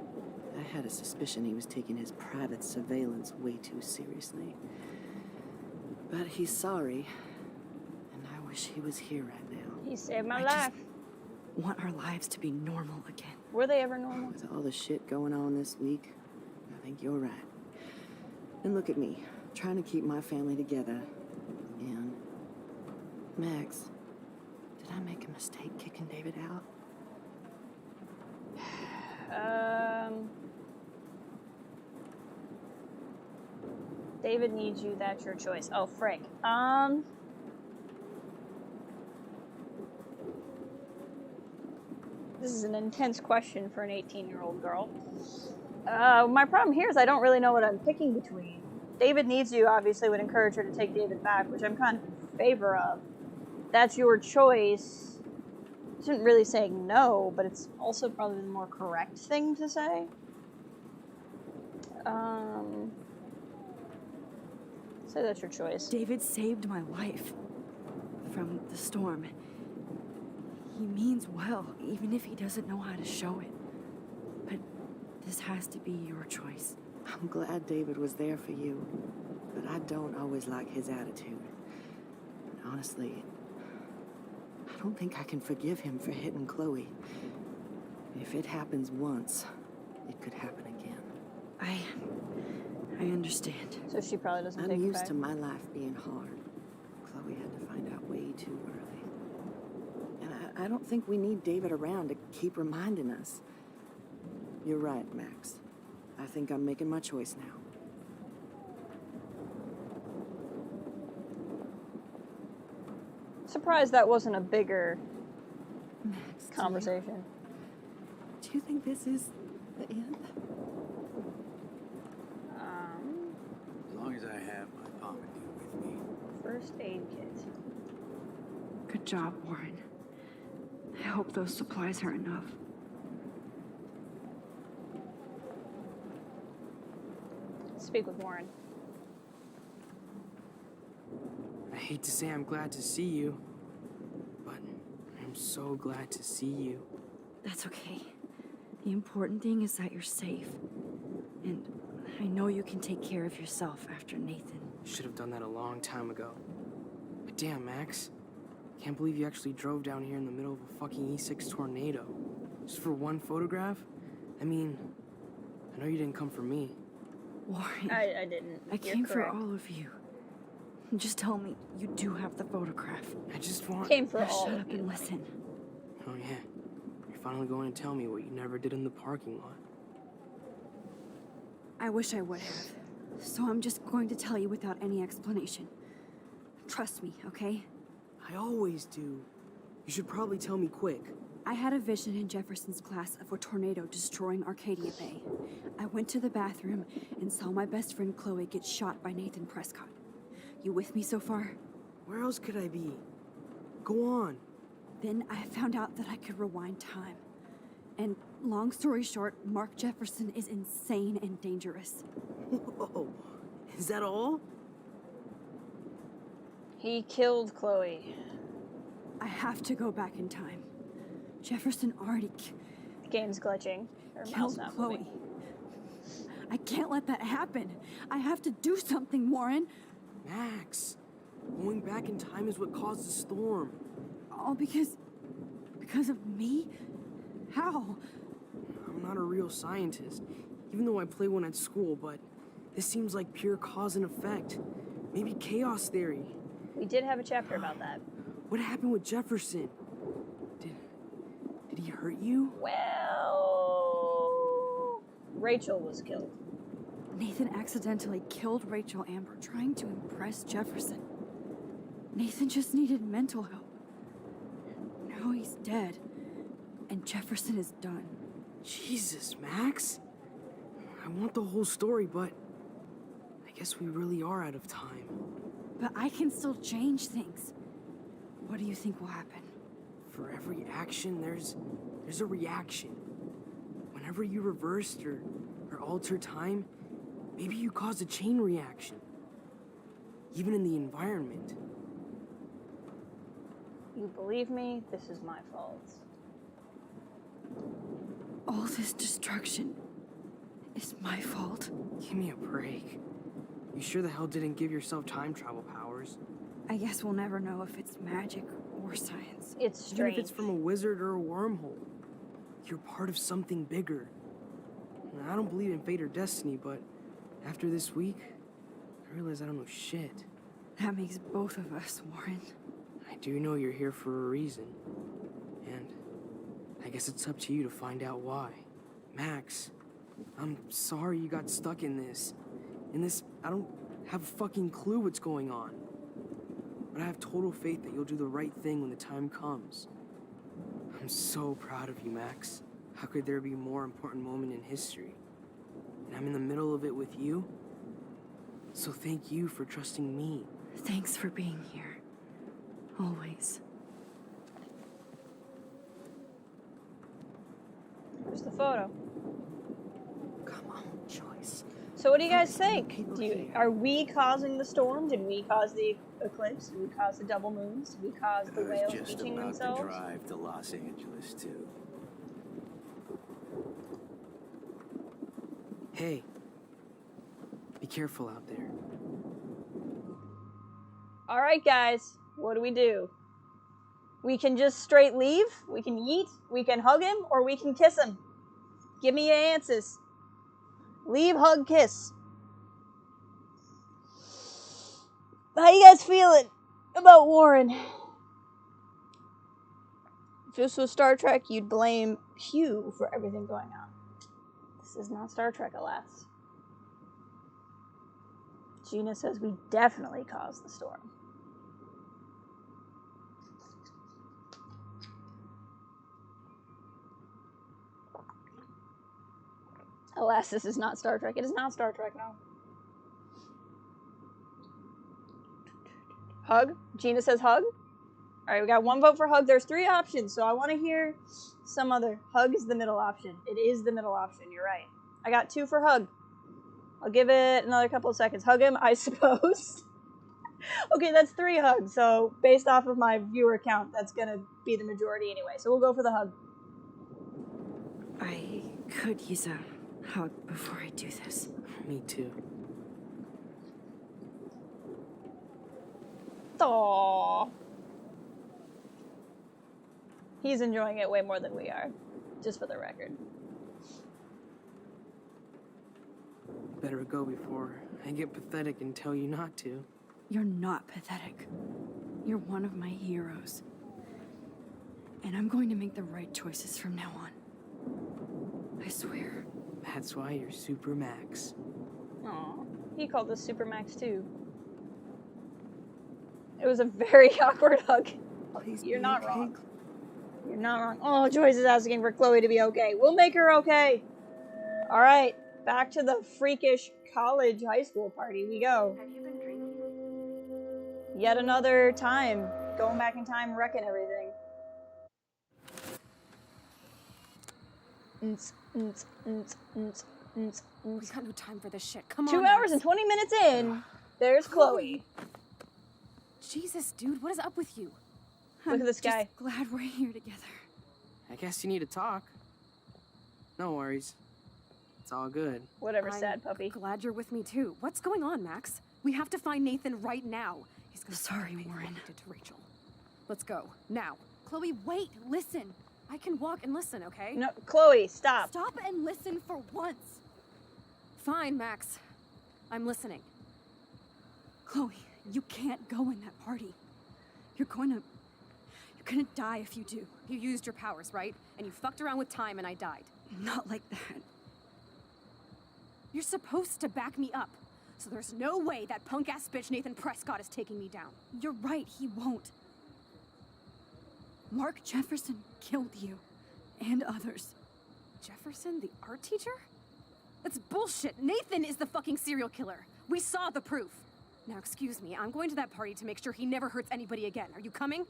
I had a suspicion he was taking his private surveillance way too seriously. But he's sorry, and I wish he was here right now. He saved my I life. just want our lives to be normal again. Were they ever normal? With all the shit going on this week, I think you're right. And look at me, trying to keep my family together. And Max, did I make a mistake kicking David out? David needs you, that's your choice. Oh, frick. This is an intense question for an 18-year-old girl. My problem here is I don't really know what I'm picking between. David needs you, obviously, would encourage her to take David back, which I'm kind of in favor of. That's your choice. Isn't really saying no, but it's also probably the more correct thing to say. Say that's your choice. David saved my life from the storm. He means well, even if he doesn't know how to show it. But this has to be your choice. I'm glad David was there for you, but I don't always like his attitude. And honestly, I don't think I can forgive him for hitting Chloe. If it happens once, it could happen again. I understand. So she probably doesn't take I'm it used back. to my life being hard. Chloe had to find out way too early. And I don't think we need David around to keep reminding us. You're right, Max. I think I'm making my choice now. Surprised that wasn't a bigger conversation. Do you think this is the end? As long as I have my Pomander with me. First aid kit. Good job, Warren. I hope those supplies are enough. Speak with Warren. I hate to say I'm glad to see you, but I'm so glad to see you. That's okay. The important thing is that you're safe. And I know you can take care of yourself after Nathan. Should have done that a long time ago. But damn, Max. Can't believe you actually drove down here in the middle of a fucking E6 tornado. Just for one photograph? I mean, I know you didn't come for me. Warren. I didn't. I came for all of you. Just tell me you do have the photograph. I just want... Came for now all shut of up you, and honey. listen. Oh yeah. You're finally going to tell me what you never did in the parking lot. I wish I would have. So I'm just going to tell you without any explanation. Trust me, okay? I always do. You should probably tell me quick. I had a vision in Jefferson's class of a tornado destroying Arcadia Bay. I went to the bathroom and saw my best friend Chloe get shot by Nathan Prescott. You with me so far? Where else could I be? Go on. Then I found out that I could rewind time. And long story short, Mark Jefferson is insane and dangerous. Whoa, is that all? He killed Chloe. I have to go back in time. Jefferson already The game's glitching. Her mouse killed not Chloe. moving. I can't let that happen. I have to do something, Warren. Max, going back in time is what caused the storm. All because of me? How? I'm not a real scientist, even though I play one at school, but this seems like pure cause and effect. Maybe chaos theory. We did have a chapter about that. What happened with Jefferson? Did he hurt you? Well, Rachel was killed. Nathan accidentally killed Rachel Amber trying to impress Jefferson. Nathan just needed mental help. Now he's dead, and Jefferson is done. Jesus, Max. I want the whole story, but I guess we really are out of time. But I can still change things. What do you think will happen? For every action, there's a reaction. Whenever you reversed or alter time, maybe you caused a chain reaction. Even in the environment. You believe me? This is my fault. All this destruction is my fault. Give me a break. You sure the hell didn't give yourself time travel powers? I guess we'll never know if it's magic or science. It's Even strange. if it's from a wizard or a wormhole. You're part of something bigger. I don't believe in fate or destiny, but after this week, I realize I don't know shit. That makes both of us, Warren. I do know you're here for a reason. And I guess it's up to you to find out why. Max, I'm sorry you got stuck in this. I don't have a fucking clue what's going on. But I have total faith that you'll do the right thing when the time comes. I'm so proud of you, Max. How could there be a more important moment in history? And I'm in the middle of it with you. So thank you for trusting me. Thanks for being here. Always. Where's the photo? Come on, Joyce. So what do you guys think? Are we causing the storm? Did we cause the eclipse? Did we cause the double moons? Did we cause the whales beaching themselves? Drive to Los Angeles too. Hey, be careful out there. All right, guys, what do? We can just straight leave, we can yeet, we can hug him, or we can kiss him. Give me your answers. Leave, hug, kiss. How you guys feeling about Warren? If this was Star Trek, you'd blame Hugh for everything going on. This is not Star Trek, alas. Gina says we definitely caused the storm. Alas, this is not Star Trek. It is not Star Trek, no. Hug? Gina says hug? Alright, we got one vote for hug. There's 3 options, so I want to hear some other. Hug is the middle option. It is the middle option, you're right. I got 2 for hug. I'll give it another couple of seconds. Hug him, I suppose. Okay, that's 3 hugs, so based off of my viewer count, that's gonna be the majority anyway. So we'll go for the hug. I could use a hug before I do this. Me too. Aww. He's enjoying it way more than we are, just for the record. Better go before I get pathetic and tell you not to. You're not pathetic. You're one of my heroes. And I'm going to make the right choices from now on. I swear. That's why you're Super Max. Aw, he called us Super Max too. It was a very awkward hug. Please You're be not okay. wrong. You're not wrong. Oh, Joyce is asking for Chloe to be okay. We'll make her okay. All right, back to the freakish college high school party we go. Have you been drinking? Yet another time. Going back in time, wrecking everything. We got no time for this shit. Come on. 2 hours and 20 minutes in, there's Chloe. Jesus, dude, what is up with you? Look at this guy. Glad we're here together. I guess you need to talk. No worries. It's all good. Whatever, sad puppy. Glad you're with me too. What's going on, Max? We have to find Nathan right now. He's gonna Sorry, Warren. did to Rachel. Let's go now. Chloe, wait, listen. I can walk and listen, okay? No, Chloe, stop. Stop and listen for once. Fine, Max. I'm listening. Chloe, you can't go in that party. You're gonna die if you do. You used your powers, right? And you fucked around with time and I died. Not like that. You're supposed to back me up. So there's no way that punk-ass bitch Nathan Prescott is taking me down. You're right, he won't. Mark Jefferson killed you. And others. Jefferson, the art teacher? That's bullshit. Nathan is the fucking serial killer. We saw the proof. Now, excuse me, I'm going to that party to make sure he never hurts anybody again. Are you coming?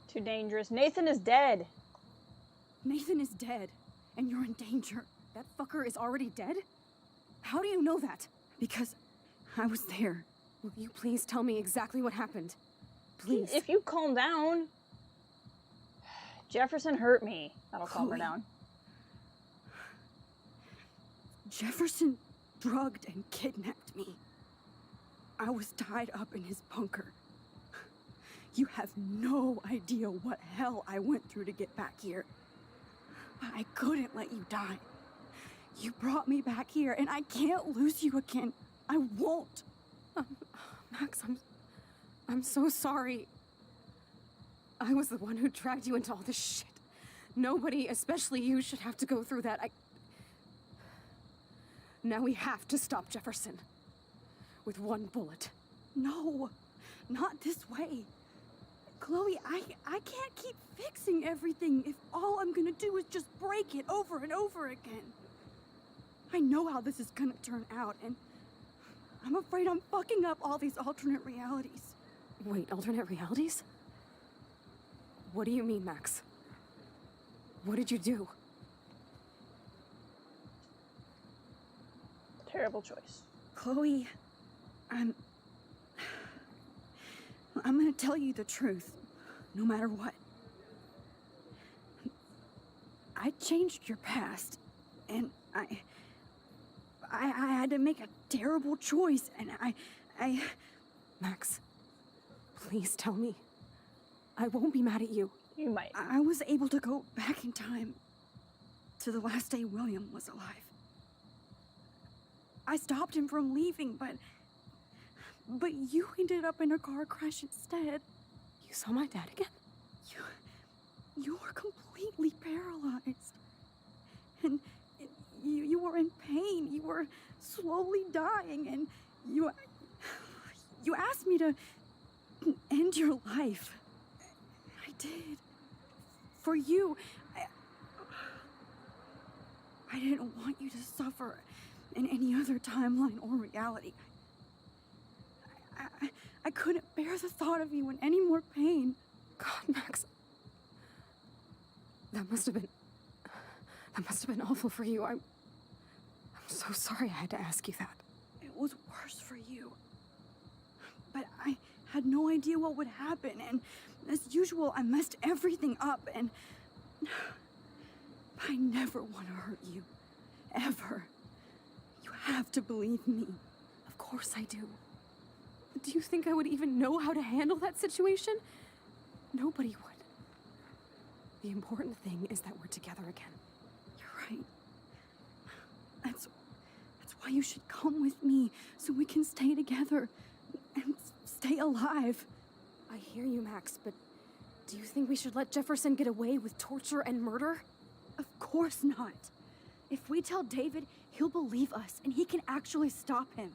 Too dangerous. Nathan is dead. Nathan is dead, and you're in danger. That fucker is already dead? How do you know that? Because I was there. Will you please tell me exactly what happened? Please. If you calm down. Jefferson hurt me. That'll calm her down. Jefferson drugged and kidnapped me. I was tied up in his bunker. You have no idea what hell I went through to get back here. But I couldn't let you die. You brought me back here, and I can't lose you again. I won't. Max, I'm so sorry. I was the one who dragged you into all this shit. Nobody, especially you, should have to go through that. Now we have to stop Jefferson. With one bullet. No, not this way. Chloe, I can't keep fixing everything if all I'm gonna do is just break it over and over again. I know how this is gonna turn out, and I'm afraid I'm fucking up all these alternate realities. Wait, alternate realities? What do you mean, Max? What did you do? Terrible choice. Chloe, I'm gonna tell you the truth, no matter what. I changed your past, and I had to make a terrible choice, and I... Max, please tell me. I won't be mad at you. You might. I was able to go back in time to the last day William was alive. I stopped him from leaving, but you ended up in a car crash instead. You saw my dad again? You were completely paralyzed. And you were in pain. You were slowly dying, and you asked me to end your life. I did. For you. I didn't want you to suffer in any other timeline or reality. I couldn't bear the thought of you in any more pain. God, Max. That must have been awful for you. I'm so sorry I had to ask you that. It was worse for you. But I had no idea what would happen, and as usual, I messed everything up, and I never want to hurt you. Ever. You have to believe me. Of course I do. Do you think I would even know how to handle that situation? Nobody would. The important thing is that we're together again. You're right. That's why you should come with me, so we can stay together and stay alive. I hear you, Max, but do you think we should let Jefferson get away with torture and murder? Of course not. If we tell David, he'll believe us, and he can actually stop him.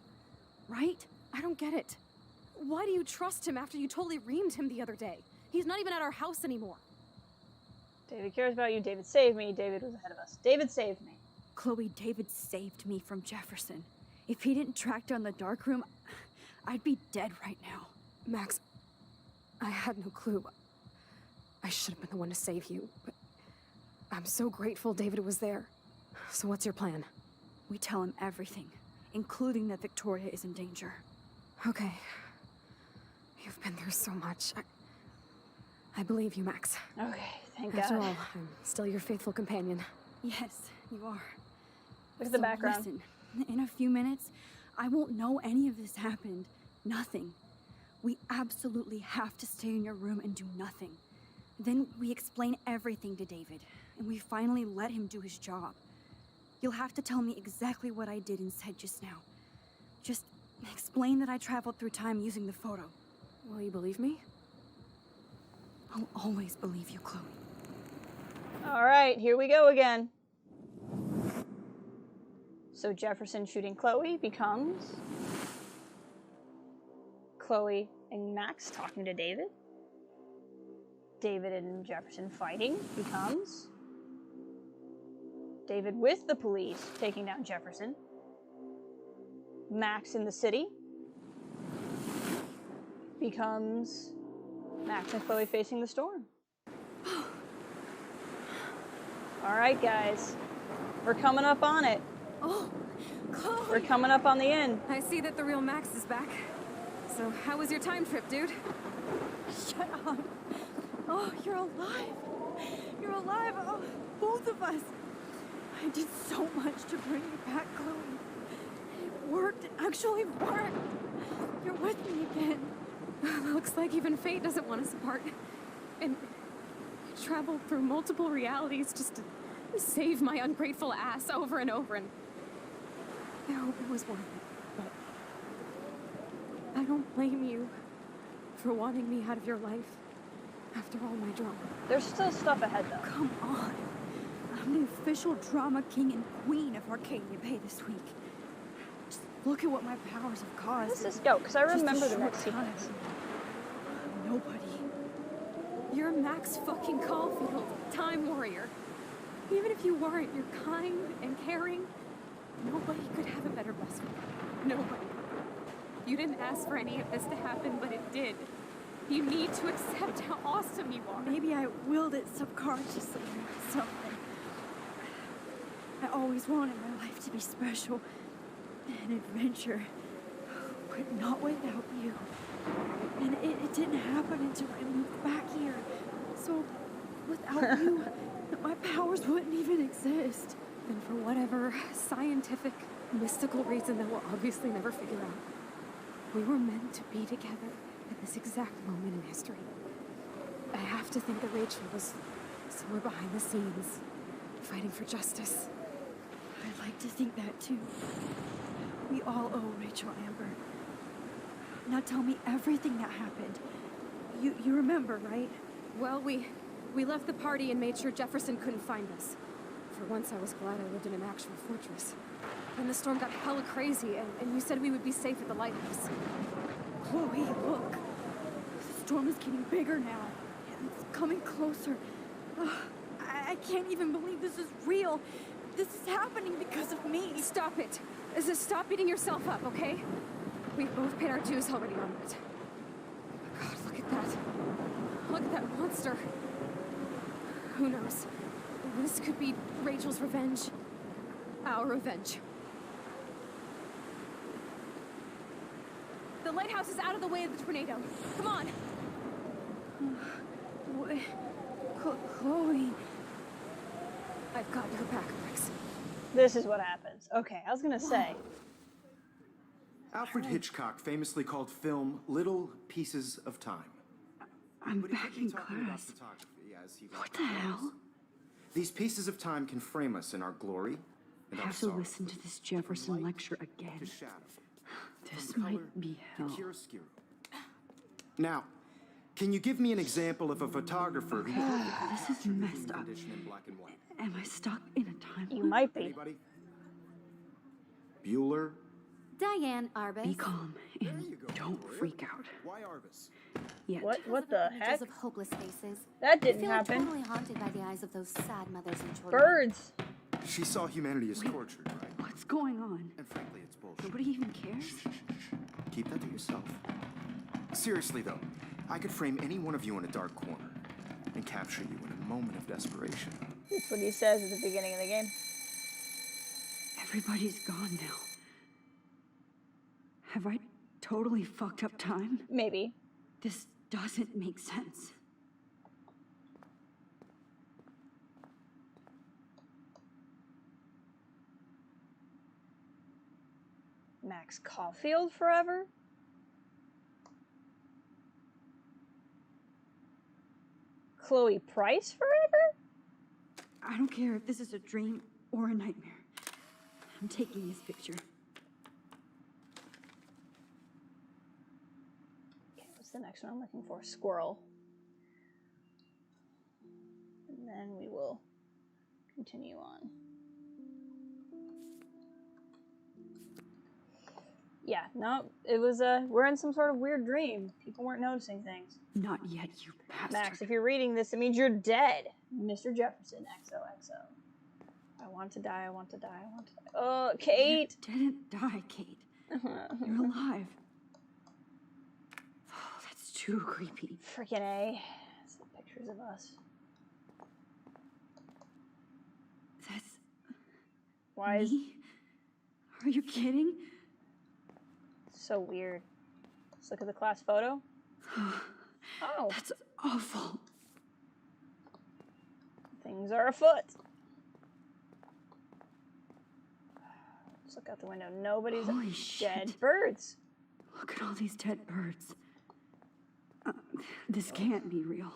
Right? I don't get it. Why do you trust him after you totally reamed him the other day? He's not even at our house anymore. David cares about you. David saved me. David was ahead of us. David saved me. Chloe, David saved me from Jefferson. If he didn't track down the darkroom, I'd be dead right now. Max, I had no clue. I should have been the one to save you, but I'm so grateful David was there. So what's your plan? We tell him everything, including that Victoria is in danger. Okay. You've been through so much. I believe you, Max. Okay, thank After God. all, I'm still your faithful companion. Yes, you are. Look at the background. Listen, in a few minutes, I won't know any of this happened. Nothing. We absolutely have to stay in your room and do nothing. Then we explain everything to David, and we finally let him do his job. You'll have to tell me exactly what I did and said just now. Just explain that I traveled through time using the photo. Will you believe me? I'll always believe you, Chloe. All right, here we go again. So Jefferson shooting Chloe becomes Chloe and Max talking to David. David and Jefferson fighting becomes David with the police taking down Jefferson. Max in the city becomes Max and Chloe facing the storm. All right, guys. We're coming up on it. Oh, Chloe! We're coming up on the end. I see that the real Max is back. So, how was your time trip, dude? Shut up. Oh, you're alive. You're alive. Oh, both of us. I did so much to bring you back, Chloe. It worked. It actually worked. You're with me again. Looks like even fate doesn't want us apart. And I traveled through multiple realities just to save my ungrateful ass over and over, and I hope it was worth it. But I don't blame you for wanting me out of your life after all my drama. There's still stuff ahead, though. Come on. I'm the official drama king and queen of Arcadia Bay this week. Just look at what my powers have caused. How does this go? Because I remember the next sequence. Nobody. You're Max fucking Caulfield, Time Warrior. Even if you weren't, you're kind and caring. Nobody could have a better best friend. Nobody. You didn't ask for any of this to happen, but it did. You need to accept how awesome you are. Maybe I willed it subconsciously or something. I always wanted my life to be special. An adventure. But not without you. And it didn't happen until I moved back here. So, without you, my powers wouldn't even exist. And for whatever scientific, mystical reason that we'll obviously never figure out, we were meant to be together at this exact moment in history. I have to think that Rachel was somewhere behind the scenes, fighting for justice. I'd like to think that too. We all owe Rachel Amber. Now tell me everything that happened. You remember, right? Well, we left the party and made sure Jefferson couldn't find us. For once, I was glad I lived in an actual fortress. Then the storm got hella crazy, and you said we would be safe at the lighthouse. Chloe, look. The storm is getting bigger now. It's coming closer. I can't even believe this is real. This is happening because of me. Stop it. Stop beating yourself up, okay? We've both paid our dues already on it. God, look at that. Look at that monster. Who knows? This could be Rachel's revenge. Our revenge. The lighthouse is out of the way of the tornado. Come on. Chloe. I've got your back, Max. This is what happens. Okay, I was gonna say. Alfred Hitchcock famously called film little pieces of time. I'm back in class. What the hell? These pieces of time can frame us in our glory and I our have to sorrow. listen to this Jefferson lecture again. To shadow, This from might color be to hell. chiaroscuro. Now, can you give me an example of a photographer who This is messed up. condition in black and white? Am I stuck in a time You loop? might be. Anybody? Bueller? Diane Arbus. Be calm and don't freak out. Why Arvis? Yet. What the heck? Of hopeless faces. That I didn't feel happen. Totally haunted by the eyes of those sad mothers and children. Birds. She saw humanity as tortured, right? What's going on? And frankly, it's bullshit. Nobody even cares? Keep that to yourself. Seriously, though, I could frame any one of you in a dark corner and capture you in a moment of desperation. That's what he says at the beginning of the game. Everybody's gone now. Have I totally fucked up time? Maybe. This doesn't make sense. Max Caulfield forever? Chloe Price forever? I don't care if this is a dream or a nightmare. I'm taking this picture. Okay, what's the next one I'm looking for? Squirrel. And then we will continue on. Yeah, no, it was we're in some sort of weird dream. People weren't noticing things. Not yet, you bastard. Max, if you're reading this, it means you're dead. Mr. Jefferson, XOXO. I want to die, I want to die, I want to die. Oh, Kate! You didn't die, Kate. You're alive. Oh, that's too creepy. Freaking A. Some pictures of us. That's... Why is... me? Are you kidding? So weird. Let's look at the class photo. Oh. That's awful. Things are afoot. Let's look out the window. Nobody's Holy dead shit. birds. Look at all these dead birds. This can't be real.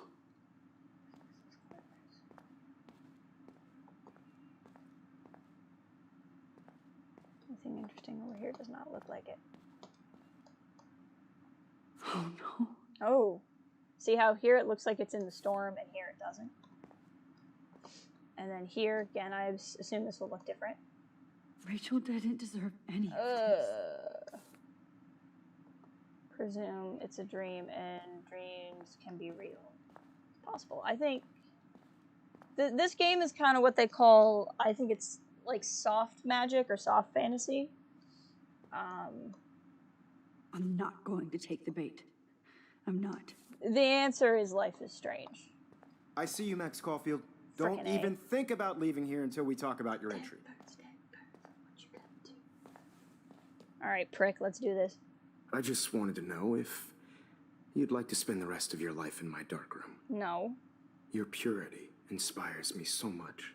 Anything interesting over here? Does not look like it. Oh no. Oh. See how here it looks like it's in the storm and here it doesn't? And then here, again, I assume this will look different. Rachel didn't deserve any of this. Presume it's a dream and dreams can be real. Possible. I think this game is kind of what they call, I think it's like soft magic or soft fantasy. I'm not going to take the bait. I'm not. The answer is Life is Strange. I see you, Max Caulfield. Don't even think about leaving here until we talk about your entry. All right, prick, let's do this. I just wanted to know if you'd like to spend the rest of your life in my darkroom. No. Your purity inspires me so much,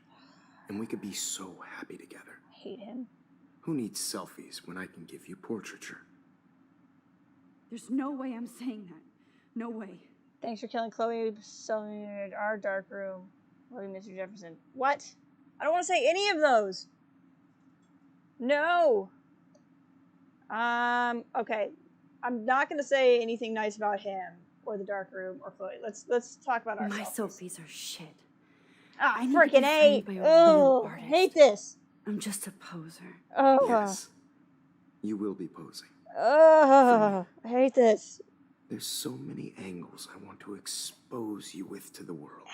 and we could be so happy together. I hate him. Who needs selfies when I can give you portraiture? There's no way I'm saying that. No way. Thanks for killing Chloe, selling our dark room. Love you, Mr. Jefferson. What? I don't want to say any of those. No. Okay. I'm not going to say anything nice about him or the dark room or Chloe. Let's talk about ourselves. My selfies are shit. Ah, I need freaking A. to be framed by a real artist. Hate this. I'm just a poser. Oh. Yes. You will be posing. I hate this. There's so many angles I want to expose you with to the world.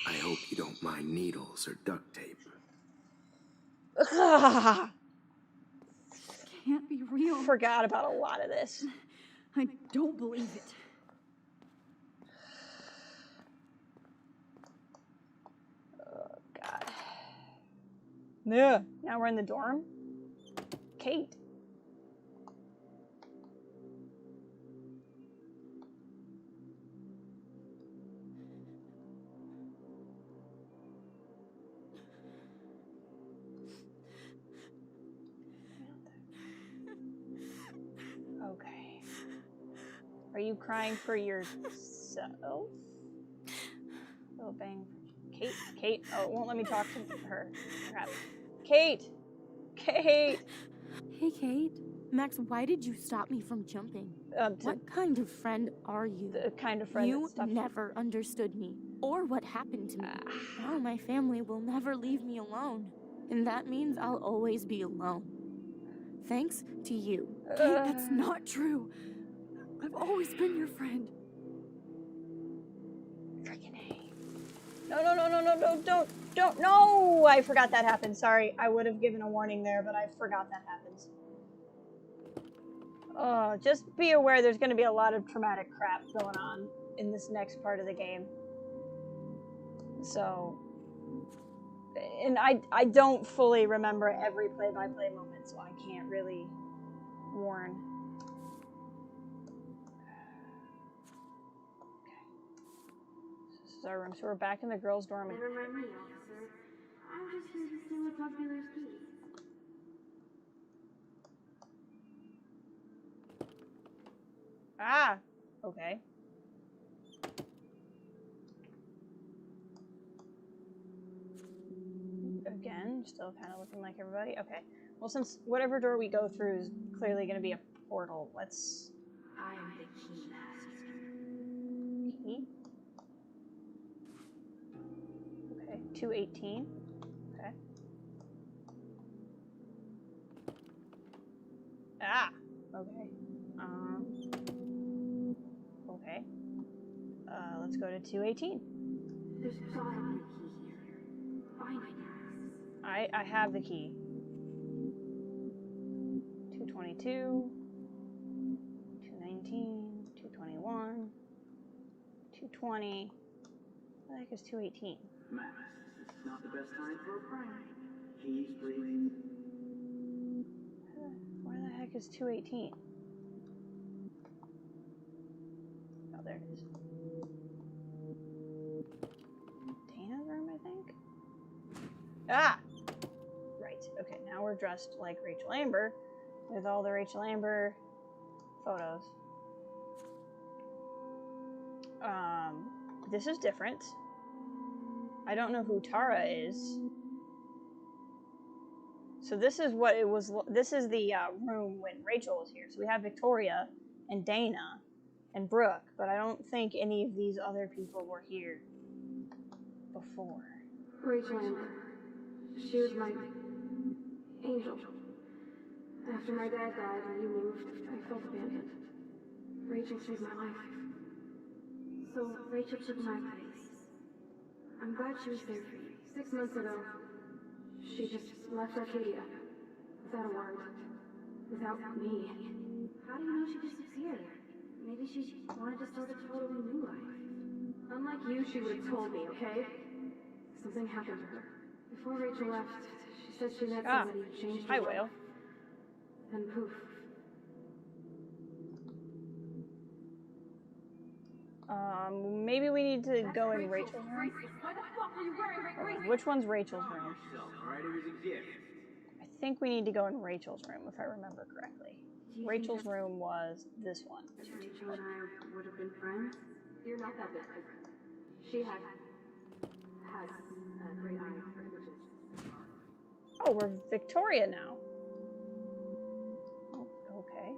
I hope you don't mind needles or duct tape. Can't be real. Forgot about a lot of this. I don't believe it. Oh, God. Yeah. Now we're in the dorm. Kate. Okay. Are you crying for yourself? Oh, bang. Kate. Oh, it won't let me talk to her. Crap. Kate. Hey, Kate. Max, why did you stop me from jumping? What kind of friend are you? The kind of friend you never understood me or what happened to me. Now my family will never leave me alone, and that means I'll always be alone. Thanks to you. Kate, that's not true. I've always been your friend. Freaking A. No, don't. No, I forgot that happened. Sorry, I would have given a warning there, but I forgot that happens. Oh, just be aware there's going to be a lot of traumatic crap going on in this next part of the game. So, And I don't fully remember every play-by-play moment, so I can't really warn. This is our room, so we're back in the girls' dorm. Never mind me, officer. I'm just here to steal a drug dealer's keys. Ah! Okay. Again, still kind of looking like everybody. Okay. Well, since whatever door we go through is clearly going to be a portal, let's... I am the key master. Key? Okay. 218. Okay. Ah! Okay. Okay. Let's go to 218. There's gotta be a key here. Find it, Max. I have the key. 222, 219, 221, 220. What the heck is 218? Max, this is not the best time for a prank. Keys, please. Where the heck is 218? Oh, there it is. Dana's room, I think? Ah! Right, okay, now we're dressed like Rachel Amber with all the Rachel Amber photos. This is different. I don't know who Tara is. So this is what it was. This is the room when Rachel was here. So we have Victoria and Dana and Brooke, but I don't think any of these other people were here before. Rachel Amber. She was my angel. After my dad died and you moved, I felt abandoned. Rachel saved my life. So Rachel took my place. I'm glad she was there for you. 6 months ago, she just left Arcadia. Without a word. Without me. How do you know she disappeared? Maybe she wanted to start a totally new life. Unlike you, she would have told me, okay? Something happened to her. Before Rachel left, she said she met somebody who changed her life. Whale. And poof. Maybe we need to go in Rachel's room. Okay, which one's Rachel's room? I think we need to go in Rachel's room, if I remember correctly. Rachel's room was this one. Rachel and I would have been friends. You're not that different. She has a great eye for images. Oh, we're Victoria now. Oh, okay.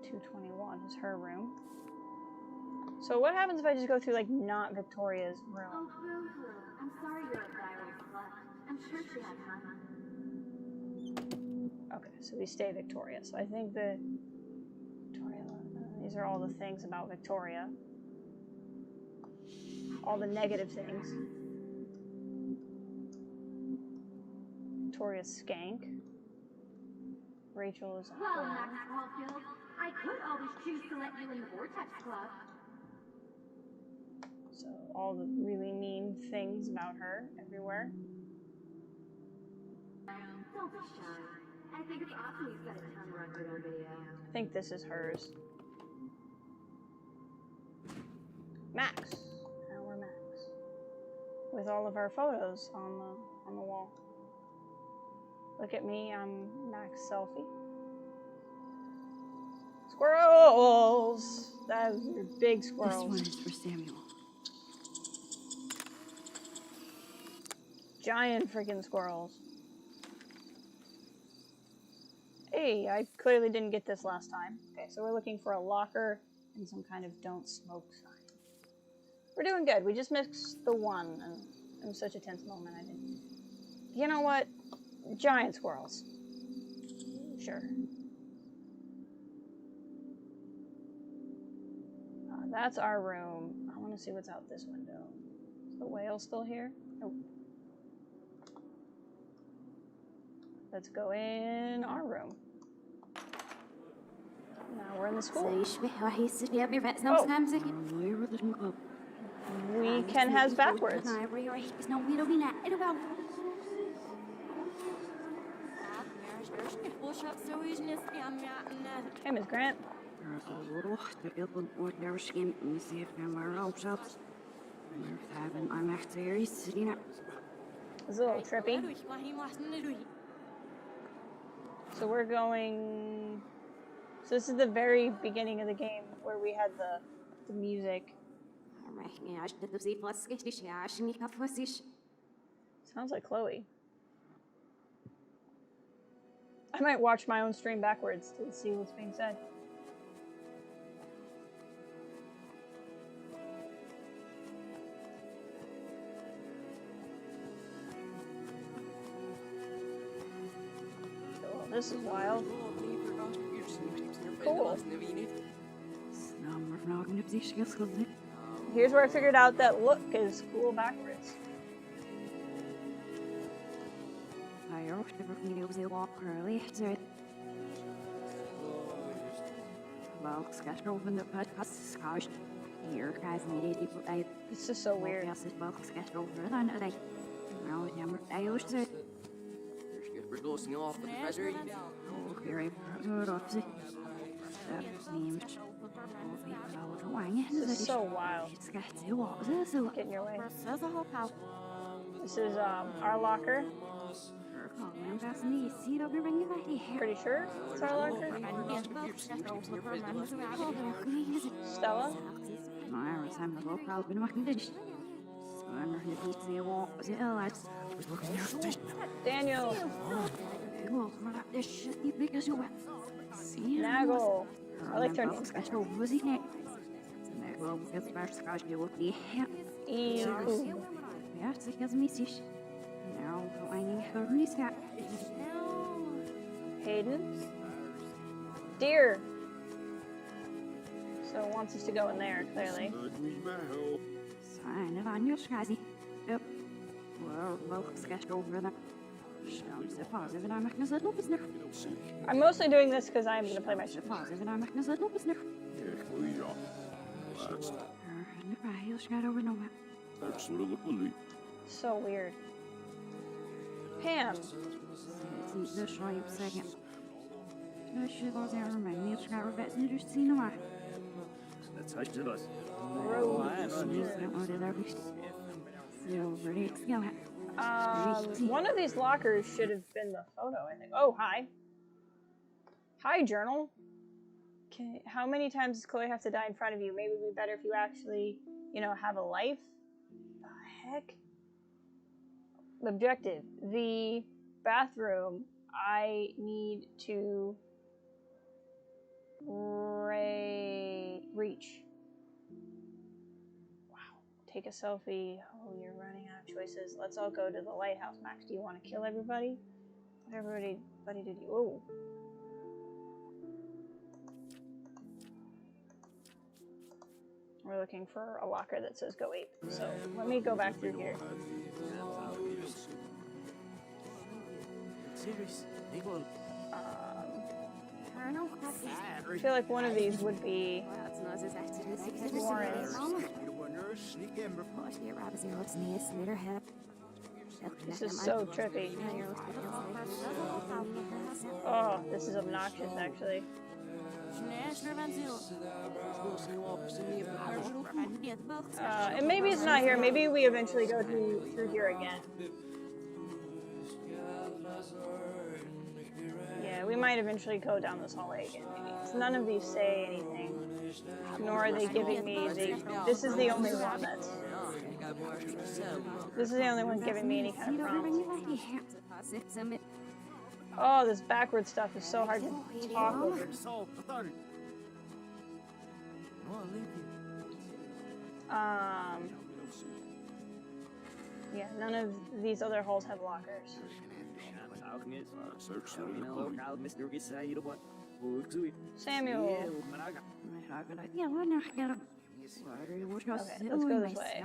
221 is her room. So what happens if I just go through, like, not Victoria's room? Oh, boo-hoo. I'm sorry you're a viral slut. I'm sure she had fun. Okay, so we stay Victoria. So I think the Victoria, these are all the things about Victoria. All the negative things. Victoria's skank. Rachel is Well, Max Caulfield, I could always choose to let you in the Vortex Club. So all the really mean things about her everywhere. Don't be shy. I think it's awesome you set a ton record on video. I think this is hers. Max. Now we're Max. With all of our photos on the wall. Look at me, I'm Max selfie. Squirrels! Those are big squirrels. This one is for Samuel. Giant freaking squirrels. Hey, I clearly didn't get this last time. Okay, so we're looking for a locker and some kind of don't smoke sign. We're doing good. We just missed the one, and it was such a tense moment. I didn't. You know what? Giant squirrels. Sure. That's our room. I want to see what's out this window. Is the whale still here? Nope. Let's go in our room. Now we're in the school. Oh. we can has backwards. Hey, Miss Grant. It's a little trippy. So we're going... So this is the very beginning of the game where we had the music. Sounds like Chloe. I might watch my own stream backwards to see what's being said. Oh, this is wild. Cool. Here's where I figured out that look is cool backwards. This is so weird. This is so wild. Get in your way. This is our locker. Pretty sure it's our locker. Stella. Daniel. Nagel. I like their names. Hayden. Deer. So it wants us to go in there, clearly. I'm mostly doing this because I'm going to play my ship. So weird. Pam. One of these lockers should have been the photo, I think. Oh, hi. Hi, journal. Okay, how many times does Chloe have to die in front of you? Maybe it'd be better if you actually, you know, have a life. The heck? Objective. The bathroom. I need to reach. Wow. Take a selfie. Oh, you're running out of choices. Let's all go to the lighthouse. Max, do you want to kill everybody? What everybody did you? Oh. We're looking for a locker that says go ape. So let me go back through here. I feel like one of these would be Warren's. This is so trippy. Oh, this is obnoxious, actually. And maybe it's not here. Maybe we eventually go through here again. Yeah, we might eventually go down this hallway again. Maybe. None of these say anything, nor are they giving me the. This is the only one that's. This is the only one giving me any kind of prompt. Oh, this backward stuff is so hard to talk over. Yeah, none of these other holes have lockers. Samuel. Okay, let's go this way.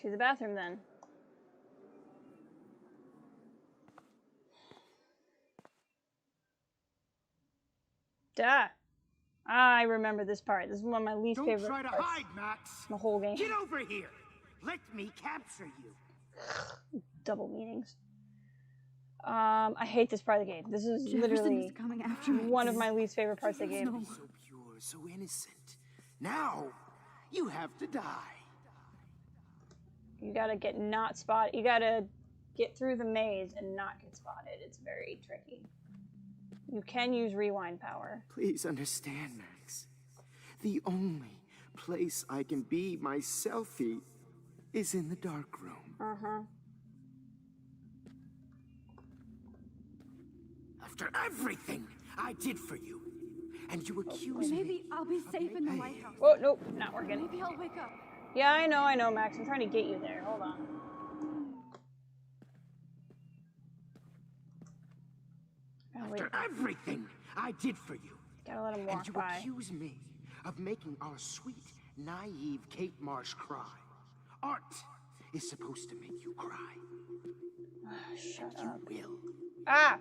To the bathroom then. Duh. I remember this part. This is one of my least Don't favorite try to parts hide, Max. in the whole game. Get over here. Let me capture you. Double meanings. I hate this part of the game. This is Jefferson literally is coming after me. one of my least favorite parts of the game. So pure, so innocent. Now, you have to die. You gotta get not spotted. You gotta get through the maze and not get spotted. It's very tricky. You can use rewind power. Please understand, Max. The only place I can be myself is in the dark room. Uh-huh. After everything I did for you, and you accuse Maybe me. I'll be safe in the lighthouse. Oh, nope, not working. Maybe I'll wake up. Yeah, I know, Max. I'm trying to get you there. Hold on. After everything I did for you, gotta let him walk and you by. accuse me of making our sweet, naive Kate Marsh cry. Art is supposed to make you cry. Shut and up. You will. Ah!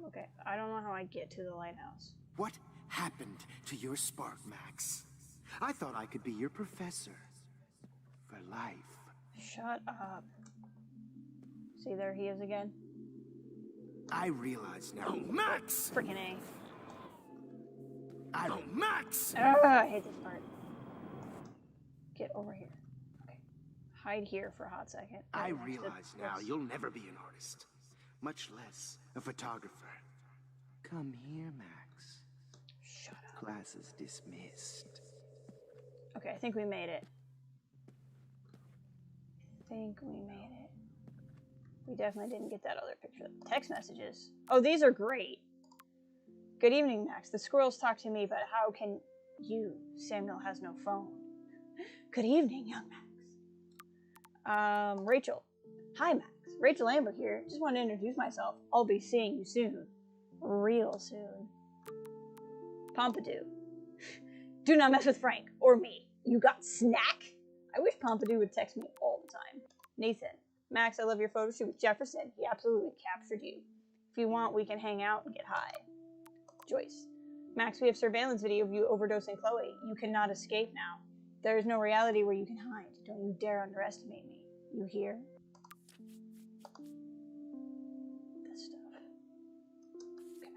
Okay. I don't know how I get to the lighthouse. What happened to your spark, Max? I thought I could be your professor. For life. Shut up. See, there he is again. I realize now. Max! Freaking A. Max! I hate this part. Get over here. Okay. Hide here for a hot second. I realize now you'll never be an artist. Much less a photographer. Come here, Max. Shut up. Class is dismissed. Okay, I think we made it. We definitely didn't get that other picture. Text messages. Oh, these are great. Good evening, Max. The squirrels talk to me, but how can you? Samuel has no phone. Good evening, young Max. Rachel. Hi, Max. Rachel Amber here. Just want to introduce myself. I'll be seeing you soon. Real soon. Pompidou. Do not mess with Frank or me. You got snack? I wish Pompidou would text me all the time. Nathan. Max, I love your photo shoot with Jefferson. He absolutely captured you. If you want, we can hang out and get high. Joyce. Max, we have surveillance video of you overdosing Chloe. You cannot escape now. There is no reality where you can hide. Don't you dare underestimate me. You hear? This stuff. Okay.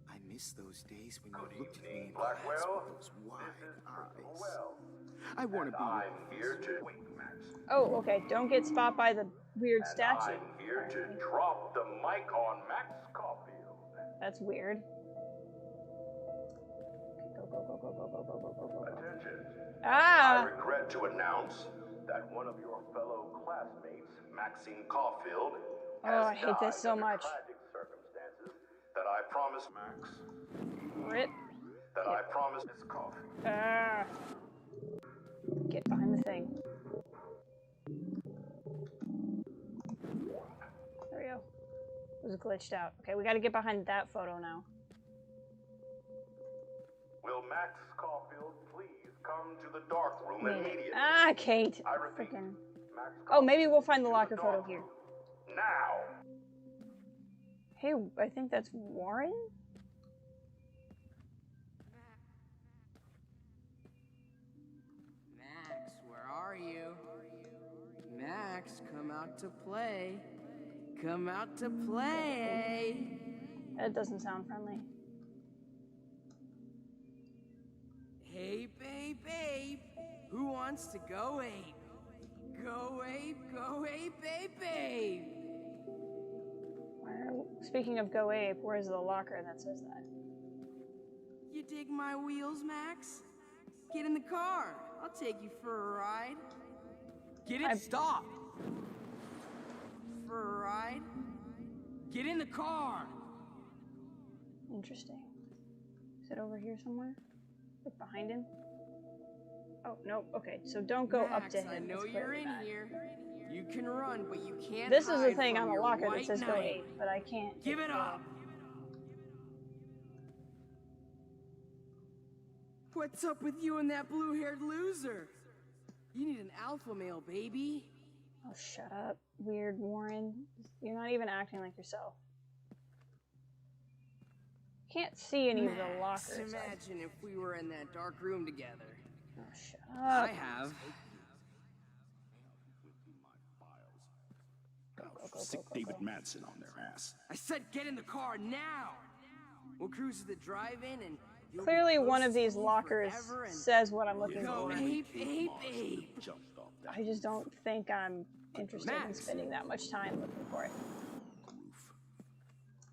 I miss those days when you looked at me in class with those wide eyes. I want to be here to Max. Oh, okay. Don't get spot by the weird statue. I'm here to drop the mic on Max Caulfield. That's weird. Go. Attention. Ah! I regret to announce that one of your fellow classmates, Maxine Caulfield, has I hate this so much. tragic circumstances that I promised Max. Rip. That I promised Miss Caulfield. Ah! Get behind the thing. There we go. It was glitched out. Okay, we gotta get behind that photo now. Will Max Caulfield please come to the dark room immediately? Ah, Kate. I repeat. Frickin'. Max Oh, maybe we'll find the locker photo here. now. Hey, I think that's Warren? Max, where are you? Max, come out to play. Come out to play. That doesn't sound friendly. Hey, babe. Who wants to go ape? Go ape, babe. Speaking of Go Ape, where's the locker that says that? You dig my wheels, Max? Get in the car. I'll take you for a ride. Get it? Stop. For a ride? Get in the car. Interesting. Is it over here somewhere? Like behind him? Oh, no. Okay, so don't go Max, up to him. I know It's you're clearly in bad. here. You can run, but you can't This is the hide thing from on the your locker that white says Go knight. Ape, but I can't. Give it up. What's up with you and that blue-haired loser? You need an alpha male, baby. Oh, shut up, weird Warren. You're not even acting like yourself. Can't see any of the lockers. Imagine if we were in that dark room together. Oh, shut up. I have. Sick David Madsen on their ass. I said get in the car now! We'll cruise to the drive-in and... Clearly one of these lockers says what I'm looking Go, for. BaeBay! I just don't think I'm interested in spending that much time looking for it.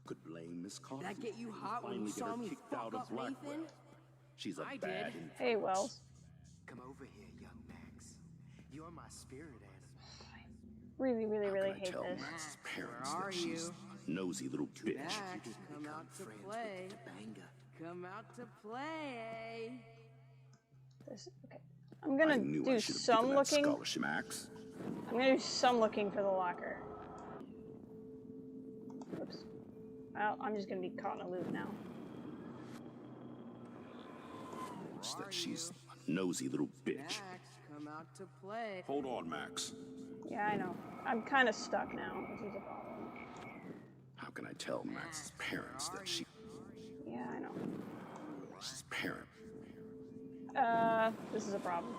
Could blame Miss Coffee. Did that get you hot when you Finally get saw her me kicked fuck out of up Blackwell. Nathan? She's a I bad did. influence. Hey, Wells. Come over here, young Max. You're my spirit animal. Really, really, really hate Tell this. Max's parents Where are that she's you? a nosy little bitch. Max, come out to play. Come out to play. Okay. I'm gonna do some looking. Scholarship, Max. I'm gonna do some looking for the locker. Oops. Well, I'm just gonna be caught in a loop now. That she's a nosy little bitch. Max, come out to play. Hold on, Max. Yeah, I know. I'm kind of stuck now. This is a problem. How can I tell Max's parents that she... Yeah, I know. She's parent. This is a problem.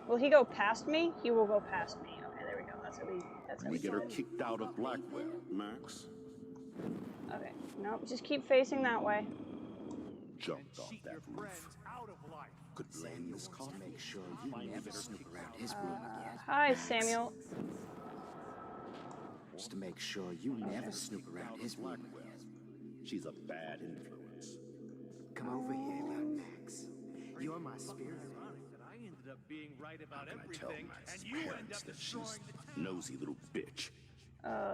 Will he go past me? He will go past me. Okay, there we go. That's how we get her kicked out of Blackwell, Max. Okay. Nope, just keep facing that way. Jumped off that roof. Could blame Miss Coffee. Make sure you never snoop around his room again. Hi, Samuel. Just to make sure you never snoop around his room again. She's a bad influence. Come over here, young Max. You're my spirit. I ended up being right about How can I tell everything, Max's and you end parents up that she's destroying a nosy little bitch?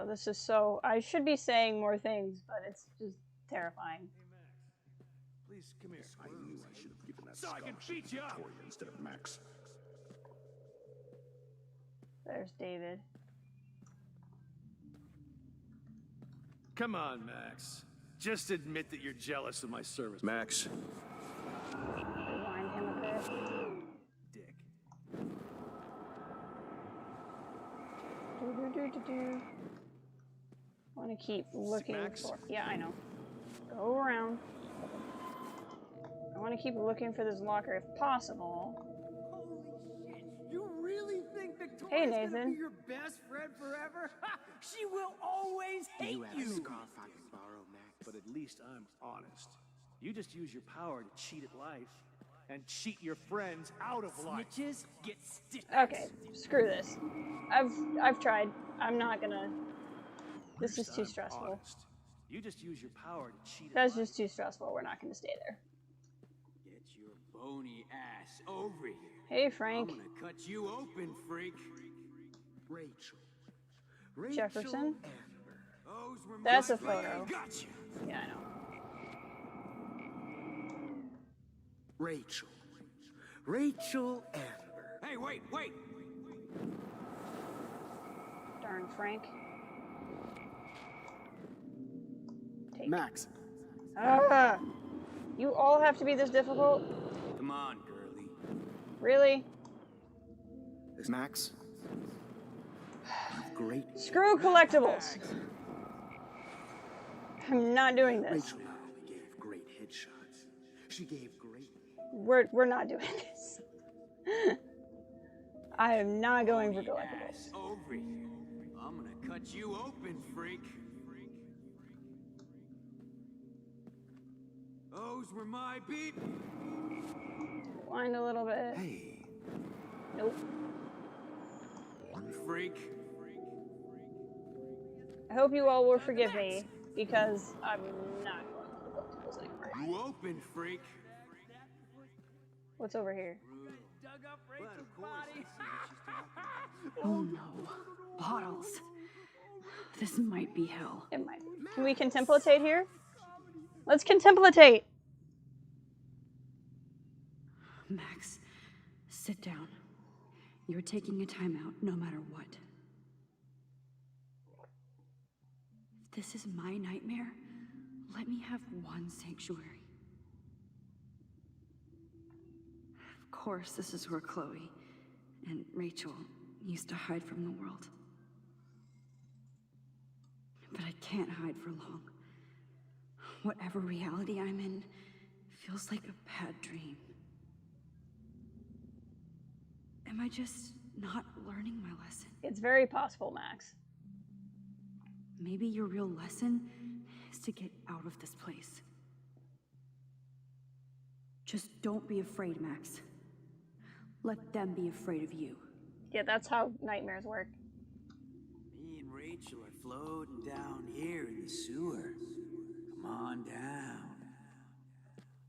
This is so... I should be saying more things, but it's just terrifying. Please come here. I knew I should have given that So I can scholarship beat to you up. Victoria instead of Max. There's David. Come on, Max. Just admit that you're jealous of my service. Max. Rewind him a bit. Dick. Do. Want to keep looking Max? for... Yeah, I know. Go around. I want to keep looking for this locker if possible. Holy shit! You really think Victoria's Hey, gonna Nathan. be your best friend forever? She will always hate You have a you! scarf I can borrow, Max. But at least I'm honest. You just use your power to cheat at life and cheat your friends out of life. Snitches get stitches. Okay, screw this. I've tried. I'm not gonna... This is too stressful. Honest. You just use your power to cheat at That's life. just too stressful. We're not gonna stay there. Get your bony ass over here. Hey, Frank. I'm gonna cut you open, freak. Rachel. Jefferson. Those were That's my a photo. Gotcha. Yeah, I know. Rachel. Rachel Amber. Hey, wait. Darn Frank. Take. Max. Ah! You all have to be this difficult? Come on, girlie. Really? Max. Great. Screw collectibles! I'm not doing this. Rachel not only gave great headshots, she gave great... We're not doing this. I am not going for collectibles. Ass over here. I'm gonna cut you open, freak. Those were my beat. Wind a little bit. Hey. Nope. Freak. I hope you all will forgive me, because I'm not going for collectibles anymore. You open, freak. What's over here? Dug up Rachel's body. Oh no. Bottles. This might be hell. It might be. Can we contemplate here? Let's contemplate! Max, sit down. You're taking a timeout no matter what. If this is my nightmare, let me have one sanctuary. Of course, this is where Chloe and Rachel used to hide from the world. can't hide for long. Whatever reality I'm in feels like a bad dream. Am I just not learning my lesson? It's very possible, Max. Maybe your real lesson is to get out of this place. Just don't be afraid, Max. Let them be afraid of you. Yeah, that's how nightmares work. Me and Rachel are floating down here in the sewer. Come on down.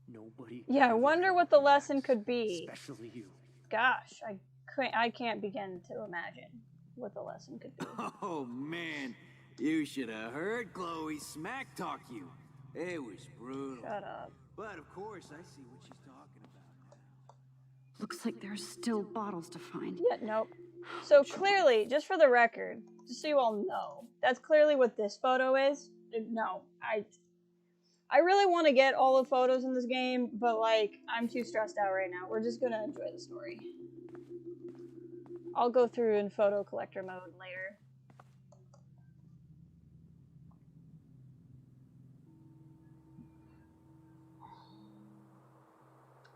Nobody. Yeah, I wonder what the lesson could be. Especially you. Gosh, I can't begin to imagine what the lesson could be. Oh, man. You should have heard Chloe smack talk you. It was brutal. Shut up. But of course, I see what she's talking about. Looks like there's still bottles to find. Yeah, nope. So clearly, just for the record, just so you all know, that's clearly what this photo is. No, I really want to get all the photos in this game, but like, I'm too stressed out right now. We're just gonna enjoy the story. I'll go through in photo collector mode later.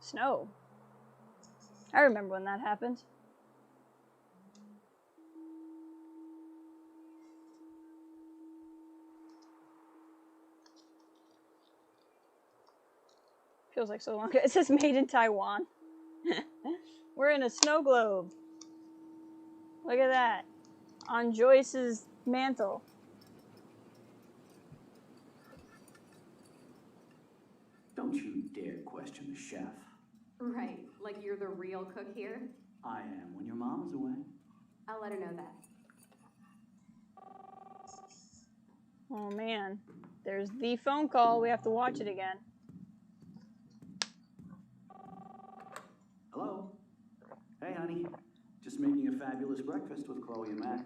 Snow. I remember when that happened. Feels like so long ago. It says made in Taiwan. We're in a snow globe. Look at that. On Joyce's mantle. Don't you dare question the chef. Right, like you're the real cook here? I am when your mom is away. I'll let her know that. Oh man. There's the phone call. We have to watch it again. Hello? Hey, honey. Just making a fabulous breakfast with Chloe and Max.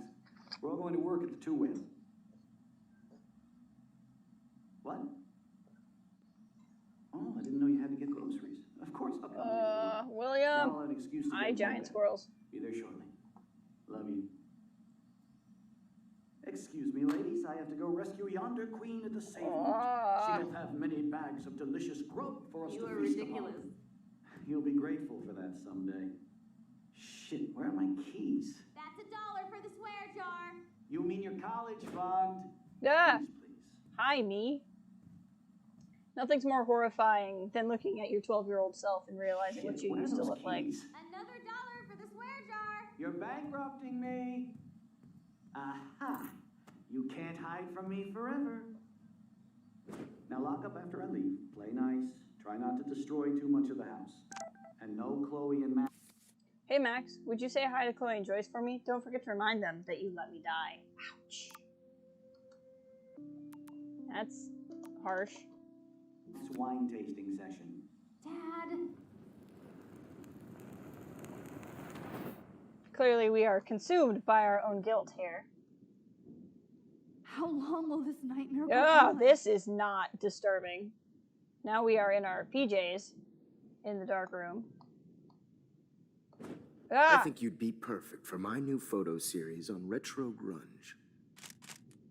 We're all going to work at the two-wheel. What? Oh, I didn't know you had to get groceries. Of course I'll come. William. Now, an excuse to Hi, get giant home. squirrels. Be there shortly. Love you. Excuse me, ladies. I have to go rescue yonder queen of the saving. She'll have many bags of delicious grub for us to feast ridiculous. upon. You'll be grateful for that someday. Shit, where are my keys? That's $1 for the swear jar. You mean your college fund? Yeah. Hi, me. Nothing's more horrifying than looking at your 12-year-old self and realizing what you used to look like. Another $1 for the swear jar. You're bankrupting me. Aha. You can't hide from me forever. Now lock up after I leave. Play nice. Try not to destroy too much of the house. And no Chloe and Max. Hey, Max, would you say hi to Chloe and Joyce for me? Don't forget to remind them that you let me die. Ouch. That's harsh. It's wine tasting session. Dad. Clearly, we are consumed by our own guilt here. How long will this nightmare go Yeah, on? this is not disturbing. Now we are in our PJs in the dark room. I think you'd be perfect for my new photo series on retro grunge.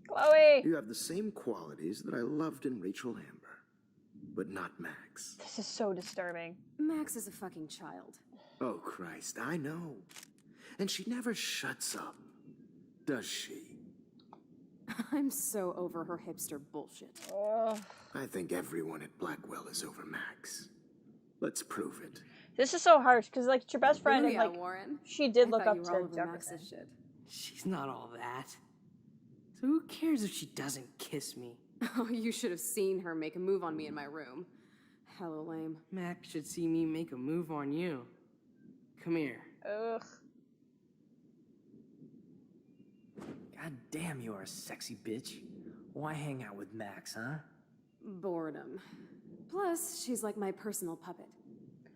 Chloe! You have the same qualities that I loved in Rachel Amber, but not Max. This is so disturbing. Max is a fucking child. Oh, Christ, I know. And she never shuts up, does she? I'm so over her hipster bullshit. I think everyone at Blackwell is over Max. Let's prove it. This is so harsh because, like, it's your best friend, Oh, and yeah, like, Warren. she did I look thought up you were all to over Jefferson. Max's shit. She's not all that. So who cares if she doesn't kiss me? Oh, you should have seen her make a move on me in my room. Hella lame. Max should see me make a move on you. Come here. Ugh. God damn, you're a sexy bitch. Why hang out with Max, huh? Boredom. Plus, she's like my personal puppet.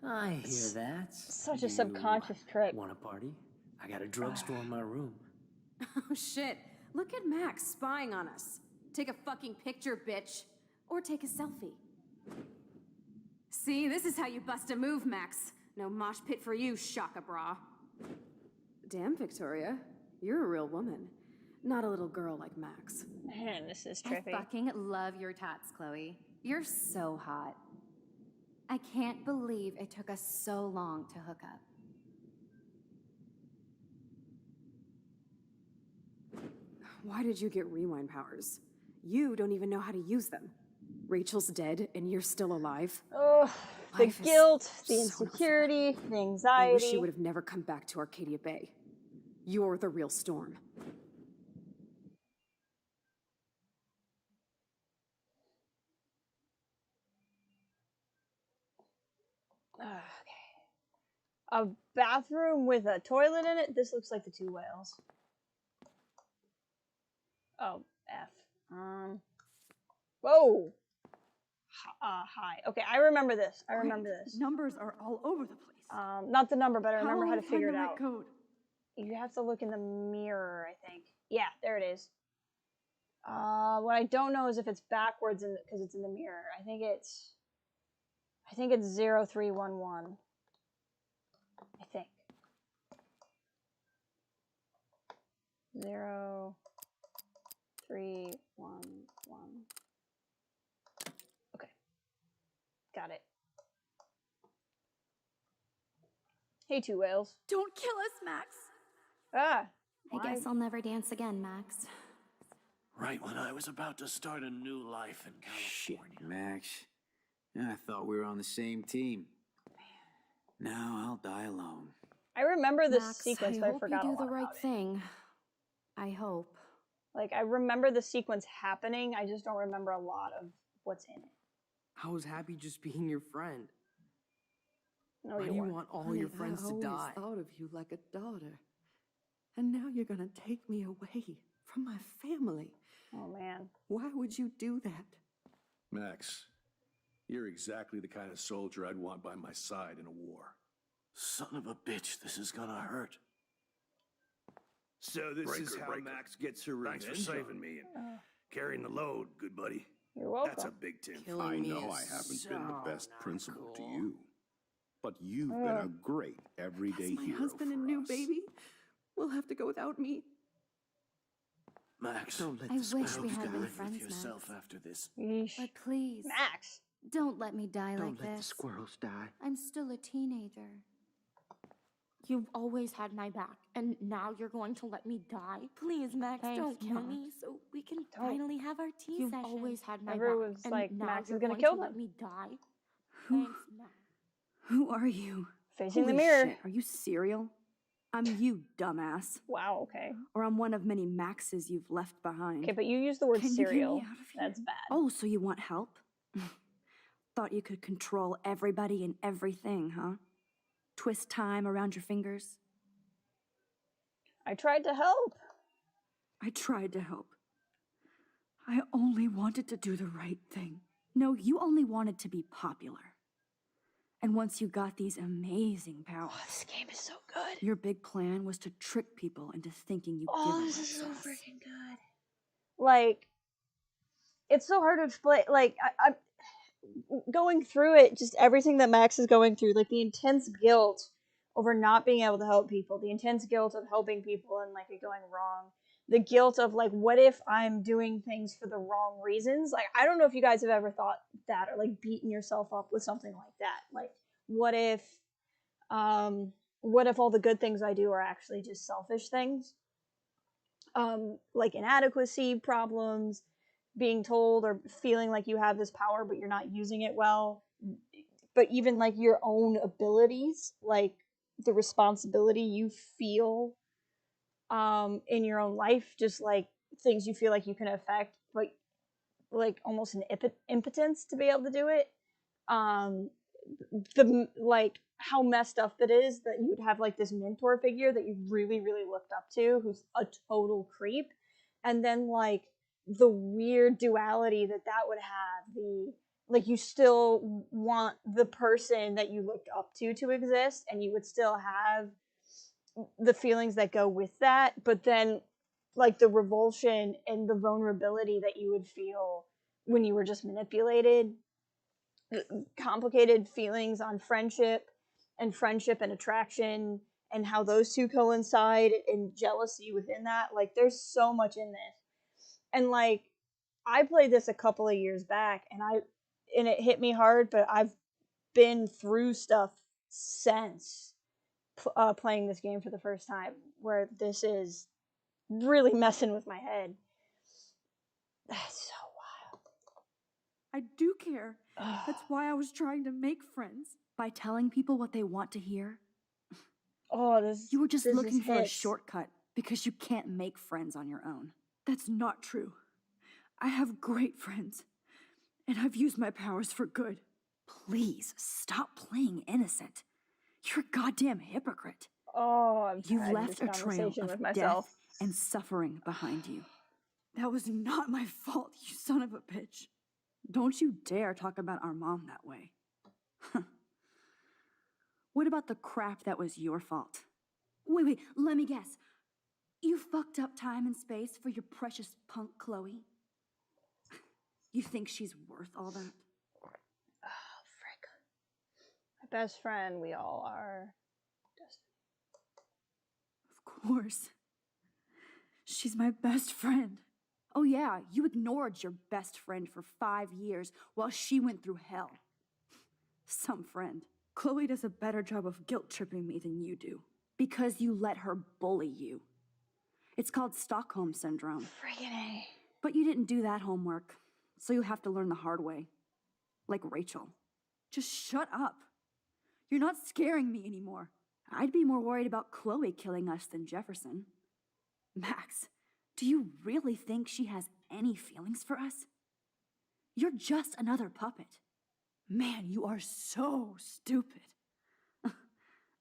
I hear that. Such a subconscious trick. Want a party? I got a drugstore in my room. Oh shit. Look at Max spying on us. Take a fucking picture, bitch. Or take a selfie. See, this is how you bust a move, Max. No mosh pit for you, Shaka Bra. Damn, Victoria. You're a real woman. Not a little girl like Max. Man, this is I trippy. fucking love your tats, Chloe. You're so hot. I can't believe it took us so long to hook up. Why did you get rewind powers? You don't even know how to use them. Rachel's dead and you're still alive. Oh, the Life is guilt, the so insecurity, the I anxiety. wish you would have never come back to Arcadia Bay. You're the real Storm. Okay. A bathroom with a toilet in it? This looks like the two whales. Oh, F. Whoa! Hi. Okay, I remember this. I remember this. Numbers are all over the place. Not the number, but I remember how to do I figure it find the right out. code? You have to look in the mirror, I think. Yeah, there it is. What I don't know is if it's backwards because it's in the mirror. I think it's 0311. I think. 0311. Okay. Got it. Hey, two whales. Don't kill us, Max. Ah. I guess I'll never dance again, Max. Right when I was about to start a new life in California. Shit, Max. I thought we were on the same team. Now I'll die alone. I remember this Max, sequence, but I forgot you a do lot the right about it. thing. I hope. Like, I remember the sequence happening, I just don't remember a lot of what's in it. I was happy just being your friend. No, Why you do you weren't. want all Honey, your friends I to always die? thought of you like a daughter. And now you're gonna take me away from my family. Oh, man. Why would you do that? Max, you're exactly the kind of soldier I'd want by my side in a war. Son of a bitch, this is gonna hurt. So this is how Max gets her revenge. Thanks for saving me and carrying the load, good buddy. You're welcome. That's a big tip. Killing I me know is I haven't been so the best not principal to cool. you, but you've been a great everyday My hero husband for and new us. baby will have to go without me. Max, Don't let I this wish go. we you had can been live friends, with yourself Max. after this. Yeesh. But please, Max! don't let me die Don't like let the this. squirrels die. I'm still a teenager. You've always had my back, and now you're going to let me die? Please, Max, Thanks, don't kill Max. me so we can Don't. finally have our tea You've session. Always had my Everyone's back, and like, now Max you're is gonna going kill to let them. me die? Who- Thanks, Max. Who are you? Facing the Holy mirror. shit, are you cereal? I'm you, dumbass. Wow, okay. Or I'm one of many Maxes you've left behind. Okay, but you used the word Can you get me cereal. out of here? That's bad. Oh, so you want help? Thought you could control everybody and everything, huh? Twist time around your fingers? I tried to help. I tried to help. I only wanted to do the right thing. No, you only wanted to be popular. And once you got these amazing powers, This game is so good. your big plan was to trick people into thinking you Oh, give this a is so sauce. freaking good. Like, it's so hard to explain. Like, I'm going through it, just everything that Max is going through, like the intense guilt over not being able to help people, the intense guilt of helping people and like it going wrong, the guilt of like, what if I'm doing things for the wrong reasons? Like, I don't know if you guys have ever thought that or like beaten yourself up with something like that. Like, what if all the good things I do are actually just selfish things? Like inadequacy problems, being told or feeling like you have this power but you're not using it well, but even like your own abilities, like the responsibility you feel in your own life, just like things you feel like you can affect, but like almost an impotence to be able to do it. The like how messed up it is that you would have like this mentor figure that you really really looked up to who's a total creep, and then like the weird duality that would have, the like you still want the person that you looked up to exist, and you would still have the feelings that go with that, but then like the revulsion and the vulnerability that you would feel when you were just manipulated, complicated feelings on friendship and attraction and how those two coincide and jealousy within that. Like, there's so much in this. And like, I played this a couple of years back, and it hit me hard, but I've been through stuff since playing this game for the first time, where this is really messing with my head. That's so wild. I do care. That's why I was trying to make friends. By telling people what they want to hear. Oh, this. You were just this looking for a hits. shortcut because you can't make friends on your own. That's not true. I have great friends, and I've used my powers for good. Please stop playing innocent. You're a goddamn hypocrite. Oh, You've left a trail of death and suffering behind you. That was not my fault, you son of a bitch. Don't you dare talk about our mom that way. What about the crap that was your fault? Wait, let me guess. You fucked up time and space for your precious punk Chloe? You think she's worth all that? Oh, frick. My best friend, we all are. Of course. She's my best friend. Oh yeah, you ignored your best friend for 5 years while she went through hell. Some friend. Chloe does a better job of guilt-tripping me than you do. Because you let her bully you. It's called Stockholm Syndrome. Friggin' A. But you didn't do that homework, so you have to learn the hard way. Like Rachel. Just shut up. You're not scaring me anymore. I'd be more worried about Chloe killing us than Jefferson. Max, do you really think she has any feelings for us? You're just another puppet. Man, you are so stupid.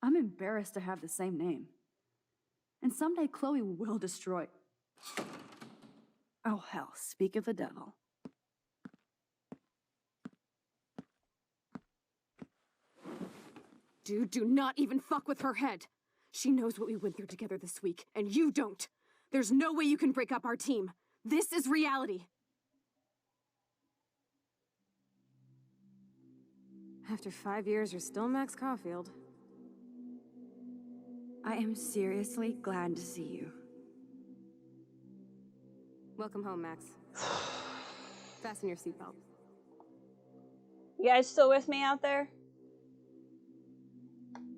I'm embarrassed to have the same name. And someday Chloe will destroy... Oh hell, speak of the devil. Dude, do not even fuck with her head. She knows what we went through together this week, and you don't. There's no way you can break up our team. This is reality. After 5 years, you're still Max Caulfield. I am seriously glad to see you. Welcome home, Max. Fasten your seatbelt. You guys still with me out there?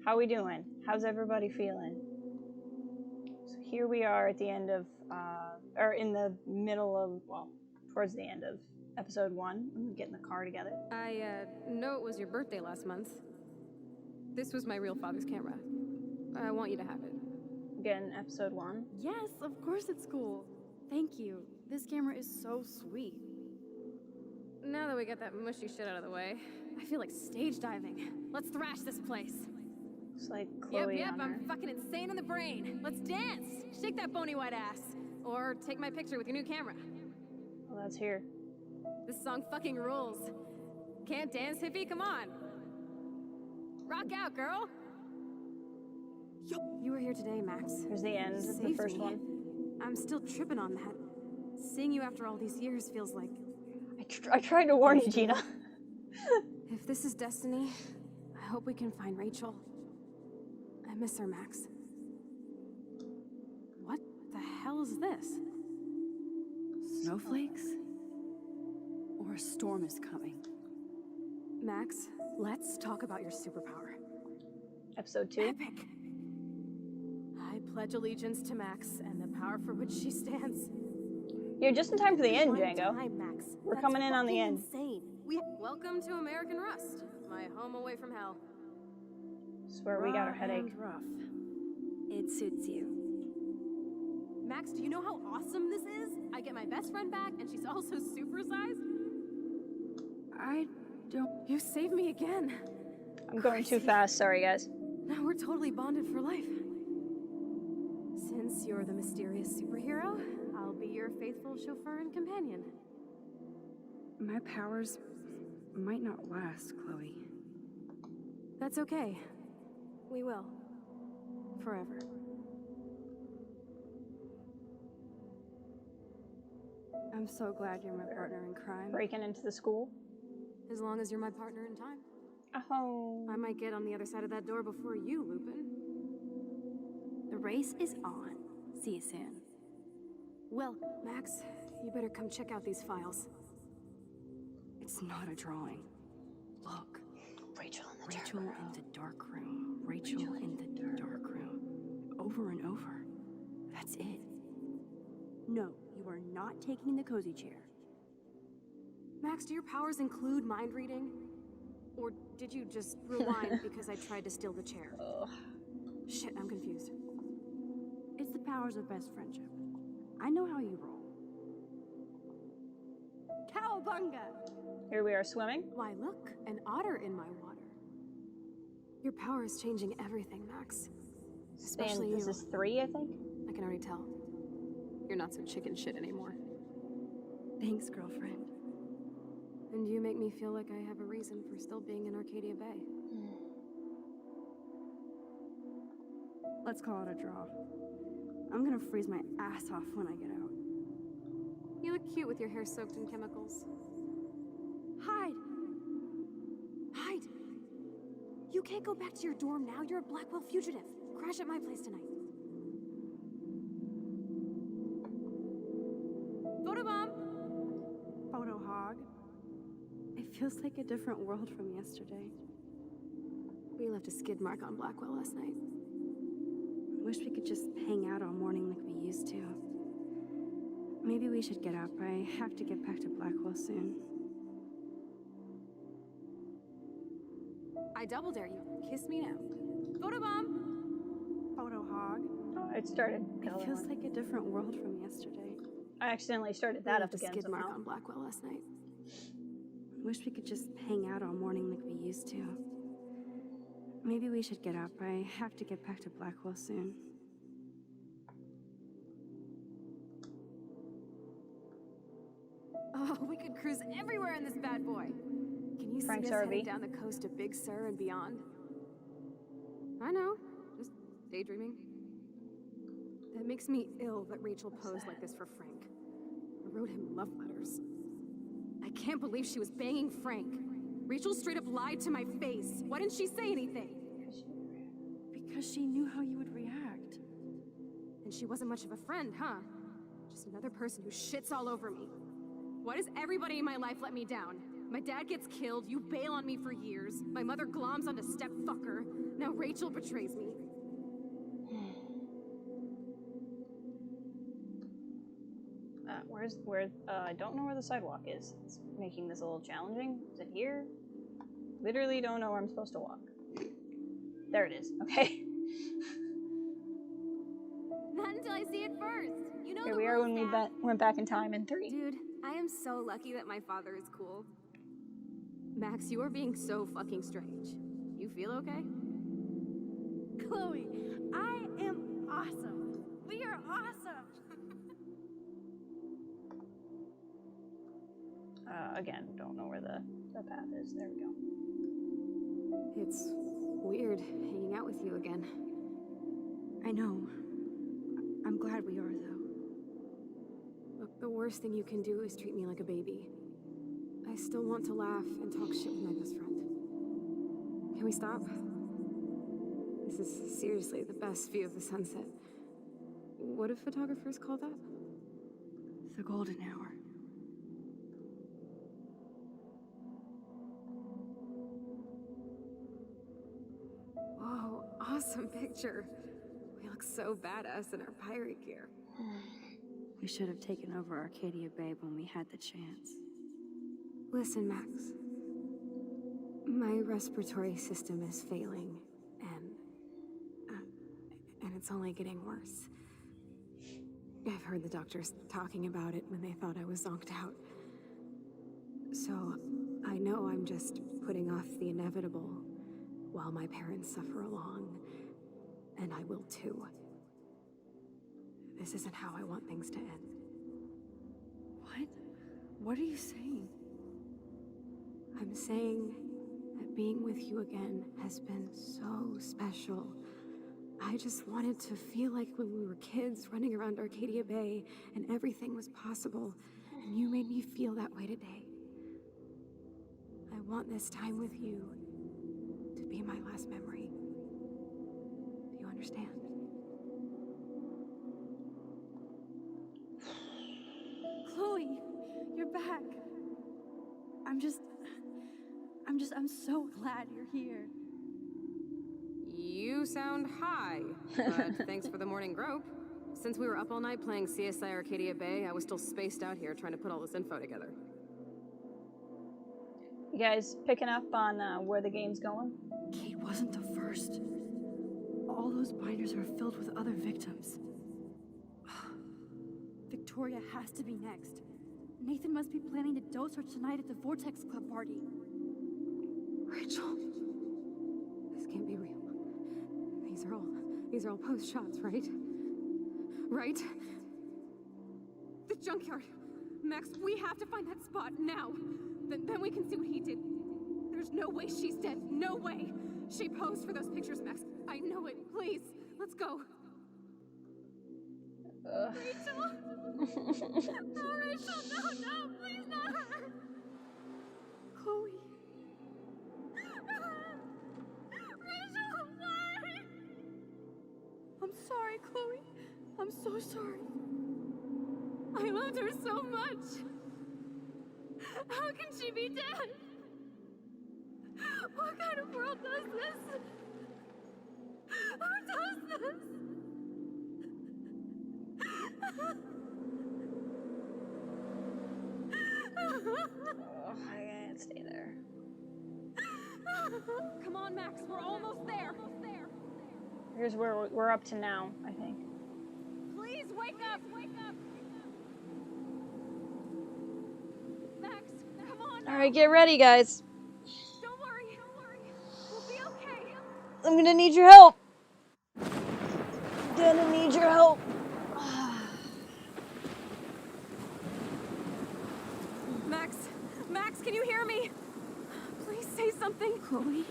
How we doing? How's everybody feeling? So here we are at the end of, or in the middle of, well, towards the end of episode 1. I'm getting the car together. I know it was your birthday last month. This was my real father's camera. I want you to have it. Again, episode 1. Yes, of course it's cool. Thank you. This camera is so sweet. Now that we got that mushy shit out of the way, I feel like stage diving. Let's thrash this place. It's like Chloe Yep, on I'm her. fucking insane in the brain. Let's dance. Shake that bony white ass. Or take my picture with your new camera. Well, that's here. This song fucking rules. Can't dance, hippie? Come on. Rock out, girl. You were here today, Max. Here's the end of the first one. I'm still tripping on that. Seeing you after all these years feels like... I tried to warn you, Gina. If this is destiny, I hope we can find Rachel. I miss her, Max. What the hell is this? Snowflakes? Or a storm is coming? Max, let's talk about your superpower. Episode 2. Epic. I pledge allegiance to Max and the power for which she stands. You're just in time for the end, One Django. time, Max. We're That's coming in on the fucking end. Insane. Welcome to American Rust, my home away from hell. This is where we got our headache. Rough. It suits you. Max, do you know how awesome this is? I get my best friend back, and she's also supersized. I don't... You saved me again. I'm going too fast, sorry guys. Now we're totally bonded for life. Since you're the mysterious superhero, I'll be your faithful chauffeur and companion. My powers might not last, Chloe. That's okay. We will. Forever. I'm so glad you're my partner in crime. Breaking into the school. As long as you're my partner in time. Oh. I might get on the other side of that door before you, Lupin. race is on. See you soon. Well, Max, you better come check out these files. It's not a drawing. Look. Rachel in the dark room. Rachel in the dark room. Over and over. That's it. No, you are not taking the cozy chair. Max, do your powers include mind reading? Or did you just rewind because I tried to steal the chair? Shit, I'm confused. It's the powers of best friendship. I know how you roll. Cowabunga! Here we are swimming. Why, look, an otter in my water. Your power is changing everything, Max. Especially you. This is 3, I think? I can already tell. You're not so chicken shit anymore. Thanks, girlfriend. And you make me feel like I have a reason for still being in Arcadia Bay. Let's call it a draw. I'm gonna freeze my ass off when I get out. You look cute with your hair soaked in chemicals. Hide! Hide! You can't go back to your dorm now. You're a Blackwell fugitive. Crash at my place tonight. Photobomb! Photo hog. It feels like a different world from yesterday. We left a skid mark on Blackwell last night. Wish we could just hang out all morning like we used to. Maybe we should get up. I have to get back to Blackwell soon. I double dare you. Kiss me now. Photobomb! Photo hog. Oh, it started. It feels like a different world from yesterday. I accidentally started that up a again skid mark somehow. on Blackwell last night. Wish we could just hang out all morning like we used to. Maybe we should get up. I have to get back to Blackwell soon. Oh, we could cruise everywhere in this bad boy. Can you Frank's see us RV. heading down the coast of Big Sur and beyond? I know. Just daydreaming. That makes me ill that Rachel posed like this for Frank. I wrote him love letters. I can't believe she was banging Frank. Rachel straight up lied to my face. Why didn't she say anything? Because she knew how you would react. And she wasn't much of a friend, huh? Just another person who shits all over me. Why does everybody in my life let me down? My dad gets killed, you bail on me for years. My mother gloms onto stepfucker. Now Rachel betrays me. I don't know where the sidewalk is. It's making this a little challenging. Is it here? Literally don't know where I'm supposed to walk. There it is. Okay. Not until I see it first. You know Here the we are rules, when we Dad. went back in time in 3. Dude, I am so lucky that my father is cool. Max, you are being so fucking strange. You feel okay? Chloe, I am awesome. We are awesome. Again, don't know where the path is. There we go. It's weird hanging out with you again. I know. I'm glad we are, though. Look, the worst thing you can do is treat me like a baby. I still want to laugh and talk shit with my best friend. Can we stop? This is seriously the best view of the sunset. What do photographers call that? The golden hour. Whoa, awesome picture. We look so badass in our pirate gear. We should have taken over Arcadia Bay when we had the chance. Listen, Max. My respiratory system is failing, and it's only getting worse. I've heard the doctors talking about it when they thought I was zonked out. So, I know I'm just putting off the inevitable while my parents suffer along, and I will too. This isn't how I want things to end. What? What are you saying? I'm saying that being with you again has been so special. I just wanted to feel like when we were kids running around Arcadia Bay and everything was possible, and you made me feel that way today. I want this time with you to be my last memory. Do you understand? Chloe, you're back. I'm so glad you're here. You sound high, but thanks for the morning grope. Since we were up all night playing CSI Arcadia Bay, I was still spaced out here trying to put all this info together. You guys picking up on where the game's going? Kate wasn't the first. All those binders are filled with other victims. Victoria has to be next. Nathan must be planning to dose her tonight at the Vortex Club party. Rachel. This can't be real. These are all post shots, right? Right? The junkyard. Max, we have to find that spot now. Then we can see what he did. There's no way she's dead. No way. She posed for those pictures, Max. I know it. Please, let's go. Rachel? No, Rachel, no, please not her. Chloe. Rachel, why? I'm sorry, Chloe. I'm so sorry. I loved her so much. How can she be dead? What kind of world does this? Who does this? Oh, I can't stay there. Come on, Max, we're almost there. Here's where we're up to now, I think. Please wake up! Max, come on. All right, get ready, guys. Don't worry. We'll be okay. I'm gonna need your help. Gonna need your help. Max, can you hear me? Please say something. Chloe.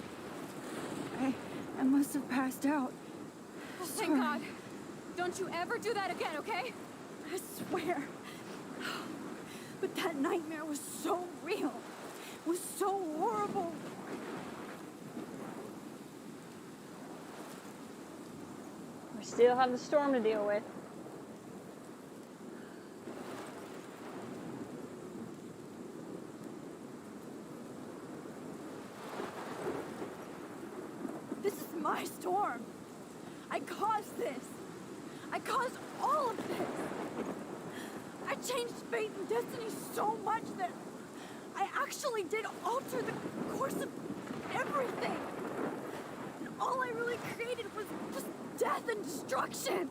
I must have passed out. Thank God. Don't you ever do that again, okay? I swear. But that nightmare was so real. It was so horrible. We still have the storm to deal with. This is my storm. I caused this. I caused all of this. I changed fate and destiny so much that I actually did alter the course of everything. And all I really created was just death and destruction.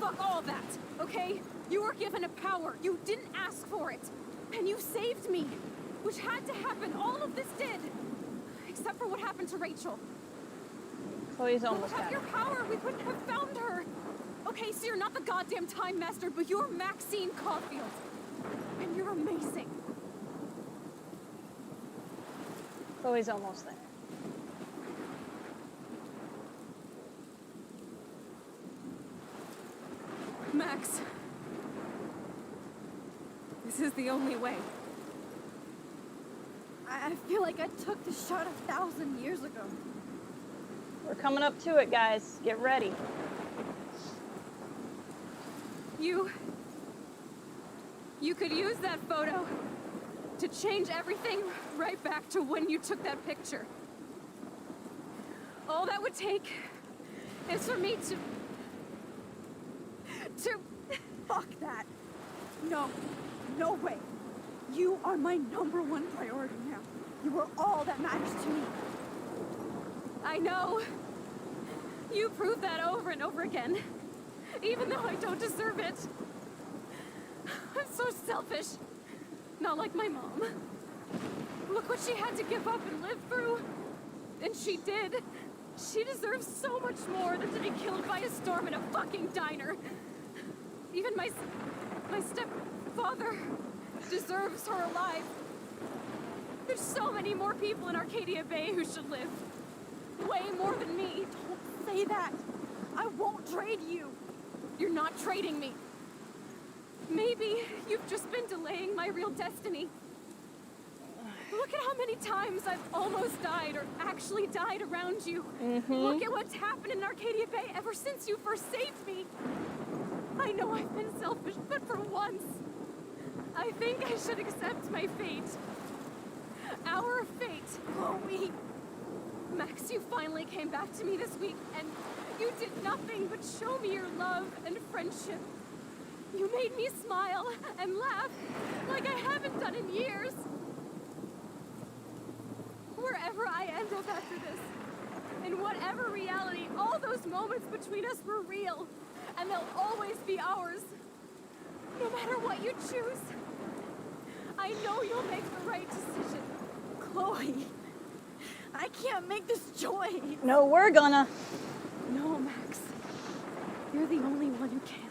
Fuck all that, okay? You were given a power. You didn't ask for it. And you saved me. Which had to happen. All of this did. Except for what happened to Rachel. Chloe's almost Without your power, we couldn't have found her. Okay, so you're not the goddamn Time Master, but you're Maxine Caulfield. And you're amazing. Chloe's almost there. Max. This is the only way. I feel like I took the shot 1,000 years ago. We're coming up to it, guys. Get ready. You could use that photo to change everything right back to when you took that picture. All that would take is for me to... Fuck that. No way. You are my #1 priority now. You are all that matters to me. I know. You proved that over and over again. Even though I don't deserve it. I'm so selfish. Not like my mom. Look what she had to give up and live through. And she did. She deserves so much more than to be killed by a storm in a fucking diner. Even my stepfather deserves her alive. There's so many more people in Arcadia Bay who should live. Way more than me. Don't say that. I won't trade you. You're not trading me. Maybe you've just been delaying my real destiny. Look at how many times I've almost died or actually died around you. Look at what's happened in Arcadia Bay ever since you first saved me. I know I've been selfish, but for once, I think I should accept my fate. Our fate, Chloe. Max, you finally came back to me this week, and you did nothing but show me your love and friendship. You made me smile and laugh like I haven't done in years. Wherever I end up after this, in whatever reality, all those moments between us were real, and they'll always be ours. No matter what you choose, I know you'll make the right decision. Chloe, I can't make this choice. No, we're gonna. No, Max. You're the only one who can.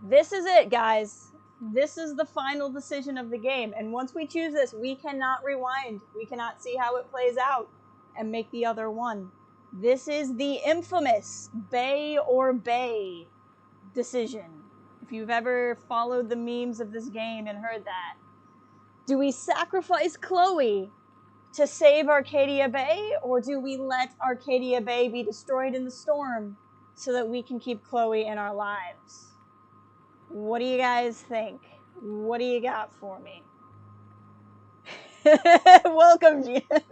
This is it, guys. This is the final decision of the game. And once we choose this, we cannot rewind. We cannot see how it plays out and make the other one. This is the infamous Bae or Bae decision. If you've ever followed the memes of this game and heard that. Do we sacrifice Chloe to save Arcadia Bay, or do we let Arcadia Bay be destroyed in the storm so that we can keep Chloe in our lives? What do you guys think? What do you got for me? Welcome, Gina.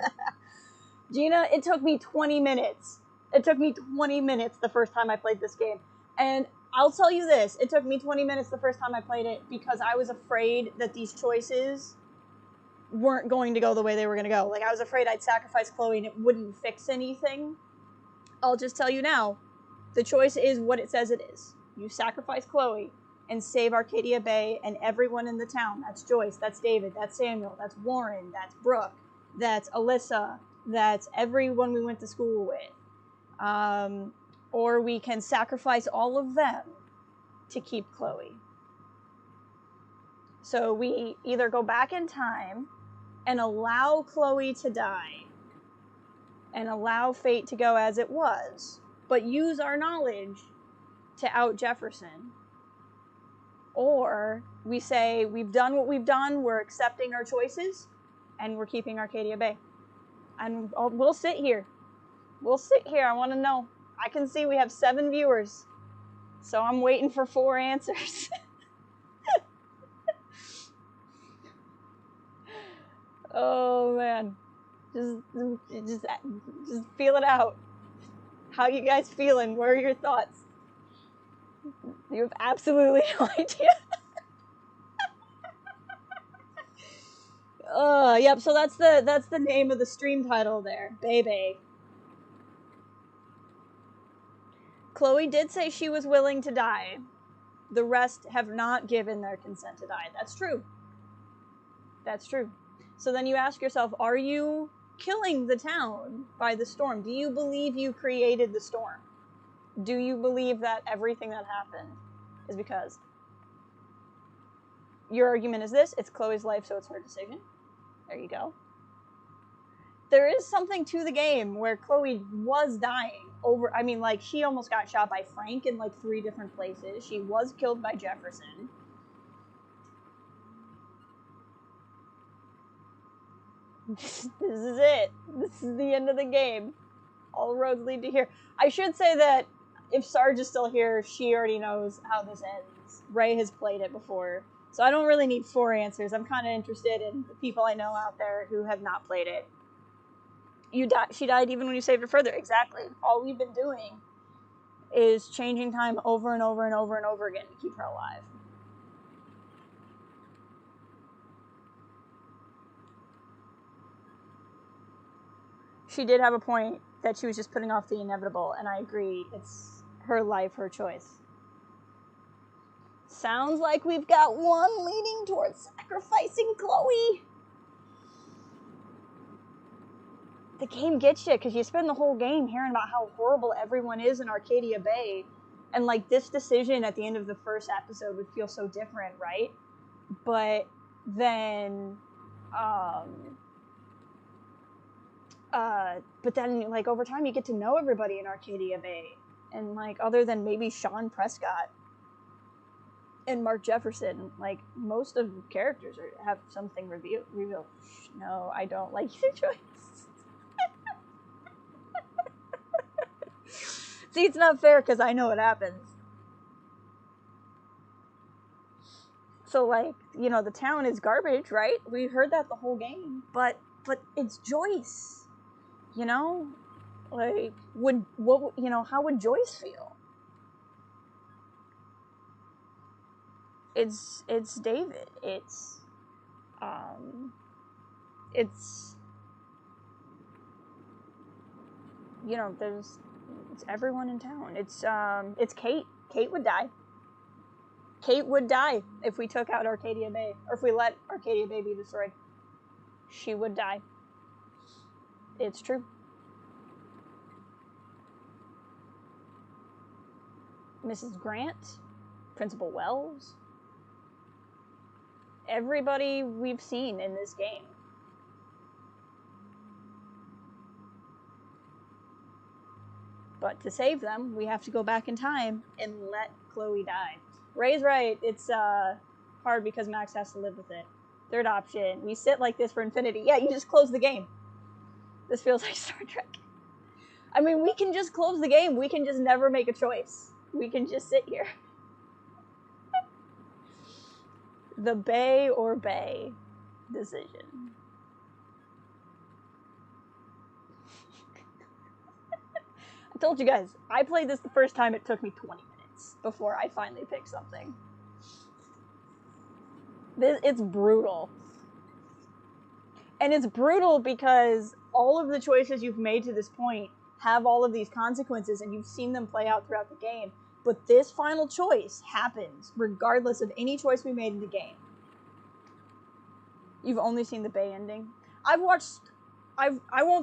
Gina, it took me 20 minutes. It took me 20 minutes the first time I played this game. And I'll tell you this, it took me 20 minutes the first time I played it because I was afraid that these choices weren't going to go the way they were going to go. Like, I was afraid I'd sacrifice Chloe and it wouldn't fix anything. I'll just tell you now, the choice is what it says it is. You sacrifice Chloe and save Arcadia Bay and everyone in the town. That's Joyce, that's David, that's Samuel, that's Warren, that's Brooke, that's Alyssa, that's everyone we went to school with. Or we can sacrifice all of them to keep Chloe. So we either go back in time and allow Chloe to die and allow fate to go as it was, but use our knowledge to out Jefferson. Or we say, we've done what we've done, we're accepting our choices, and we're keeping Arcadia Bay. And we'll sit here. We'll sit here, I want to know. I can see we have 7 viewers, so I'm waiting for 4 answers. Oh, man. Just feel it out. How you guys feeling? What are your thoughts? You have absolutely no idea. Yep, so that's the name of the stream title there. BaeBay. Chloe did say she was willing to die. The rest have not given their consent to die. That's true. That's true. So then you ask yourself, are you killing the town by the storm? Do you believe you created the storm? Do you believe that everything that happened is because? Your argument is this, it's Chloe's life, so it's her decision. There you go. There is something to the game where Chloe was dying over, I mean, like, she almost got shot by Frank in, like, 3 different places. She was killed by Jefferson. This is it. This is the end of the game. All roads lead to here. I should say that if Sarge is still here, she already knows how this ends. Ray has played it before. So I don't really need 4 answers. I'm kind of interested in the people I know out there who have not played it. She died even when you saved her further. Exactly. All we've been doing is changing time over and over and over and over again to keep her alive. She did have a point that she was just putting off the inevitable, and I agree. It's her life, her choice. Sounds like we've got one leaning towards sacrificing Chloe. The game gets you, because you spend the whole game hearing about how horrible everyone is in Arcadia Bay, and, like, this decision at the end of the first episode would feel so different, right? But then, like, over time you get to know everybody in Arcadia Bay. And, like, other than maybe Sean Prescott and Mark Jefferson, like, most of the characters have something revealed. No, I don't like either choice. See, it's not fair because I know what happens. So, like, you know, the town is garbage, right? We heard that the whole game, but it's Joyce. You know, like, how would Joyce feel? It's David. It's you know, it's everyone in town. It's Kate. Kate would die. Kate would die if we took out Arcadia Bay, or if we let Arcadia Bay be destroyed. She would die. It's true. Mrs. Grant, Principal Wells, everybody we've seen in this game. But to save them, we have to go back in time and let Chloe die. Ray's right, it's hard because Max has to live with it. Third option, we sit like this for infinity. Yeah, you just close the game. This feels like Star Trek. I mean, we can just close the game. We can just never make a choice. We can just sit here. The Bae or Bae decision. I told you guys, I played this the first time. It took me 20 minutes before I finally picked something. It's brutal. And it's brutal because all of the choices you've made to this point have all of these consequences, and you've seen them play out throughout the game. But this final choice happens regardless of any choice we made in the game. You've only seen the Bae ending. I won't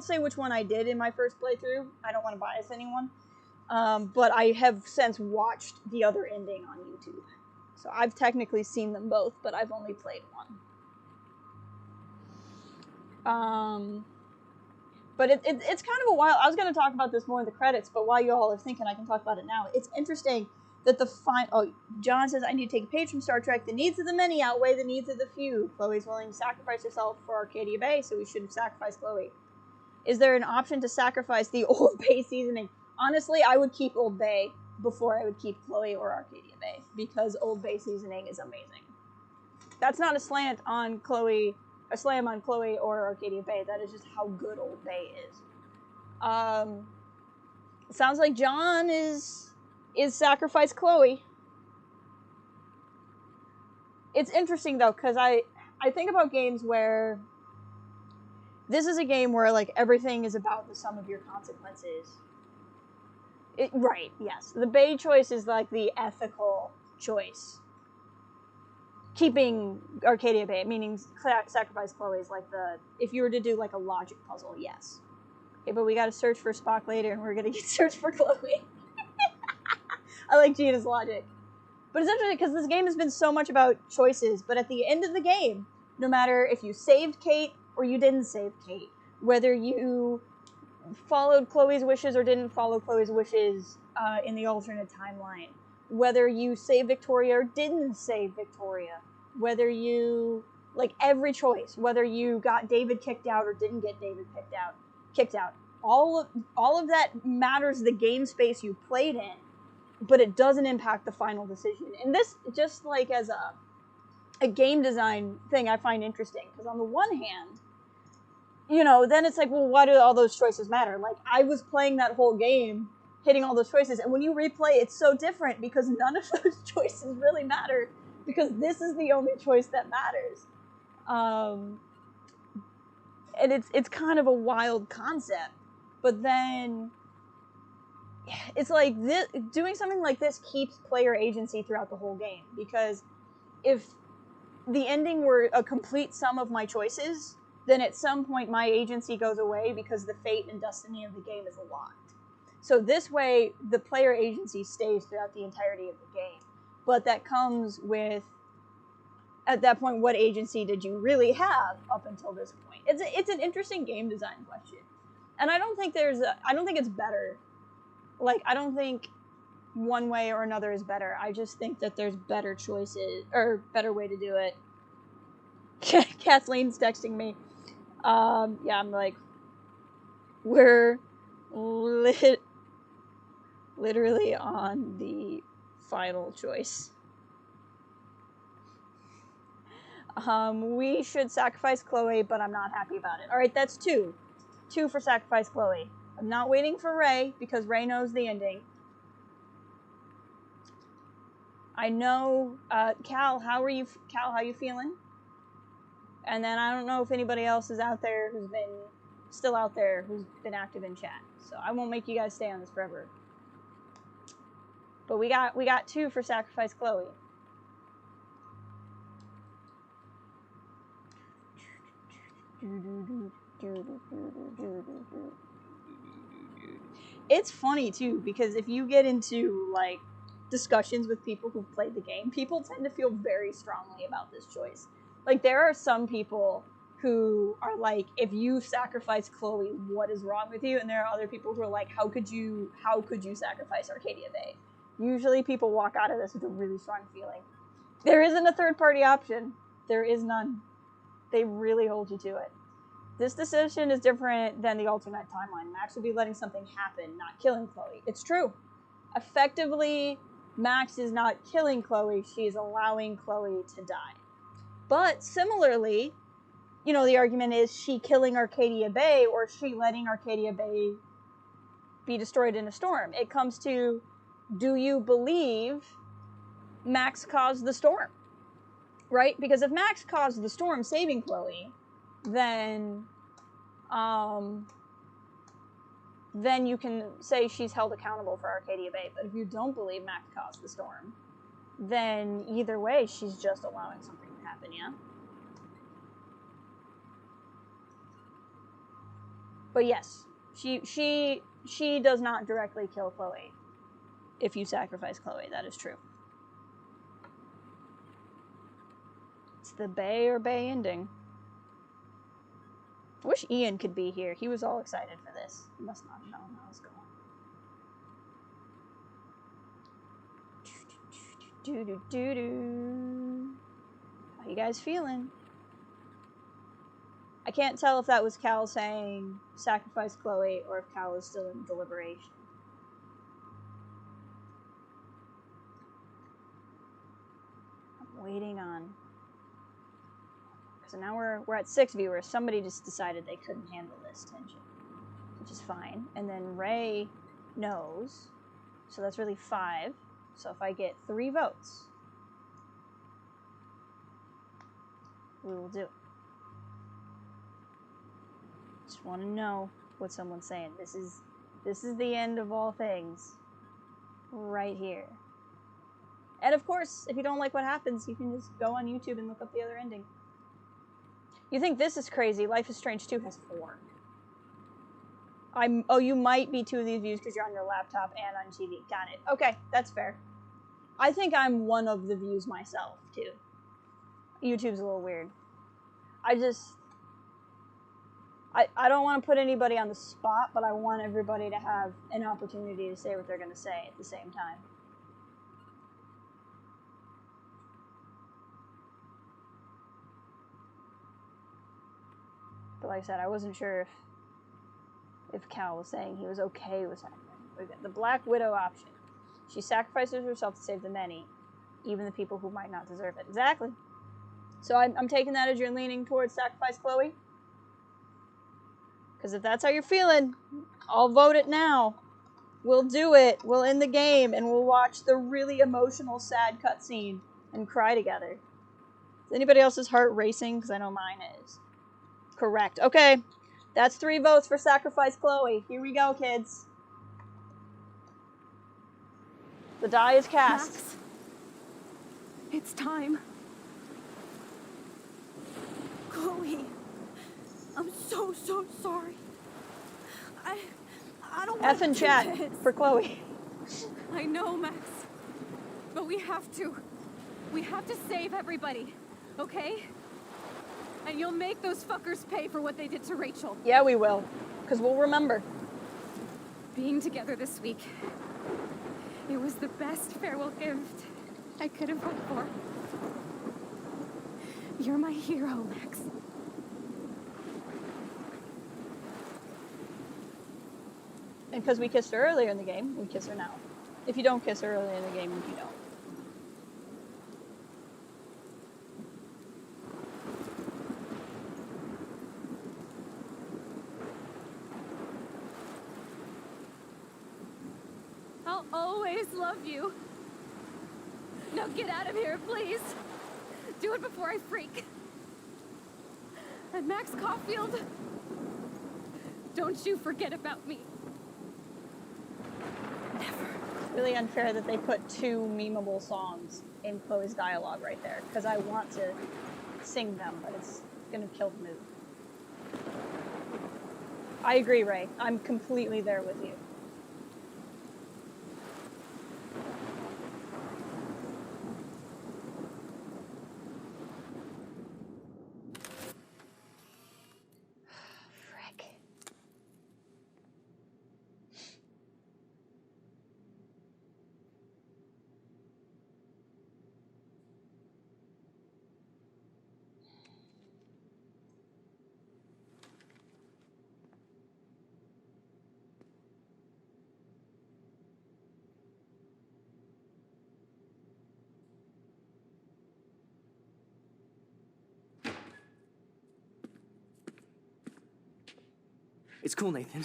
say which one I did in my first playthrough. I don't want to bias anyone. But I have since watched the other ending on YouTube. So I've technically seen them both, but I've only played one. But it's kind of a while. I was going to talk about this more in the credits, but while you all are thinking, I can talk about it now. It's interesting that John says, I need to take a page from Star Trek. The needs of the many outweigh the needs of the few. Chloe's willing to sacrifice herself for Arcadia Bay, so we should have sacrificed Chloe. Is there an option to sacrifice the Old Bay seasoning? Honestly, I would keep Old Bay before I would keep Chloe or Arcadia Bay, because Old Bay seasoning is amazing. That's not a slam on Chloe or Arcadia Bay. That is just how good Old Bay is. Sounds like John is sacrifice Chloe. It's interesting though, because I think about games where this is a game where like everything is about the sum of your consequences. Right, yes. The Bae choice is like the ethical choice. Keeping Arcadia Bay, meaning sacrifice Chloe, is like if you were to do like a logic puzzle, yes. Okay, but we gotta search for Spock later, and we're gonna search for Chloe. I like Gina's logic. But it's interesting, because this game has been so much about choices, but at the end of the game, no matter if you saved Kate or you didn't save Kate, whether you followed Chloe's wishes or didn't follow Chloe's wishes in the alternate timeline, whether you saved Victoria or didn't save Victoria, whether you, like every choice, whether you got David kicked out or didn't get David kicked out, all of that matters the game space you played in, but it doesn't impact the final decision. And this, just like as a game design thing, I find interesting, because on the one hand, you know, then it's like, well, why do all those choices matter? Like, I was playing that whole game, hitting all those choices, and when you replay, it's so different, because none of those choices really matter, because this is the only choice that matters. And it's kind of a wild concept, but then it's like doing something like this keeps player agency throughout the whole game, because if the ending were a complete sum of my choices, then at some point my agency goes away, because the fate and destiny of the game is locked. So this way, the player agency stays throughout the entirety of the game. But that comes with, at that point, what agency did you really have up until this point? It's an interesting game design question. And I don't think it's better. Like, I don't think one way or another is better. I just think that there's better choices, or better way to do it. Kathleen's texting me. Yeah, I'm like, we're Literally on the final choice. We should sacrifice Chloe, but I'm not happy about it. Alright, that's 2. 2 for sacrifice Chloe. I'm not waiting for Ray, because Ray knows the ending. I know, Cal, how you feeling? And then I don't know if anybody else is out there who's been active in chat. So I won't make you guys stay on this forever. But we got 2 for sacrifice Chloe. It's funny too, because if you get into like discussions with people who've played the game, people tend to feel very strongly about this choice. Like, there are some people who are like, if you sacrifice Chloe, what is wrong with you? And there are other people who are like, how could you sacrifice Arcadia Bay? Usually people walk out of this with a really strong feeling. There isn't a third-party option. There is none. They really hold you to it. This decision is different than the alternate timeline. Max would be letting something happen, not killing Chloe. It's true. Effectively, Max is not killing Chloe. She's allowing Chloe to die. But similarly, you know, the argument is she killing Arcadia Bay or she letting Arcadia Bay be destroyed in a storm. It comes to, do you believe Max caused the storm? Right? Because if Max caused the storm saving Chloe, then you can say she's held accountable for Arcadia Bay. But if you don't believe Max caused the storm, then either way, she's just allowing something to happen, yeah? But yes, she does not directly kill Chloe if you sacrifice Chloe. That is true. It's the Bay or Bay ending. I wish Ian could be here. He was all excited for this. He must not have known how it was going. How you guys feeling? I can't tell if that was Cal saying sacrifice Chloe or if Cal is still in deliberation. I'm waiting on... So now we're at 6 viewers. Somebody just decided they couldn't handle this tension, which is fine. And then Ray knows, so that's really 5. So if I get 3 votes, we will do it. Just want to know what someone's saying. This is the end of all things, right here. And of course, if you don't like what happens, you can just go on YouTube and look up the other ending. You think this is crazy? Life is Strange 2 has 4. Oh, you might be 2 of these views because you're on your laptop and on TV. Got it. Okay, that's fair. I think I'm one of the views myself, too. YouTube's a little weird. I don't want to put anybody on the spot, but I want everybody to have an opportunity to say what they're going to say at the same time. But like I said, I wasn't sure if Cal was saying he was okay with sacrificing. The Black Widow option. She sacrifices herself to save the many, even the people who might not deserve it. Exactly. So I'm taking that as you're leaning towards sacrifice Chloe. Because if that's how you're feeling, I'll vote it now. We'll do it. We'll end the game, and we'll watch the really emotional, sad cutscene and cry together. Is anybody else's heart racing? Because I know mine is. Correct. Okay. That's 3 votes for sacrifice Chloe. Here we go, kids. The die is cast. Max, it's time. Chloe, I'm so sorry. I don't want F in chat for Chloe. I know, Max. But we have to. We have to save everybody, okay? And you'll make those fuckers pay for what they did to Rachel. Yeah, we will. Because we'll remember. Being together this week, it was the best farewell gift I could have hoped for. You're my hero, Max. And because we kissed her earlier in the game, we kiss her now. If you don't kiss her earlier in the game, you don't. I'll always love you. Now get out of here, please. Do it before I freak. And Max Caulfield, don't you forget about me. It's really unfair that they put two memeable songs in Chloe's dialogue right there, because I want to sing them, but it's gonna kill the mood. I agree, Ray. I'm completely there with you. It's cool, Nathan.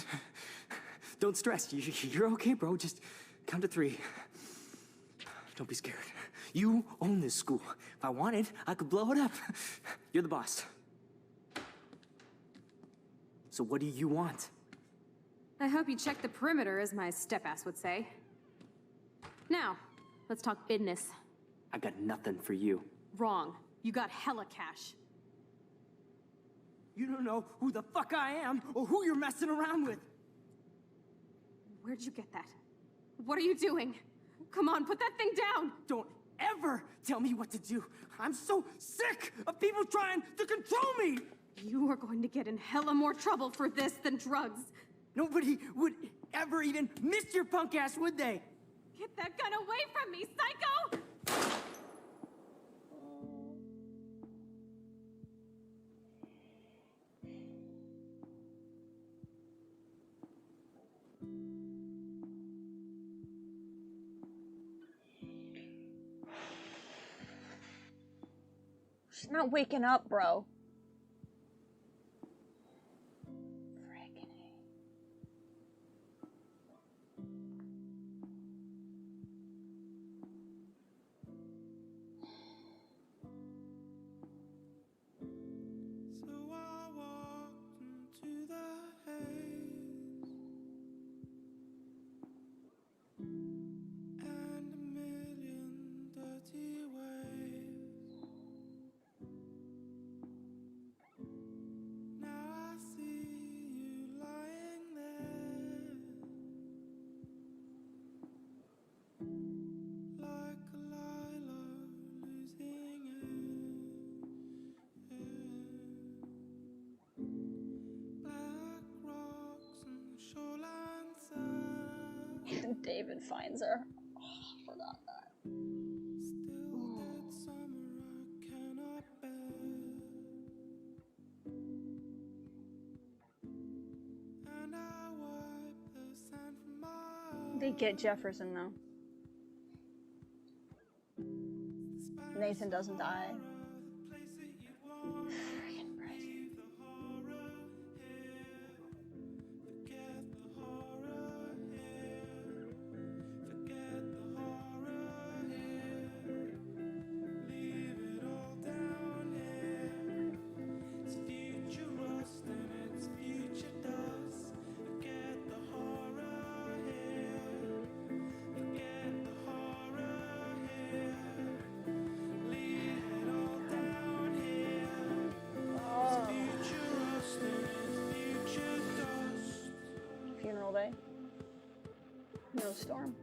Don't stress. You're okay, bro. Just count to 3. Don't be scared. You own this school. If I wanted, I could blow it up. You're the boss. So what do you want? I hope you check the perimeter, as my step-ass would say. Now, let's talk business. I got nothing for you. Wrong. You got hella cash. You don't know who the fuck I am or who you're messing around with. Where'd you get that? What are you doing? Come on, put that thing down! Don't ever tell me what to do. I'm so sick of people trying to control me! You are going to get in hella more trouble for this than drugs. Nobody would ever even miss your punk ass, would they? Get that gun away from me, psycho! She's not waking up, bro. David finds her. Oh, I forgot that. They get Jefferson though. Nathan doesn't die. Funeral day. No storm.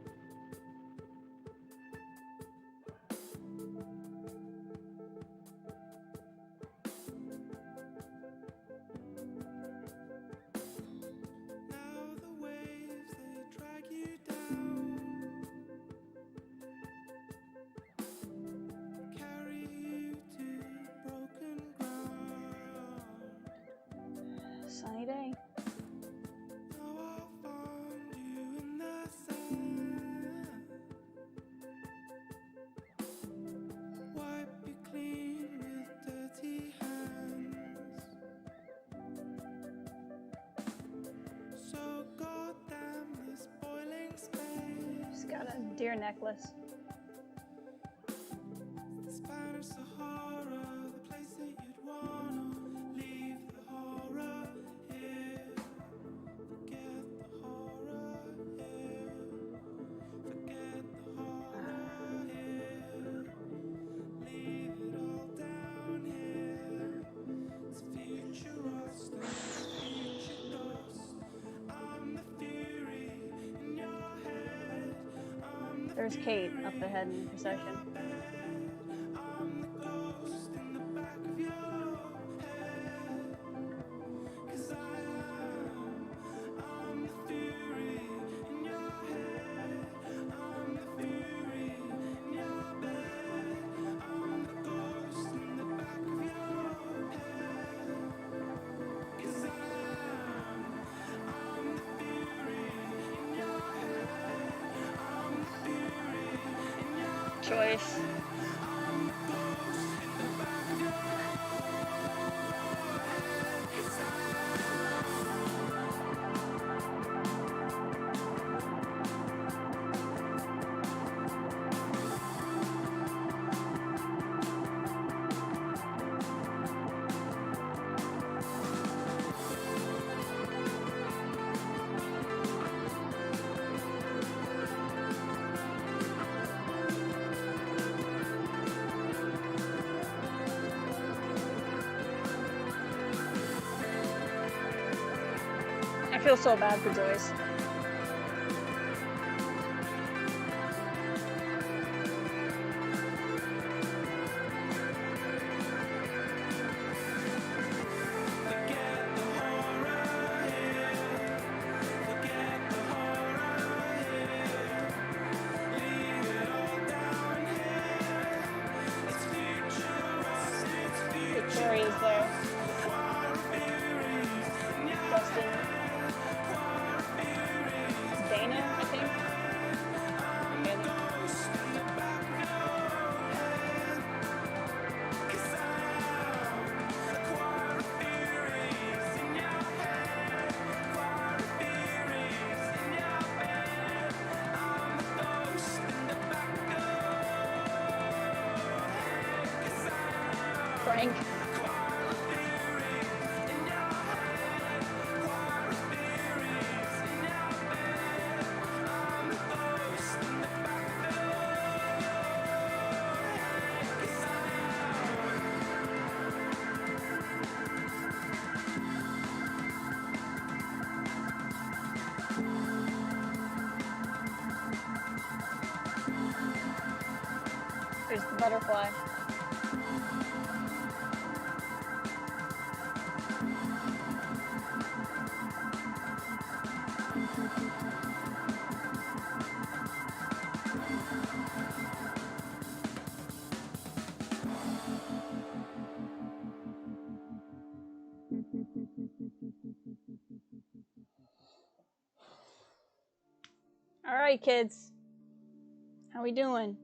Sunny day. Got a deer necklace. Spanish Sahara, the place that you'd wanna leave the horror here. Forget the horror here. Forget the horror here. Leave it all down here. It's future rust and future dust. I'm the fury in your head. There's Kate up ahead in the procession. I'm the ghost in the back of your head. 'Cause I'm the fury in your head. I'm the fury in your bed. I'm the ghost in the back of your head. 'Cause I'm the fury in your head. I'm the fury in your Choice. I feel so bad for Joyce. Victoria's there. Dustin. Dana, I think. Frank. There's the butterfly. All right, kids. How we doing?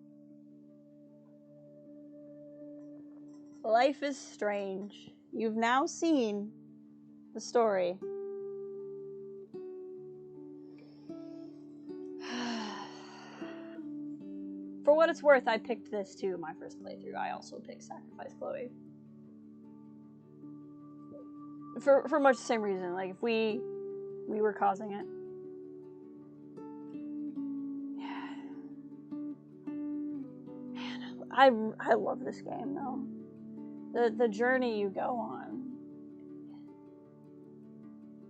Life is strange. You've now seen the story. For what it's worth, I picked this too my first playthrough. I also picked Sacrifice Chloe. For much the same reason. Like, if we were causing it. Man, I love this game though. The journey you go on.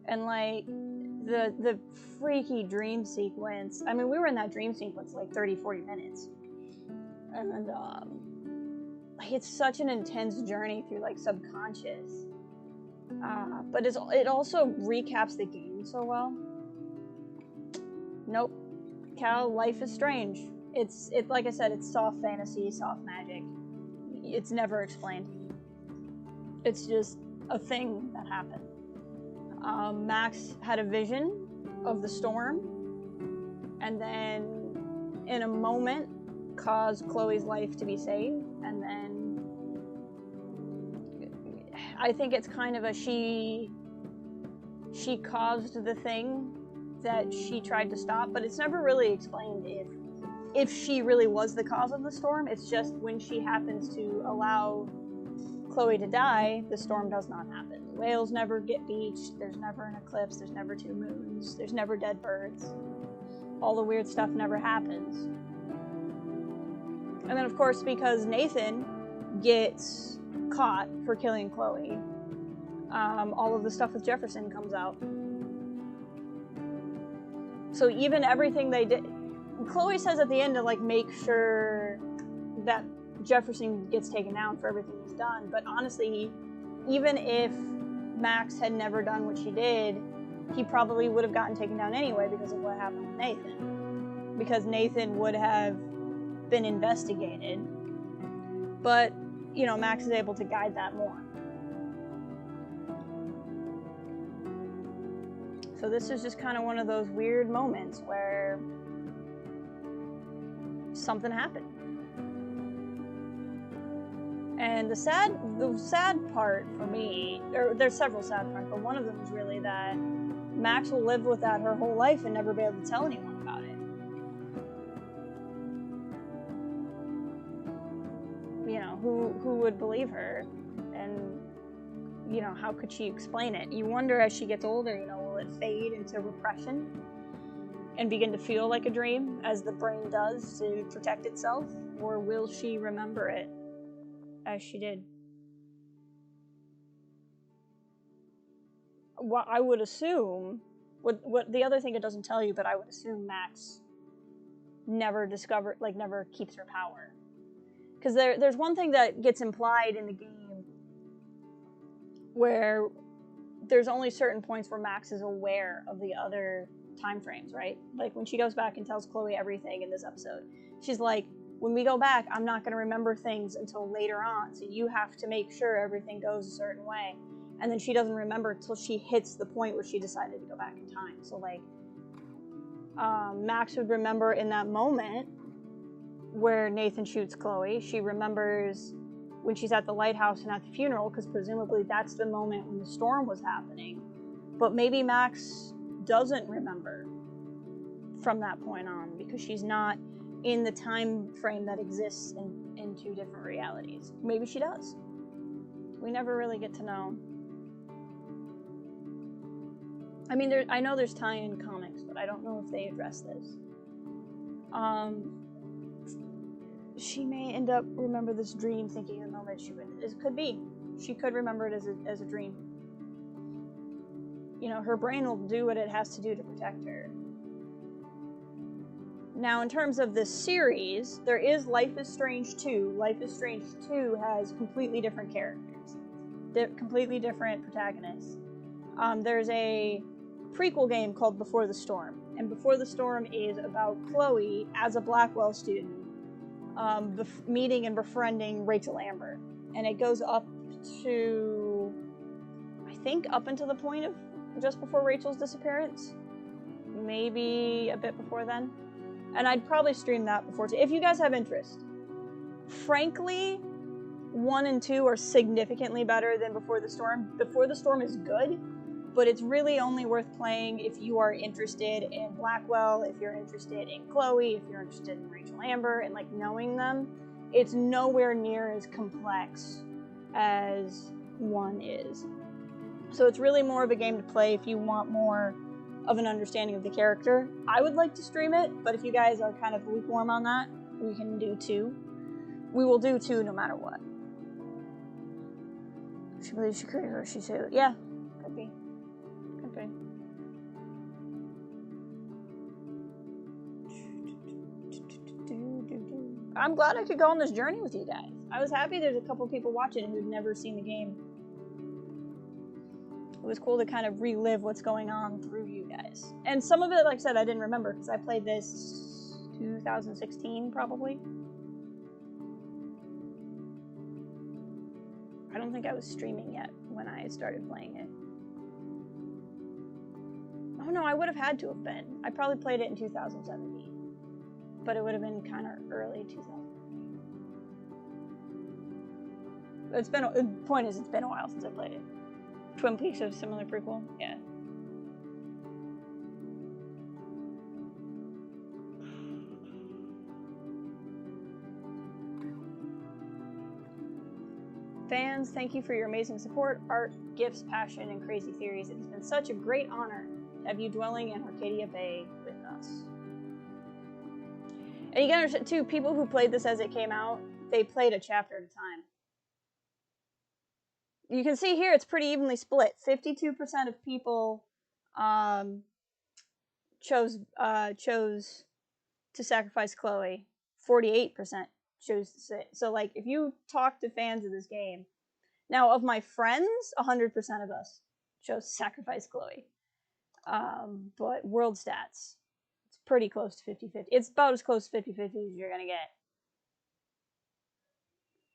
And like the freaky dream sequence. I mean, we were in that dream sequence like 30-40 minutes. And like, it's such an intense journey through like subconscious. But it also recaps the game so well. Nope. Cal, Life is Strange. It's like I said, it's soft fantasy, soft magic. It's never explained. It's just a thing that happened. Max had a vision of the storm, and then in a moment caused Chloe's life to be saved, and then I think it's kind of a she caused the thing that she tried to stop, but it's never really explained if if she really was the cause of the storm. It's just when she happens to allow Chloe to die, the storm does not happen. The whales never get beached, there's never an eclipse, there's never 2 moons, there's never dead birds. All the weird stuff never happens. And then, of course, because Nathan gets caught for killing Chloe, all of the stuff with Jefferson comes out. So even everything they did, Chloe says at the end to like make sure that Jefferson gets taken down for everything he's done. But honestly, even if Max had never done what she did, he probably would have gotten taken down anyway because of what happened with Nathan. Because Nathan would have been investigated. But, you know, Max is able to guide that more. So this is just kind of one of those weird moments where something happened. And the sad part for me, or there's several sad parts, but one of them is really that Max will live with that her whole life and never be able to tell anyone about it. You know, who would believe her? And, you know, how could she explain it? You wonder as she gets older, you know, will it fade into repression and begin to feel like a dream as the brain does to protect itself? Or will she remember it as she did? What I would assume, what the other thing it doesn't tell you, but I would assume Max never keeps her power. Because there's one thing that gets implied in the game where there's only certain points where Max is aware of the other time frames, right? Like when she goes back and tells Chloe everything in this episode, she's like, when we go back, I'm not going to remember things until later on, so you have to make sure everything goes a certain way. And then she doesn't remember until she hits the point where she decided to go back in time. So like, Max would remember in that moment where Nathan shoots Chloe. She remembers when she's at the lighthouse and at the funeral, because presumably that's the moment when the storm was happening. But maybe Max doesn't remember from that point on, because she's not in the time frame that exists in 2 different realities. Maybe she does. We never really get to know. I mean, I know there's tie-in comics, but I don't know if they address this. She may end up remember this dream thinking the moment she would. It could be. She could remember it as a dream. You know, her brain will do what it has to do to protect her. Now, in terms of this series, there is Life is Strange 2. Life is Strange 2 has completely different characters. Completely different protagonists. There's a prequel game called Before the Storm. And Before the Storm is about Chloe as a Blackwell student meeting and befriending Rachel Amber. And it goes up to, I think, up until the point of just before Rachel's disappearance. Maybe a bit before then. And I'd probably stream that before too, if you guys have interest. Frankly, 1 and 2 are significantly better than Before the Storm. Before the Storm is good, but it's really only worth playing if you are interested in Blackwell, if you're interested in Chloe, if you're interested in Rachel Amber, and like knowing them. It's nowhere near as complex as 1 is. So it's really more of a game to play if you want more of an understanding of the character. I would like to stream it, but if you guys are kind of lukewarm on that, we can do 2. We will do 2 no matter what. She believes she could, or she said, yeah, could be. Could be. I'm glad I could go on this journey with you guys. I was happy there's a couple people watching who'd never seen the game. It was cool to kind of relive what's going on through you guys. And some of it, like I said, I didn't remember because I played this 2016 probably. I don't think I was streaming yet when I started playing it. Oh no, I would have had to have been. I probably played it in 2017. But it would have been kind of early 2000. The point is, it's been a while since I played it. Twin Peaks is a similar prequel? Yeah. Fans, thank you for your amazing support, art, gifts, passion, and crazy theories. It has been such a great honor to have you dwelling in Arcadia Bay with us. And you gotta understand, too, people who played this as it came out, they played a chapter at a time. You can see here it's pretty evenly split. 52% of people chose to sacrifice Chloe. 48% chose to say. So, like, if you talk to fans of this game, now of my friends, 100% of us chose to sacrifice Chloe. But world stats, it's pretty close to 50-50. It's about as close to 50-50 as you're gonna get.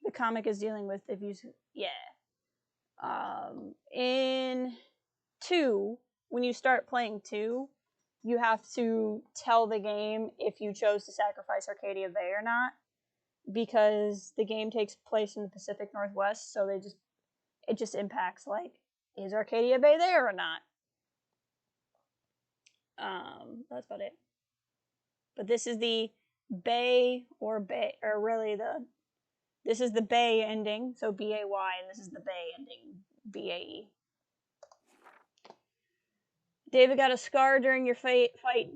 The comic is dealing with if you, yeah. In 2, when you start playing 2, you have to tell the game if you chose to sacrifice Arcadia Bay or not, because the game takes place in the Pacific Northwest, so it just impacts, like, is Arcadia Bay there or not? That's about it. But this is the Bay, or really this is the Bay ending, so B-A-Y, and this is the Bay ending, B-A-E. David got a scar during your fight.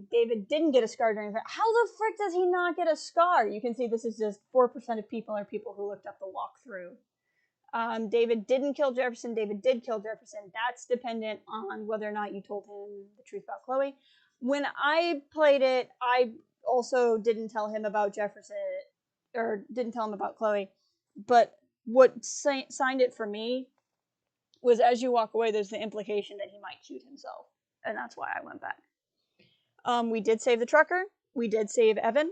David didn't get a scar during the fight. How the frick does he not get a scar? You can see this is just 4% of people are people who looked up the walkthrough. David didn't kill Jefferson. David did kill Jefferson. That's dependent on whether or not you told him the truth about Chloe. When I played it, I also didn't tell him about Jefferson, or didn't tell him about Chloe. But what signed it for me was, as you walk away, there's the implication that he might shoot himself. And that's why I went back. We did save the trucker. We did save Evan.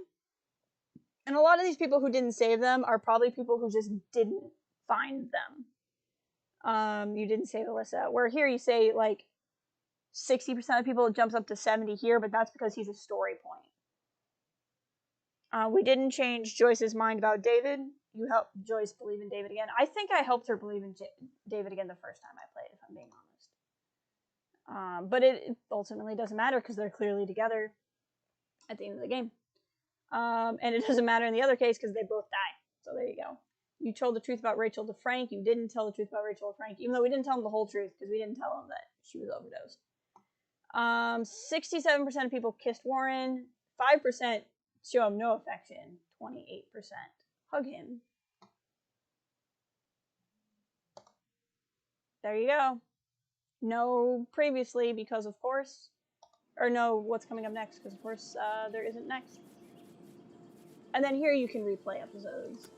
And a lot of these people who didn't save them are probably people who just didn't find them. You didn't save Alyssa. Where here you say, like, 60% of people, it jumps up to 70 here, but that's because he's a story point. We didn't change Joyce's mind about David. You helped Joyce believe in David again. I think I helped her believe in David again the first time I played, if I'm being honest. But it ultimately doesn't matter because they're clearly together at the end of the game. And it doesn't matter in the other case because they both die. So there you go. You told the truth about Rachel to Frank. You didn't tell the truth about Rachel to Frank, even though we didn't tell him the whole truth because we didn't tell him that she was overdosed. 67% of people kissed Warren. 5% show him no affection. 28% hug him. There you go. No previously because, of course, or no what's coming up next because, of course, there isn't next. And then here you can replay episodes.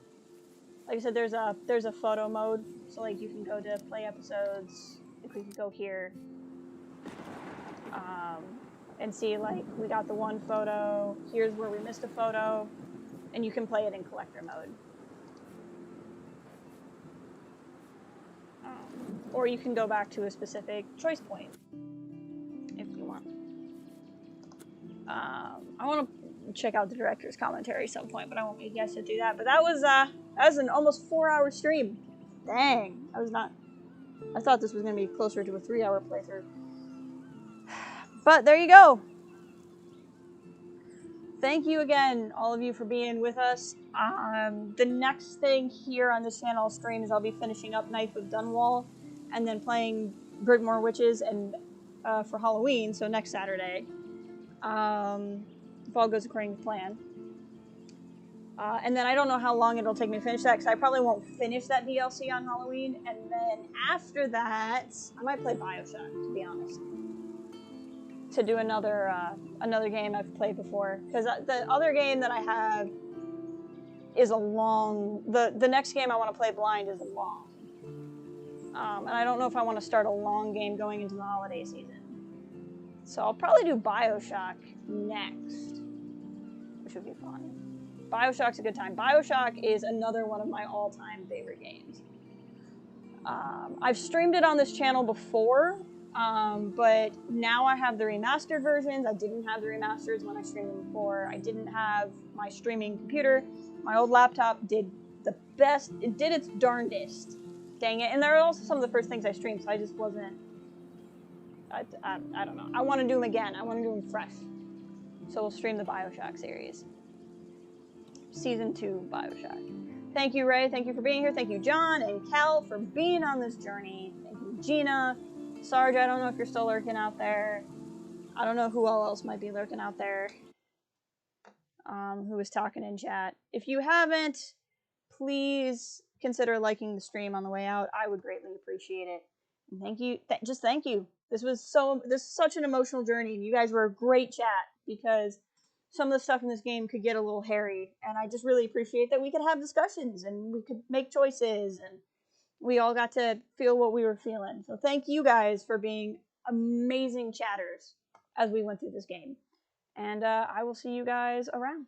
Like I said, there's a photo mode, so like you can go to play episodes. If we could go here, and see, like, we got the one photo. Here's where we missed a photo, and you can play it in collector mode. Or you can go back to a specific choice point if you want. I want to check out the director's commentary at some point, but I won't make you guys to do that. But that was an almost 4-hour stream. Dang, I thought this was going to be closer to a 3-hour playthrough. But there you go. Thank you again, all of you, for being with us. The next thing here on this channel stream is I'll be finishing up Knife of Dunwall and then playing Brigmore Witches and for Halloween, so next Saturday. If all goes according to plan. And then I don't know how long it'll take me to finish that, because I probably won't finish that DLC on Halloween. And then after that, I might play BioShock, to be honest. To do another game I've played before. Because the other game that I have is a long... The next game I want to play blind is long. And I don't know if I want to start a long game going into the holiday season. So I'll probably do BioShock next, which would be fun. BioShock's a good time. BioShock is another one of my all-time favorite games. I've streamed it on this channel before, but now I have the remastered versions. I didn't have the remasters when I streamed them before. I didn't have my streaming computer. My old laptop did the best. It did its darndest. Dang it. And there are also some of the first things I streamed, so I just wasn't... I don't know. I want to do them again. I want to do them fresh. So we'll stream the BioShock series. Season 2 BioShock. Thank you, Ray. Thank you for being here. Thank you, John and Cal, for being on this journey. Thank you, Gina. Sarge, I don't know if you're still lurking out there. I don't know who all else might be lurking out there. Who was talking in chat. If you haven't, please consider liking the stream on the way out. I would greatly appreciate it. And thank you. Just thank you. This is such an emotional journey, and you guys were a great chat because some of the stuff in this game could get a little hairy, and I just really appreciate that we could have discussions and we could make choices, and we all got to feel what we were feeling. So thank you guys for being amazing chatters as we went through this game. And I will see you guys around.